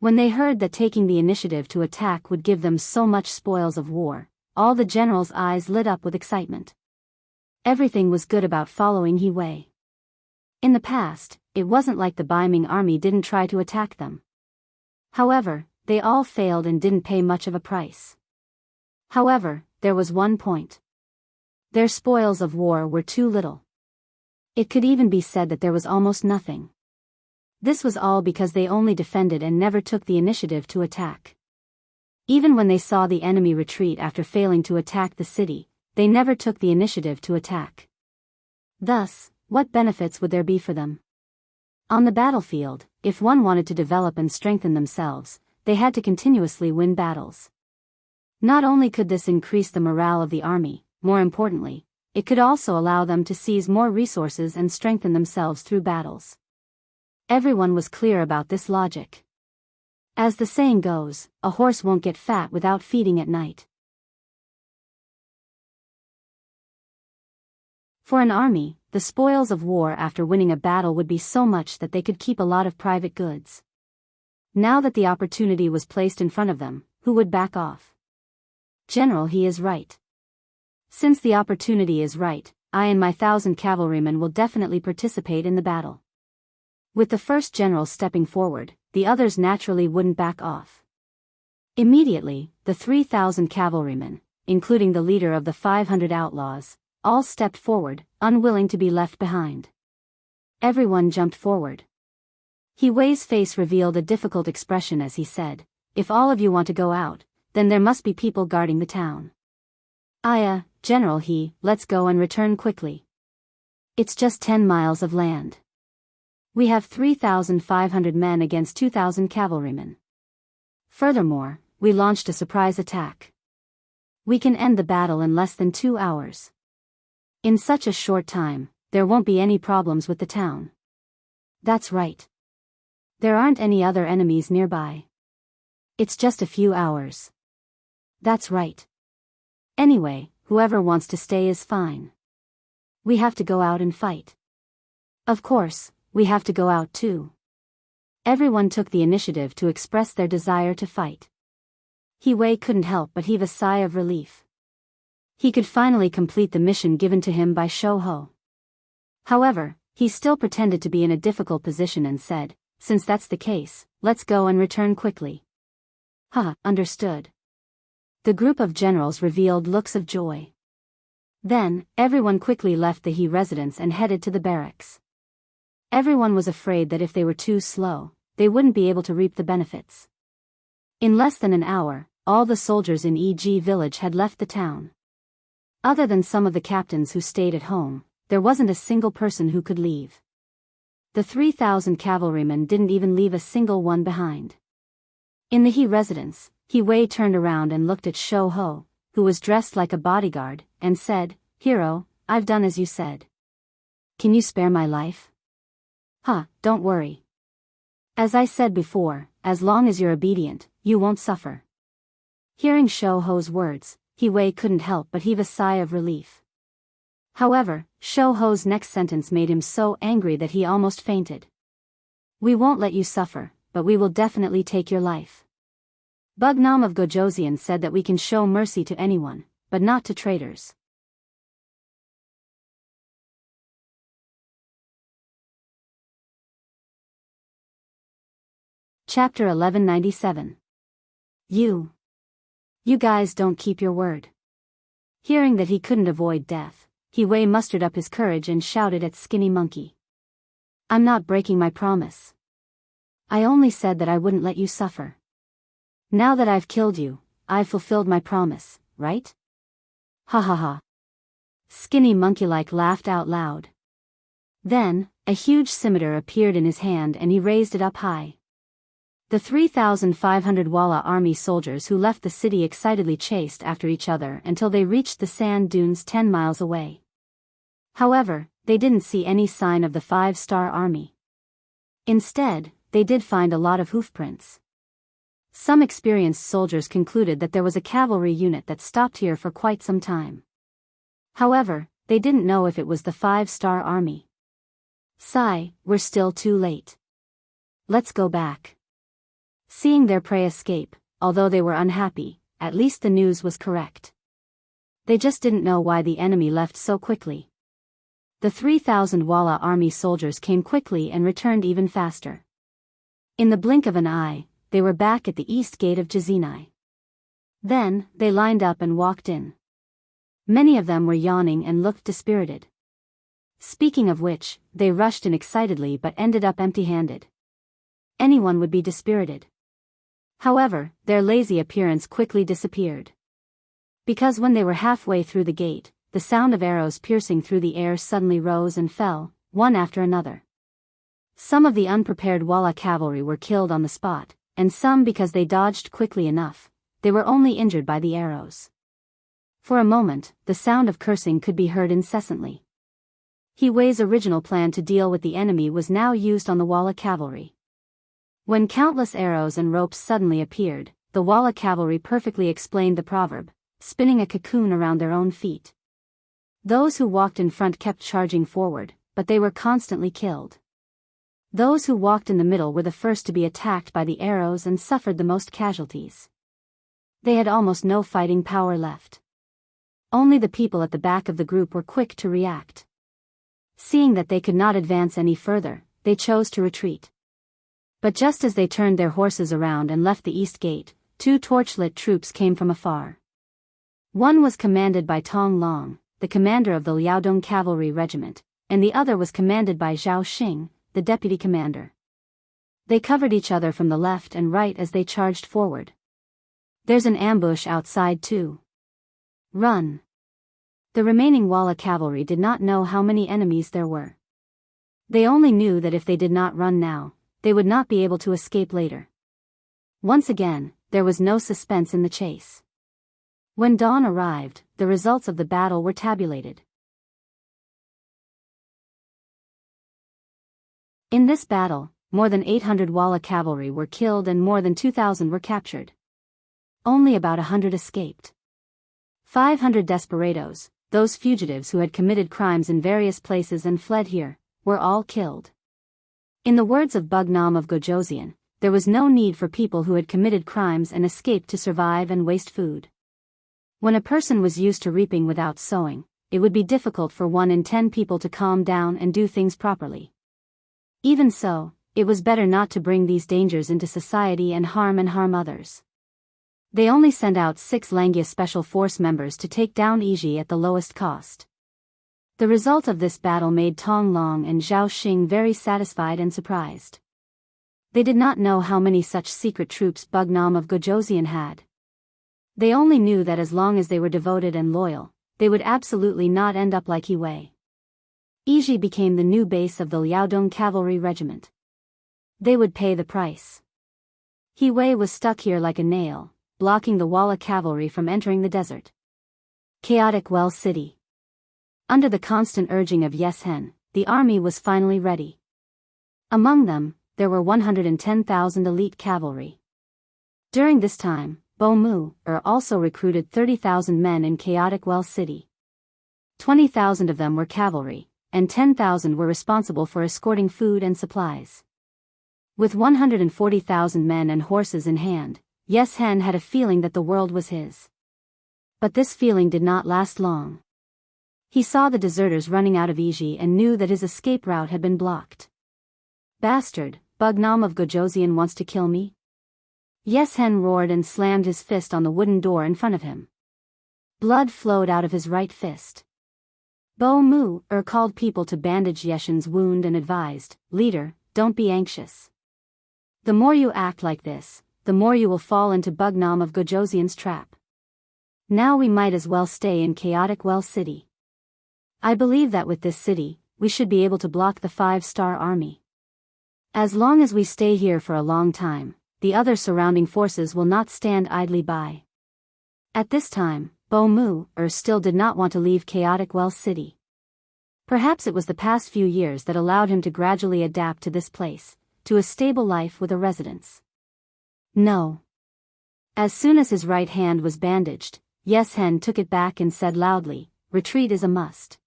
When they heard that taking the initiative to attack would give them so much spoils of war, all the generals' eyes lit up with excitement. Everything was good about following He Wei. In the past, it wasn't like the Biming army didn't try to attack them. However, they all failed and didn't pay much of a price. However, there was one point. Their spoils of war were too little. It could even be said that there was almost nothing. This was all because they only defended and never took the initiative to attack. Even when they saw the enemy retreat after failing to attack the city, they never took the initiative to attack. Thus, what benefits would there be for them? On the battlefield, if one wanted to develop and strengthen themselves, they had to continuously win battles. Not only could this increase the morale of the army, more importantly, it could also allow them to seize more resources and strengthen themselves through battles. Everyone was clear about this logic. As the saying goes, a horse won't get fat without feeding at night. For an army, the spoils of war after winning a battle would be so much that they could keep a lot of private goods. Now that the opportunity was placed in front of them, who would back off? General, he is right. Since the opportunity is right, I and my 1,000 cavalrymen will definitely participate in the battle. With the first general stepping forward, the others naturally wouldn't back off. Immediately, the 3,000 cavalrymen, including the leader of the 500 outlaws, all stepped forward, unwilling to be left behind. Everyone jumped forward. He Wei's face revealed a difficult expression as he said, "If all of you want to go out, then there must be people guarding the town." General let's go and return quickly. It's just 10 miles of land. We have 3,500 men against 2,000 cavalrymen. Furthermore, we launched a surprise attack. We can end the battle in less than 2 hours. In such a short time, there won't be any problems with the town. That's right. There aren't any other enemies nearby. It's just a few hours. That's right. Anyway, whoever wants to stay is fine. We have to go out and fight. Of course, we have to go out too. Everyone took the initiative to express their desire to fight. He Wei couldn't help but heave a sigh of relief. He could finally complete the mission given to him by Shou Ho. However, he still pretended to be in a difficult position and said, "Since that's the case, let's go and return quickly." Understood. The group of generals revealed looks of joy. Then, everyone quickly left the He residence and headed to the barracks. Everyone was afraid that if they were too slow, they wouldn't be able to reap the benefits. In less than an hour, all the soldiers in EG village had left the town. Other than some of the captains who stayed at home, there wasn't a single person who could leave. The 3,000 cavalrymen didn't even leave a single one behind. In the He residence, He Wei turned around and looked at Shou Ho, who was dressed like a bodyguard, and said, "Hero, I've done as you said. Can you spare my life?" Don't worry. As I said before, as long as you're obedient, you won't suffer." Hearing Shou Ho's words, He Wei couldn't help but heave a sigh of relief. However, Shou Ho's next sentence made him so angry that he almost fainted. "We won't let you suffer, but we will definitely take your life." Bugnam of Gojoseon said that we can show mercy to anyone, but not to traitors. Chapter 1197. You guys don't keep your word. Hearing that he couldn't avoid death, He Wei mustered up his courage and shouted at Skinny Monkey. "I'm not breaking my promise. I only said that I wouldn't let you suffer. Now that I've killed you, I've fulfilled my promise, right?" Ha ha ha. Skinny Monkey-like laughed out loud. Then, a huge scimitar appeared in his hand and he raised it up high. The 3,500 Walla army soldiers who left the city excitedly chased after each other until they reached the sand dunes 10 miles away. However, they didn't see any sign of the 5-star army. Instead, they did find a lot of hoofprints. Some experienced soldiers concluded that there was a cavalry unit that stopped here for quite some time. However, they didn't know if it was the 5-star army. Sigh, we're still too late. Let's go back. Seeing their prey escape, although they were unhappy, at least the news was correct. They just didn't know why the enemy left so quickly. The 3,000 Walla army soldiers came quickly and returned even faster. In the blink of an eye, they were back at the east gate of Jizinai. Then, they lined up and walked in. Many of them were yawning and looked dispirited. Speaking of which, they rushed in excitedly but ended up empty-handed. Anyone would be dispirited. However, their lazy appearance quickly disappeared. Because when they were halfway through the gate, the sound of arrows piercing through the air suddenly rose and fell, one after another. Some of the unprepared Walla cavalry were killed on the spot, and some because they dodged quickly enough, they were only injured by the arrows. For a moment, the sound of cursing could be heard incessantly. He Wei's original plan to deal with the enemy was now used on the Walla cavalry. When countless arrows and ropes suddenly appeared, the Walla cavalry perfectly explained the proverb, spinning a cocoon around their own feet. Those who walked in front kept charging forward, but they were constantly killed. Those who walked in the middle were the first to be attacked by the arrows and suffered the most casualties. They had almost no fighting power left. Only the people at the back of the group were quick to react. Seeing that they could not advance any further, they chose to retreat. But just as they turned their horses around and left the east gate, 2 torchlit troops came from afar. One was commanded by Tong Long, the commander of the Liaodong Cavalry Regiment, and the other was commanded by Zhao Xing, the deputy commander. They covered each other from the left and right as they charged forward. "There's an ambush outside too. Run." The remaining Walla cavalry did not know how many enemies there were. They only knew that if they did not run now, they would not be able to escape later. Once again, there was no suspense in the chase. When dawn arrived, the results of the battle were tabulated. In this battle, more than 800 Walla cavalry were killed and more than 2,000 were captured. Only about 100 escaped. 500 desperados, those fugitives who had committed crimes in various places and fled here, were all killed. In the words of Bugnam of Gojoseon, there was no need for people who had committed crimes and escaped to survive and waste food. When a person was used to reaping without sowing, it would be difficult for 1 in 10 people to calm down and do things properly. Even so, it was better not to bring these dangers into society and harm others. They only sent out 6 Langia Special Force members to take down Iji at the lowest cost. The result of this battle made Tong Long and Zhao Xing very satisfied and surprised. They did not know how many such secret troops Bugnam of Gojoseon had. They only knew that as long as they were devoted and loyal, they would absolutely not end up like He Wei. Iji became the new base of the Liaodong Cavalry Regiment. They would pay the price. He Wei was stuck here like a nail, blocking the Walla cavalry from entering the desert. Chaotic Well City. Under the constant urging of Yeshen, the army was finally ready. Among them, there were 110,000 elite cavalry. During this time, Mu also recruited 30,000 men in chaotic Well City. 20,000 of them were cavalry, and 10,000 were responsible for escorting food and supplies. With 140,000 men and horses in hand, Yes Hen had a feeling that the world was his. But this feeling did not last long. He saw the deserters running out of Iji and knew that his escape route had been blocked. Bastard, Bugnam of Gojoseon wants to kill me? Yes Hen roared and slammed his fist on the wooden door in front of him. Blood flowed out of his right fist. Mu called people to bandage Yeshen's wound and advised, "Leader, don't be anxious. The more you act like this, the more you will fall into Bugnam of Gojoseon's trap. Now we might as well stay in chaotic Well City. I believe that with this city, we should be able to block the 5-star army. As long as we stay here for a long time, the other surrounding forces will not stand idly by." At this time, Mu still did not want to leave chaotic Well City. Perhaps it was the past few years that allowed him to gradually adapt to this place, to a stable life with a residence. No. As soon as his right hand was bandaged, Yes Hen took it back and said loudly, "Retreat is a must.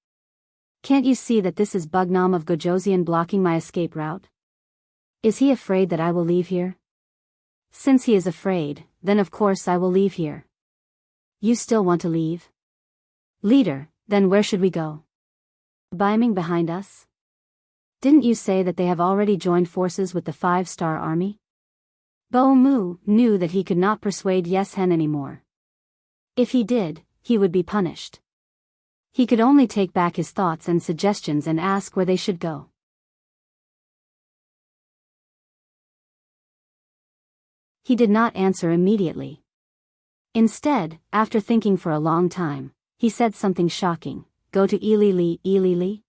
Can't you see that this is Bugnam of Gojoseon blocking my escape route? Is he afraid that I will leave here? Since he is afraid, then of course I will leave here. You still want to leave? Leader, then where should we go? Biming behind us? Didn't you say that they have already joined forces with the 5-star army?" Mu knew that he could not persuade Yes Hen anymore. If he did, he would be punished. He could only take back his thoughts and suggestions and ask where they should go. He did not answer immediately. Instead, after thinking for a long time, he said something shocking, "Go to Ilili.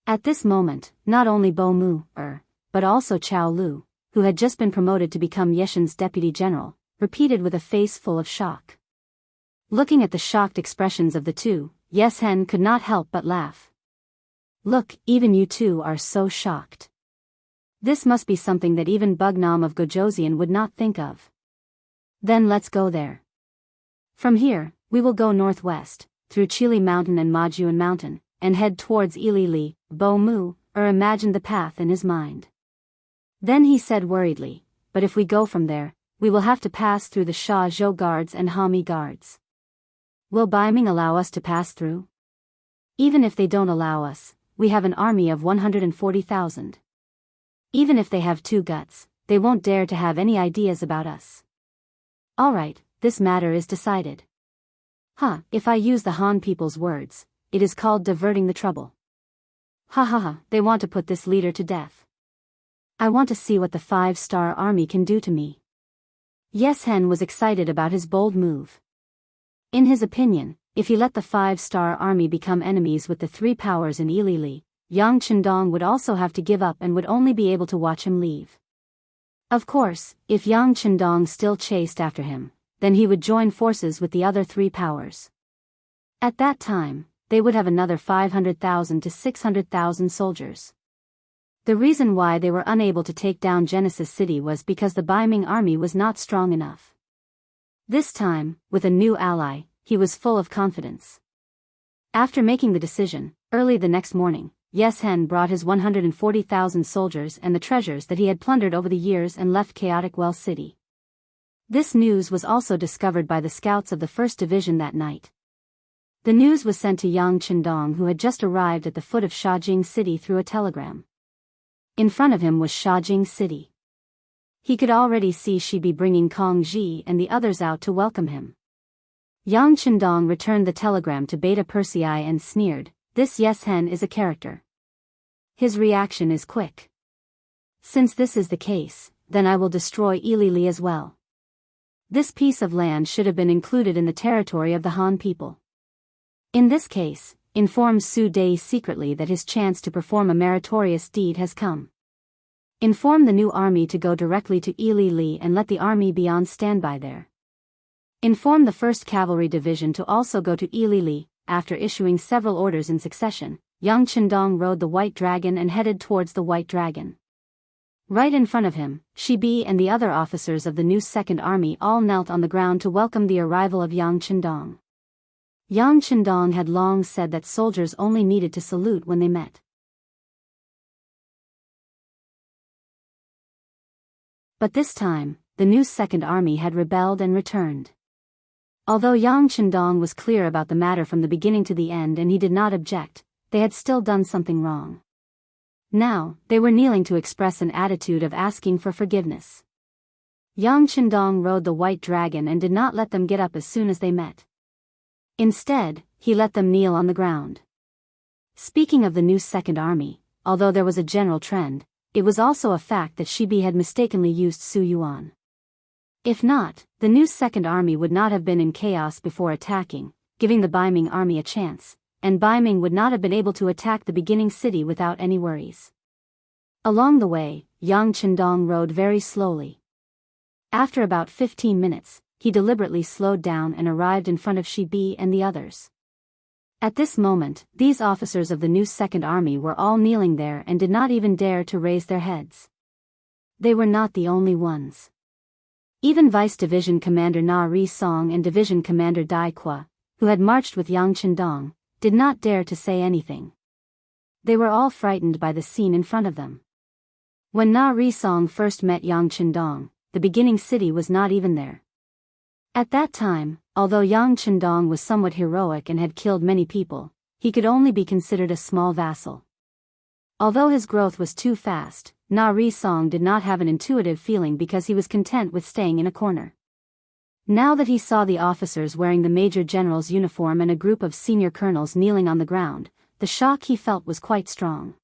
At this moment, not only Mu but also Chao Lu, who had just been promoted to become Yeshen's deputy general, repeated with a face full of shock. Looking at the shocked expressions of the two, Yes Hen could not help but laugh. "Look, even you two are so shocked. This must be something that even Bugnam of Gojoseon would not think of. Then let's go there. From here, we will go northwest, through Chili Mountain and Majuan Mountain, and head towards Ilili." Mu imagined the path in his mind. Then he said worriedly, "But if we go from there, we will have to pass through the Sha Zhou guards and Hami guards. Will Biming allow us to pass through? Even if they don't allow us, we have an army of 140,000. Even if they have 2 guts, they won't dare to have any ideas about us. All right, this matter is decided. If I use the Han people's words, it is called diverting the trouble. They want to put this leader to death. I want to see what the 5-star army can do to me." Yes Hen was excited about his bold move. In his opinion, if he let the 5-star army become enemies with the 3 powers in Ilili, Yang Chendong would also have to give up and would only be able to watch him leave. Of course, if Yang Chendong still chased after him, then he would join forces with the other 3 powers. At that time, they would have another 500,000 to 600,000 soldiers. The reason why they were unable to take down Genesis City was because the Biming army was not strong enough. This time, with a new ally, he was full of confidence. After making the decision, early the next morning, Yes Hen brought his 140,000 soldiers and the treasures that he had plundered over the years and left chaotic Well City. This news was also discovered by the scouts of the 1st Division that night. The news was sent to Yang Chendong, who had just arrived at the foot of Shajing City, through a telegram. In front of him was Shajing City. He could already see Shibi bringing Kong Ji and the others out to welcome him. Yang Chendong returned the telegram to Beta Persei and sneered, "This Yes Hen is a character. His reaction is quick. Since this is the case, then I will destroy Ilili as well. This piece of land should have been included in the territory of the Han people. In this case, inform Su Dei secretly that his chance to perform a meritorious deed has come. Inform the new army to go directly to Ilili and let the army be on standby there. Inform the 1st Cavalry Division to also go to Ilili." After issuing several orders in succession, Yang Chendong rode the White Dragon and headed towards the White Dragon. Right in front of him, Shibi and the other officers of the new Second Army all knelt on the ground to welcome the arrival of Yang Chendong. Yang Chendong had long said that soldiers only needed to salute when they met. But this time, the new Second Army had rebelled and returned. Although Yang Chendong was clear about the matter from the beginning to the end and he did not object, they had still done something wrong. Now, they were kneeling to express an attitude of asking for forgiveness. Yang Chendong rode the white dragon and did not let them get up as soon as they met. Instead, he let them kneel on the ground. Speaking of the new Second Army, although there was a general trend, it was also a fact that Shibi had mistakenly used Su Yuan. If not, the new Second Army would not have been in chaos before attacking, giving the Baiming army a chance, and Baiming would not have been able to attack the beginning city without any worries. Along the way, Yang Chendong rode very slowly. After about 15 minutes, he deliberately slowed down and arrived in front of Shibi and the others. At this moment, these officers of the new Second Army were all kneeling there and did not even dare to raise their heads. They were not the only ones. Even Vice Division Commander Na Ri Song and Division Commander Dai Qua, who had marched with Yang Chendong, did not dare to say anything. They were all frightened by the scene in front of them. When Na Ri Song first met Yang Chendong, the beginning city was not even there. At that time, although Yang Chendong was somewhat heroic and had killed many people, he could only be considered a small vassal. Although his growth was too fast, Na Ri Song did not have an intuitive feeling because he was content with staying in a corner. Now that he saw the officers wearing the Major General's uniform and a group of senior colonels kneeling on the ground, the shock he felt was quite strong.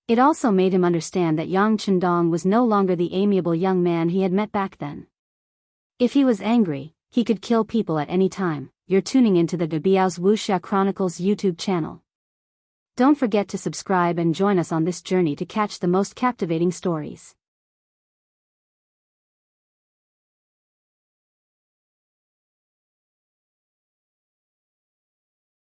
It also made him understand that Yang Chendong was no longer the amiable young man he had met back then. If he was angry, he could kill people at any time. You're tuning into the Biyao's Wuxia Chronicles YouTube channel. Don't forget to subscribe and join us on this journey to catch the most captivating stories.